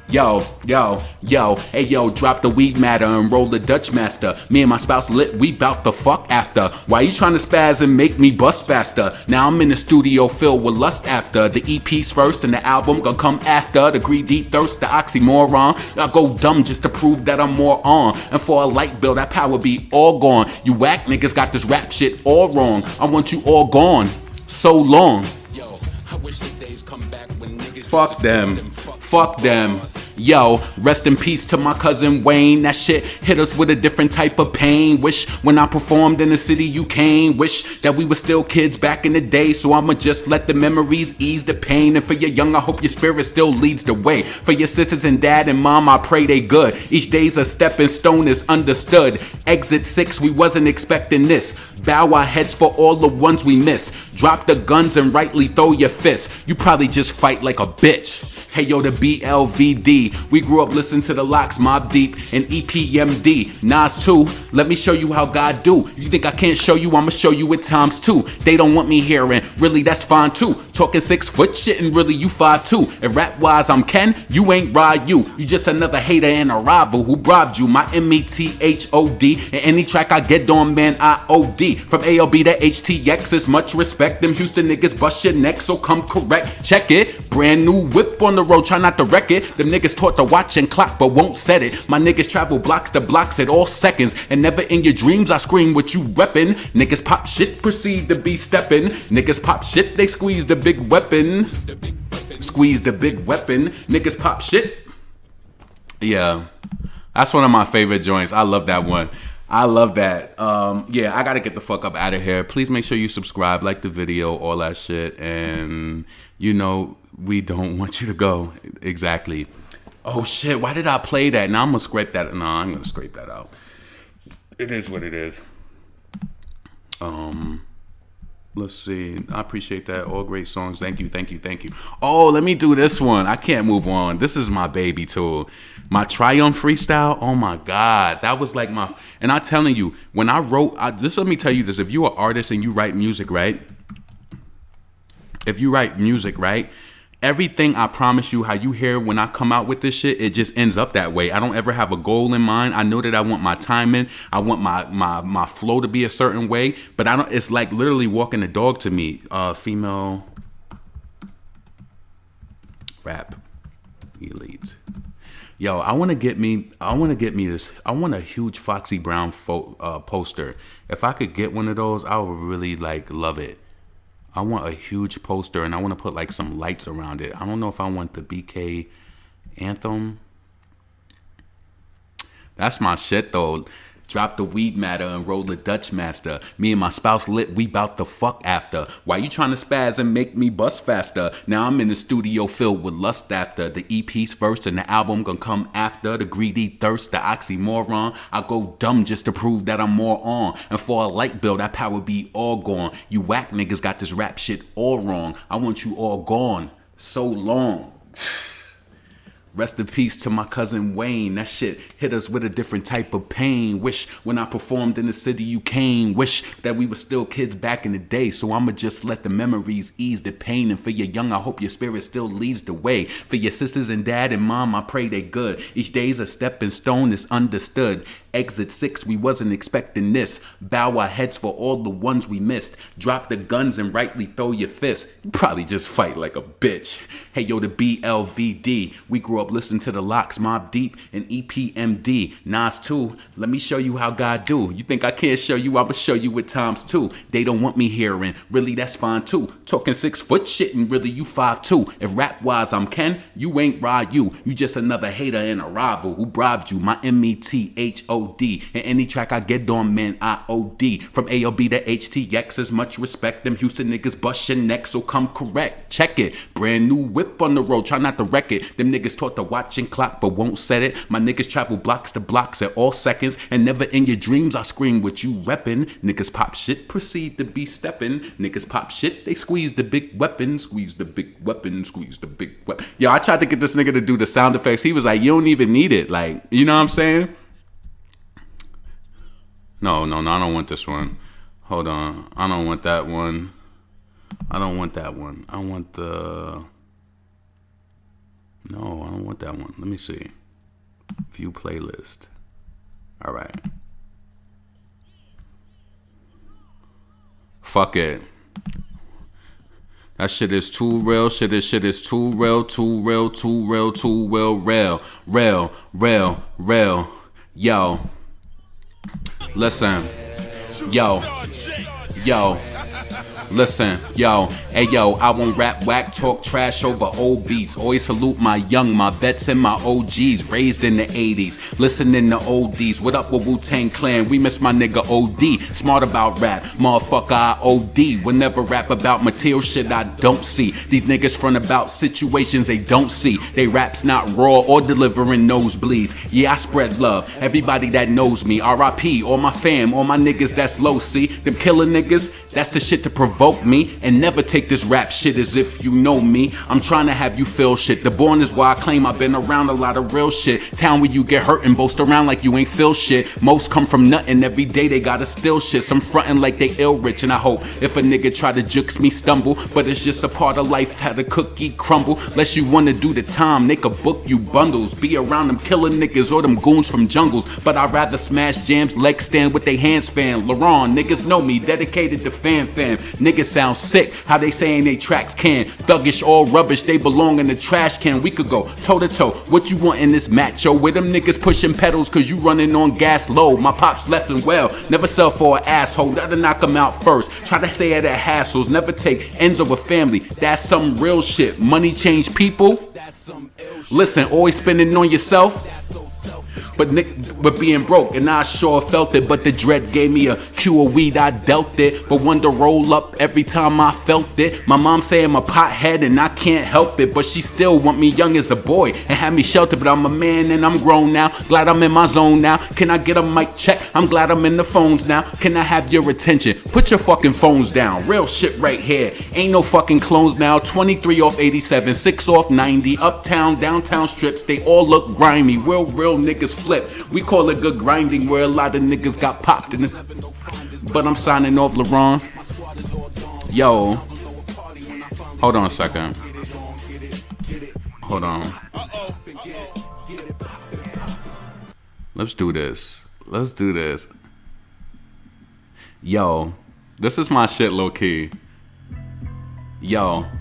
Yo, yo, yo, hey yo, drop the weed matter and roll the Dutch master. Me and my spouse lit, we bout to fuck after. Why you trying to spaz and make me bust faster? Now I'm in the studio filled with lust after. The EP's first and the album gonna come after. The greedy thirst, the oxymoron. I go dumb just to prove that I'm more on. And for a light bill, that power be all gone. You whack niggas got this rap shit all wrong. I want you all gone. So long. Yo, I wish the days come back when niggas fuck them. Fuck them. Yo, rest in peace to my cousin Wayne. That shit hit us with a different type of pain. Wish when I performed in the city you came. Wish that we were still kids back in the day. So I'ma just let the memories ease the pain. And for your young, I hope your spirit still leads the way. For your sisters and dad and mom, I pray they good. Each day's a stepping stone is understood. Exit 6, we wasn't expecting this. Bow our heads for all the ones we miss. Drop the guns and rightly throw your fists. You probably just fight like a bitch. Hey yo, the BLVD. We grew up listening to the Locks, Mob Deep, and EPMD. Nas too. Let me show you how God do. You think I can't show you? I'ma show you at times too. They don't want me here, and really that's fine too. Talking 6 foot shit, and really you 5'2". If rap wise I'm Ken, you ain't Ryu. You just another hater and a rival who bribed you. My METHOD. In any track I get on, man, I OD. From ALB to HTX is much respect. Them Houston niggas bust your neck, so come correct. Check it. Brand new whip on the road, try not to wreck it. Them niggas taught to watch and clock, but won't set it. My niggas travel blocks to blocks at all seconds, and never in your dreams I scream what you reppin'. Niggas pop shit, proceed to be steppin'. Niggas pop shit, they squeeze the big weapon. Squeeze the big weapon. Niggas pop shit. Yeah, that's one of my favorite joints. I love that one. I love that. Yeah, I gotta get the fuck up out of here. Please make sure you subscribe, like the video, all that shit, and you know, we don't want you to go. Exactly. Oh shit, why did I play that? Now I'm gonna scrape that. No, I'm gonna scrape that out. It is what it is. Let's see. I appreciate that. All great songs. Thank you, thank you, thank you. Oh, let me do this one. I can't move on. This is my baby too. My Triumph freestyle. Oh my God. That was like my, and I'm telling you, when I wrote, just let me tell you this. If you're an artist and you write music, right? If you write music, right? Everything I promise you, how you hear when I come out with this shit, it just ends up that way. I don't ever have a goal in mind. I know that I want my timing. I want my flow to be a certain way, but I don't. It's like literally walking a dog to me. Female rap elite. Yo, I want to get me this. I want a huge Foxy Brown poster. If I could get one of those, I would really like love it. I want a huge poster, and I want to put like some lights around it. I don't know if I want the BK anthem. That's my shit though. Drop the weed matter and roll the Dutch master. Me and my spouse lit, we bout to fuck after. Why you trying to spaz and make me bust faster? Now I'm in the studio filled with lust after. The EP's first and the album gonna come after. The greedy thirst, the oxymoron. I go dumb just to prove that I'm more on. And for a light bill, that power be all gone. You whack niggas got this rap shit all wrong. I want you all gone. So long. Rest in peace to my cousin Wayne. That shit hit us with a different type of pain. Wish when I performed in the city you came. Wish that we were still kids back in the day. So I'ma just let the memories ease the pain. And for your young, I hope your spirit still leads the way. For your sisters and dad and mom, I pray they good. Each day's a stepping stone, is understood. Exit 6, we wasn't expecting this. Bow our heads for all the ones we missed. Drop the guns and rightly throw your fists. You probably just fight like a bitch. Hey yo, the BLVD. We grew up listening to the Locks, Mobb Deep, and EPMD. Nas too. Let me show you how God do. You think I can't show you? I'ma show you with times too. They don't want me hearing. Really, that's fine too. Talking 6 foot shit and really you 5'2". If rap wise I'm Ken, you ain't Ryu. You just another hater and a rival who bribed you. My METHOD. And any track I get on, man, IOD. From AOB to HTX, as much respect. Them Houston niggas bust your neck, so come correct. Check it. Brand new whip on the road, try not to wreck it. Them niggas taught to watch and clock, but won't set it. My niggas travel blocks to blocks at all seconds. And never in your dreams I scream what you reppin'. Niggas pop shit, proceed to be steppin'. Niggas pop shit, they squeeze the big weapon. Squeeze the big weapon, squeeze the big weapon. Yo, I tried to get this nigga to do the sound effects. He was like, you don't even need it. Like, you know what I'm saying? No, I don't want this one. Hold on. I don't want that one. I don't want that one. I want the... No, I don't want that one. Let me see. View playlist. All right. Fuck it. That shit is too real. Shit is too real. Too real. Too real. Too real. Real. Yo. Listen, yo, listen, yo, hey yo, I won't rap, whack, talk trash over old beats. Always salute my young, my vets and my OGs, raised in the 80s, listening to oldies. What up with Wu-Tang Clan? We miss my nigga OD. Smart about rap, motherfucker, I OD. Will never rap about material shit I don't see. These niggas front about situations they don't see. They raps not raw or delivering nosebleeds. Yeah, I spread love, everybody that knows me. RIP, all my fam, all my niggas that's low, see? Them killer niggas, that's the shit to provoke me. And never take this rap shit as if you know me. I'm trying to have you feel shit. The born is why I claim I've been around a lot of real shit. Town where you get hurt and boast around like you ain't feel shit. Most come from nothing, every day they gotta steal shit. Some frontin' like they ill rich, and I hope if a nigga try to jukes me stumble. But it's just a part of life, how the cookie crumble. Less you wanna do the time, they could book you bundles. Be around them killer niggas or them goons from jungles. But I'd rather smash jams, leg stand with they hands fan. LaRon, niggas know me, dedicated to fam. Niggas sound sick, how they saying they tracks can. Thuggish, all rubbish, they belong in the trash can. We could go toe to toe, what you want in this match, yo? With them niggas pushing pedals cause you running on gas low. My pops left and well, never sell for an asshole. Gotta knock them out first, try to say it at hassles. Never take ends over family, that's some real shit. Money change people. Listen, always spending on yourself. But being broke, and I sure felt it. But the dread gave me a cue of weed, I dealt it. But one to roll up every time I felt it. My mom say I'm a pothead and I can't help it. But she still want me young as a boy and have me sheltered. But I'm a man and I'm grown now, glad I'm in my zone now. Can I get a mic check? I'm glad I'm in the phones now. Can I have your attention? Put your fucking phones down, real shit right here. Ain't no fucking clones now. 23 off 87, 6 off 90. Uptown, downtown strips, they all look grimy. Real niggas flip. We call it good grinding where a lot of niggas got popped in it. But I'm signing off, LaRon. Yo. Hold on a second. Hold on. Let's do this. Yo. This is my shit low key. Yo,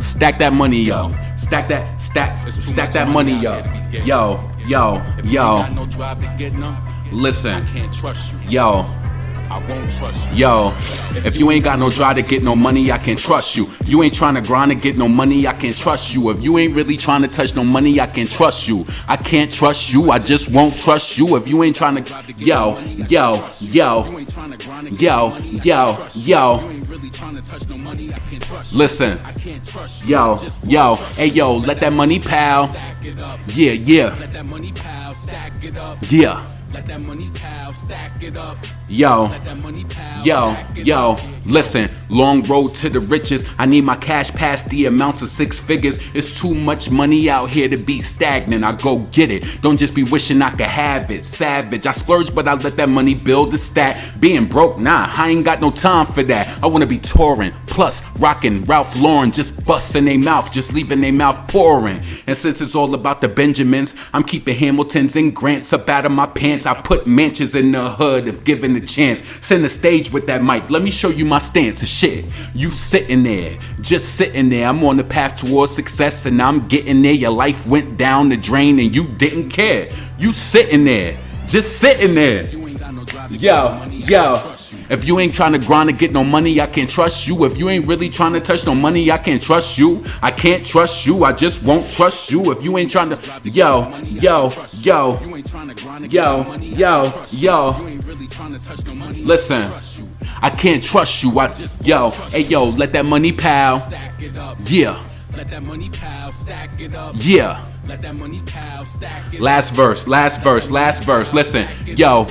stack that money, yo. Stack that money, yo. Yo. Listen, yo. I won't trust you. Yo, if you ain't got no drive to get no money, I can't trust you. You ain't trying to grind to get no money, I can't trust you. If you ain't really trying to touch no money, I can't trust you. I can't trust you, I just won't trust you. If you ain't trying to, yo, listen, yo, hey yo, let that money pal. Yeah. Let that money pal, stack it up. Yo, listen, long road to the riches. I need my cash past the amounts of 6 figures. It's too much money out here to be stagnant. I go get it. Don't just be wishing I could have it. Savage, I splurge, but I let that money build a stack. Being broke, nah, I ain't got no time for that. I wanna be touring, plus rocking Ralph Lauren, just busting they mouth, just leaving they mouth pouring. And since it's all about the Benjamins, I'm keeping Hamiltons and Grants up out of my pants. I put mansions in the hood if given the chance. Send the stage with that mic, let me show you my stance of shit. You sitting there, just sitting there. I'm on the path towards success and I'm getting there. Your life went down the drain and you didn't care. You sitting there, just sitting there. Yo, if you ain't trying to grind to get no money, I can't trust you. If you ain't really trying to touch no money, I can't trust you. I can't trust you, I just won't trust you. If you ain't trying to, yo, listen, I can't trust you. Yo, let that money pal. Yeah. Let that money pal, stack it up. Yeah. Let that money pal, stack it up. Last verse. Listen, yo,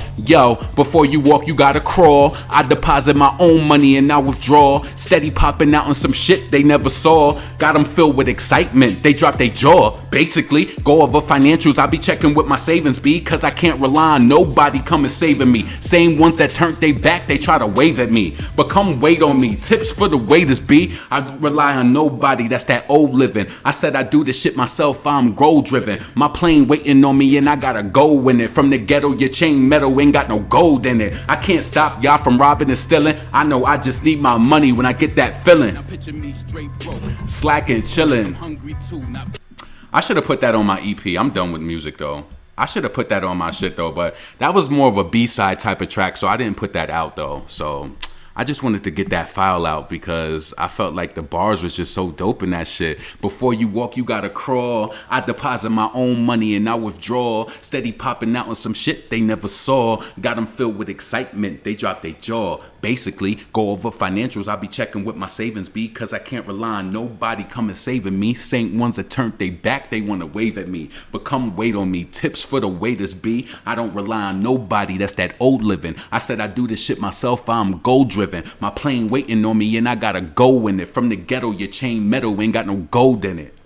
before you walk, you gotta crawl. I deposit my own money and I withdraw. Steady popping out on some shit they never saw. Got them filled with excitement, they drop their jaw. Basically, go over financials, I be checking with my savings be. Cause I can't rely on nobody coming saving me. Same ones that turned they back, they try to wave at me. But come wait on me, tips for the waiters be. I rely on nobody, that's that old living. I said I do this shit myself, I'm goal driven. My plane waiting on me and I gotta go in it. From the ghetto, your chain metal ain't got no gold in it. I can't stop y'all from robbing and stealing. I know I just need my money when I get that feeling. Slacking, chilling. I should have put that on my EP. I'm done with music though. I should have put that on my shit though, but that was more of a B-side type of track, so I didn't put that out though. So I just wanted to get that file out because I felt like the bars was just so dope in that shit. Before you walk, you gotta crawl. I deposit my own money and I withdraw. Steady popping out on some shit they never saw. Got them filled with excitement, they drop their jaw. Basically, go over financials, I be checking with my savings be. Cause I can't rely on nobody coming saving me. Same ones that turned they back, they wanna wave at me. But come wait on me, tips for the waiters be. I don't rely on nobody, that's that old living. I said I do this shit myself, I'm goal driven. My plane waiting on me and I gotta go in it. From the ghetto, your chain metal ain't got no gold in it.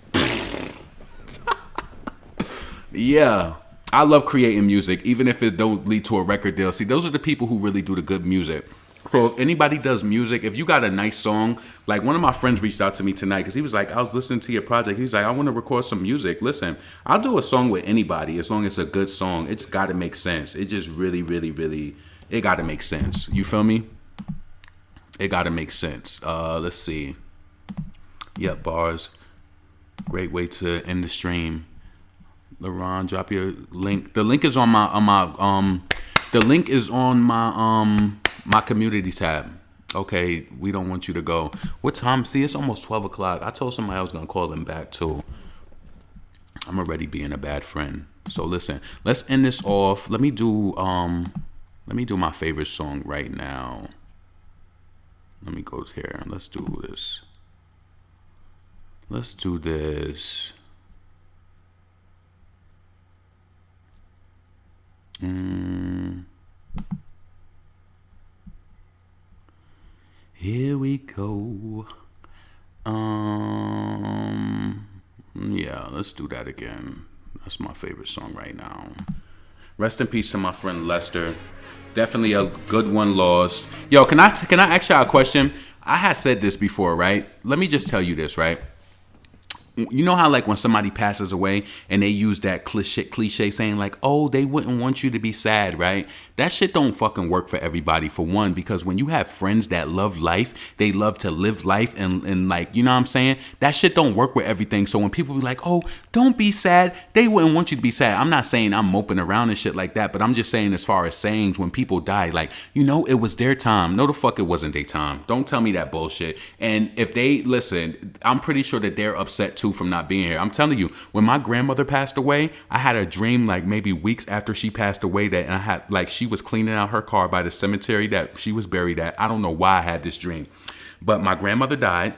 Yeah, I love creating music, even if it don't lead to a record deal. See, those are the people who really do the good music. So if anybody does music, if you got a nice song, like one of my friends reached out to me tonight because he was like, I was listening to your project. He's like, I want to record some music. Listen, I'll do a song with anybody as long as it's a good song. It's got to make sense. It just really, it got to make sense. You feel me? It got to make sense. Let's see. Yep, bars. Great way to end the stream. LaRon, drop your link. The link is on my community tab. Okay, we don't want you to go. What time? See, it's almost 12 o'clock. I told somebody I was gonna call them back too. I'm already being a bad friend. So listen, let's end this off. Let me do my favorite song right now. Let me go here. Let's do this. Here we go. Yeah, let's do that again. That's my favorite song right now. Rest in peace to my friend Lester. Definitely a good one lost. Yo, can I ask y'all a question? I had said this before, right? Let me just tell you this, right? you know how like when somebody passes away and they use that cliche saying like, oh, they wouldn't want you to be sad, right? That shit don't fucking work for everybody, for one, because when you have friends that love life, they love to live life and like, you know what I'm saying? That shit don't work with everything. So when people be like, oh, don't be sad, they wouldn't want you to be sad. I'm not saying I'm moping around and shit like that, but I'm just saying as far as sayings, when people die, like, you know, it was their time. No, the fuck it wasn't their time. Don't tell me that bullshit. And if they, listen, I'm pretty sure that they're upset too from not being here. I'm telling you, when my grandmother passed away, I had a dream like maybe weeks after she passed away that I had like she was cleaning out her car by the cemetery that she was buried at. I don't know why I had this dream, but my grandmother died.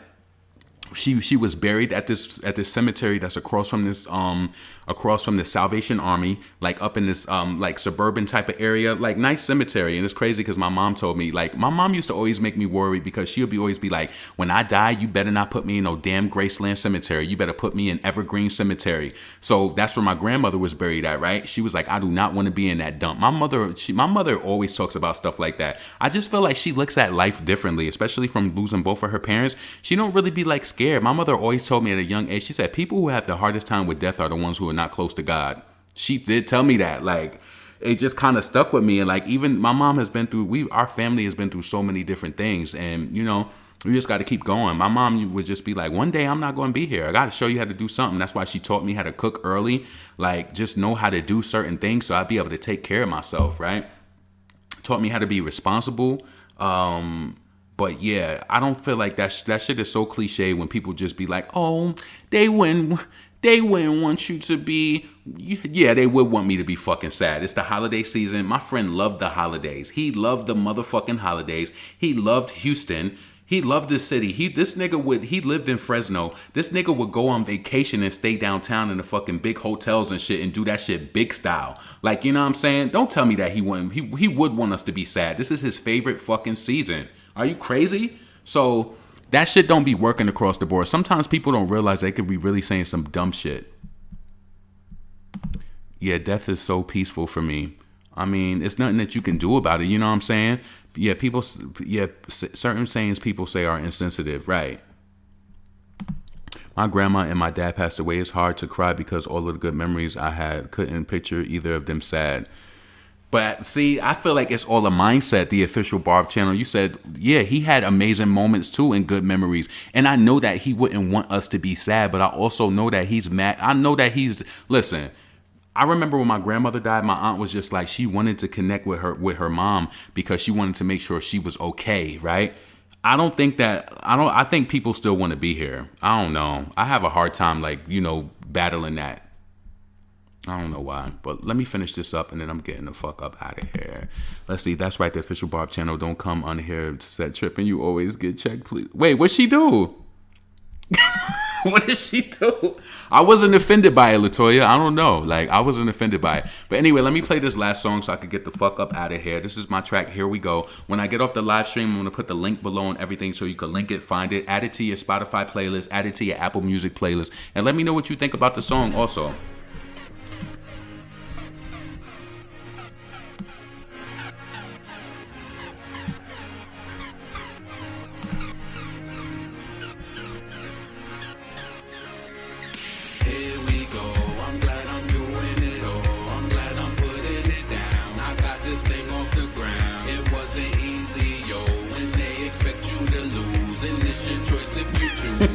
She was buried at this cemetery that's across from the Salvation Army, like up in this like suburban type of area, like nice cemetery. And it's crazy because my mom told me, like, my mom used to always make me worry because she'll always be like, when I die, you better not put me in no damn Graceland Cemetery. You better put me in Evergreen Cemetery. So that's where my grandmother was buried at, right? She was like, I do not want to be in that dump. My mother always talks about stuff like that. I just feel like she looks at life differently, especially from losing both of her parents. She don't really be like scared. My mother always told me at a young age, she said, people who have the hardest time with death are the ones who are not close to God. She did tell me that. Like, it just kind of stuck with me. And like, even my mom has been through, our family has been through so many different things. And, you know, we just got to keep going. My mom would just be like, one day I'm not going to be here. I got to show you how to do something. That's why she taught me how to cook early. Like, just know how to do certain things so I'd be able to take care of myself, right? Taught me how to be responsible. But yeah, I don't feel like that shit is so cliche when people just be like, oh, they wouldn't want you to be. Yeah, they would want me to be fucking sad. It's the holiday season. My friend loved the holidays. He loved the motherfucking holidays. He loved Houston. He loved the city. He lived in Fresno. This nigga would go on vacation and stay downtown in the fucking big hotels and shit and do that shit big style. Like, you know what I'm saying? Don't tell me that he would want us to be sad. This is his favorite fucking season. Are you crazy? So that shit don't be working across the board. Sometimes people don't realize they could be really saying some dumb shit. Yeah, death is so peaceful for me. I mean, it's nothing that you can do about it. You know what I'm saying? Yeah, certain sayings people say are insensitive, right? My grandma and my dad passed away. It's hard to cry because all of the good memories I had, couldn't picture either of them sad. But see, I feel like it's all a mindset, the official Barb channel. You said, yeah, he had amazing moments too and good memories. And I know that he wouldn't want us to be sad, but I also know that he's mad. I know that listen, I remember when my grandmother died, my aunt was just like, she wanted to connect with her mom because she wanted to make sure she was okay, right? I think people still want to be here. I don't know. I have a hard time, like, you know, battling that. I don't know why, but let me finish this up and then I'm getting the fuck up out of here. Let's see. That's right. The official Barb channel. Don't come on here set tripping. You always get checked, please. Wait, what'd she do? What did she do? I wasn't offended by it, Latoya. I don't know. Like, I wasn't offended by it. But anyway, let me play this last song so I could get the fuck up out of here. This is my track. Here we go. When I get off the live stream, I'm going to put the link below and everything so you can link it, find it, add it to your Spotify playlist, add it to your Apple Music playlist, and let me know what you think about the song also.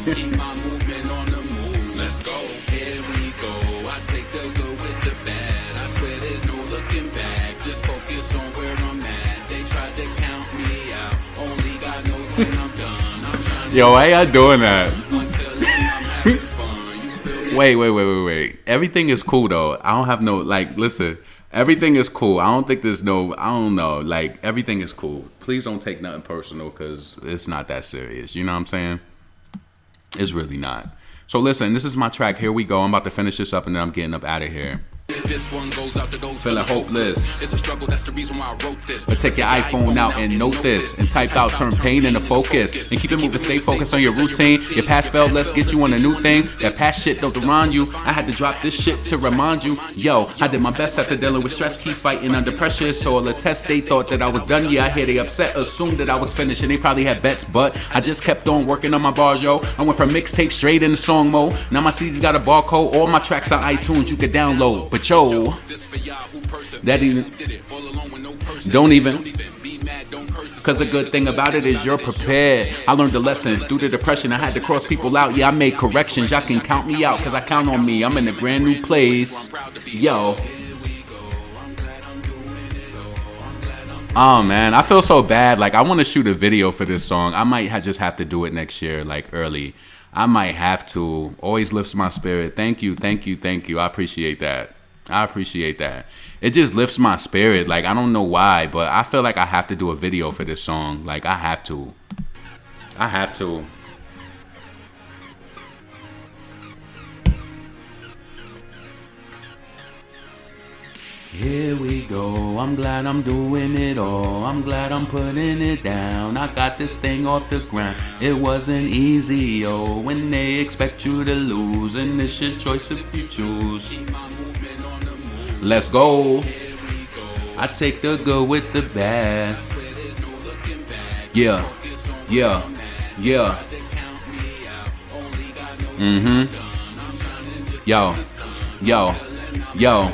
Keep my movement on the move. Let's go. Here we go. I take the good with the bad. I swear there's no looking back. Just focus on where I'm at. They tried to count me out. Only God knows when I'm done. I'm trying to Yo, why y'all doing that? Until then, I'm having fun. You feel me? Wait. Everything is cool though. I don't have no, like, listen. Everything is cool. I don't think there's no, I don't know. Like, everything is cool. Please don't take nothing personal because it's not that serious. You know what I'm saying? It's really not. So listen, this is my track. Here we go. I'm about to finish this up and then I'm getting up out of here. This one goes out to those feeling hopeless. It's a struggle, that's the reason why I wrote this. But take your iPhone out and note this, and type out, turn pain into focus, and keep it moving, stay focused on your routine. Your past failed, let's get you on a new thing. That past shit don't remind you. I had to drop this shit to remind you. Yo, I did my best after dealing with stress, keep fighting under pressure. So all the tests, they thought that I was done. Yeah, I hear they upset, assumed that I was finished, and they probably had bets, but I just kept on working on my bars, yo. I went from mixtape straight into song mode. Now my CD's got a barcode, all my tracks on iTunes you could download. But yo, that even don't even. Cause the good thing about it is you're prepared. I learned the lesson through the depression. I had to cross people out. Yeah, I made corrections. Y'all can count me out, cause I count on me. I'm in a brand new place. Yo. Oh man, I feel so bad. Like, I want to shoot a video for this song. I might just have to do it next year, like early. I might have to. Always lifts my spirit. Thank you, thank you, thank you. I appreciate that. I appreciate that. It just lifts my spirit. Like, I don't know why, but I feel like I have to do a video for this song. Like, I have to. I have to. Here we go, I'm glad I'm doing it all. I'm glad I'm putting it down. I got this thing off the ground. It wasn't easy, yo. When they expect you to lose, and it's your choice if you choose. Let's go. I take the good with the bad. Yeah, yeah, yeah. Yo, yo, yo.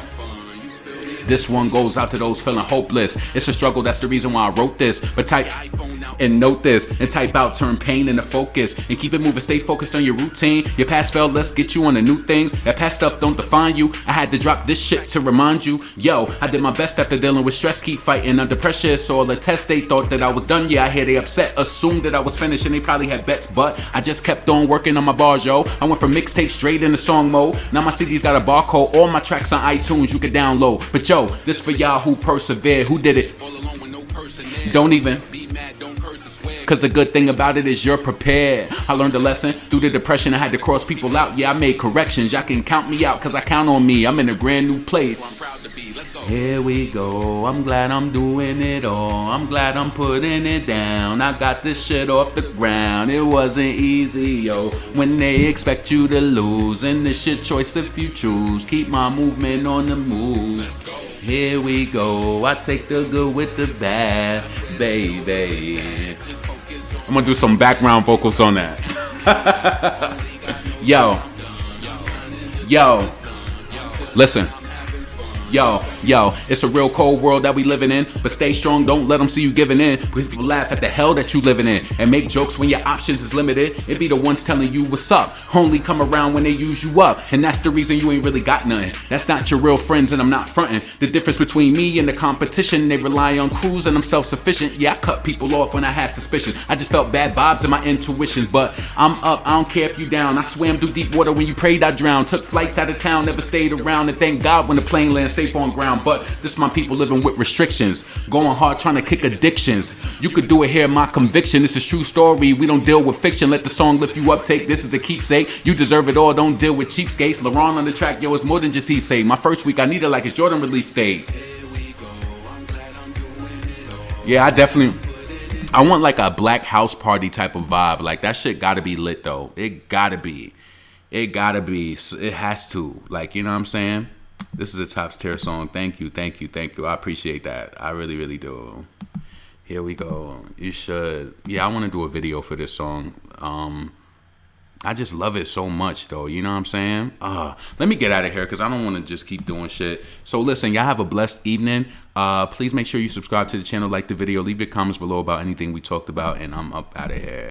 This one goes out to those feeling hopeless. It's a struggle, that's the reason why I wrote this. But type and note this, and type out, turn pain into focus, and keep it moving, stay focused on your routine. Your past failed, let's get you on the new things. That past stuff don't define you. I had to drop this shit to remind you. Yo, I did my best after dealing with stress, keep fighting under pressure. So all the tests, they thought that I was done. Yeah, I hear they upset, assumed that I was finished, and they probably had bets, but I just kept on working on my bars, yo. I went from mixtape straight into song mode. Now my CD's got a barcode, all my tracks on iTunes you can download. But yo, this for y'all who persevered, who did it. Don't even. Cause the good thing about it is you're prepared. I learned a lesson through the depression. I had to cross people out. Yeah, I made corrections. Y'all can count me out, cause I count on me. I'm in a brand new place. Here we go. I'm glad I'm doing it all. I'm glad I'm putting it down. I got this shit off the ground. It wasn't easy, yo. When they expect you to lose, and it's your choice if you choose. Keep my movement on the move. Here we go. I take the good with the bad, baby. I'm gonna do some background vocals on that. Yo. Yo. Listen. Yo, it's a real cold world that we living in, but stay strong, don't let them see you giving in, because people laugh at the hell that you living in, and make jokes when your options is limited. It be the ones telling you what's up, only come around when they use you up, and that's the reason you ain't really got nothing. That's not your real friends, and I'm not fronting. The difference between me and the competition, they rely on crews, and I'm self-sufficient. Yeah, I cut people off when I had suspicion. I just felt bad vibes in my intuition, but I'm up, I don't care if you down. I swam through deep water when you prayed I drowned. Took flights out of town, never stayed around, and thank God when the plane lands safe on ground. But this my people living with restrictions, going hard trying to kick addictions. You could do it here, my conviction. This is true story, we don't deal with fiction. Let the song lift you up, take this as a keepsake. You deserve it all, don't deal with cheapskates. LaRon on the track, yo, it's more than just he say. My first week, I need it like a Jordan release date. Yeah, I want like a black house party type of vibe. Like, that shit gotta be lit though. It gotta be. It has to. Like, you know what I'm saying? This is a top tier song. Thank you. I appreciate that. I really, really do. Here we go. You should. Yeah, I want to do a video for this song. I just love it so much, though. You know what I'm saying? Let me get out of here because I don't want to just keep doing shit. So listen, y'all have a blessed evening. Please make sure you subscribe to the channel, like the video, leave your comments below about anything we talked about, and I'm up out of here.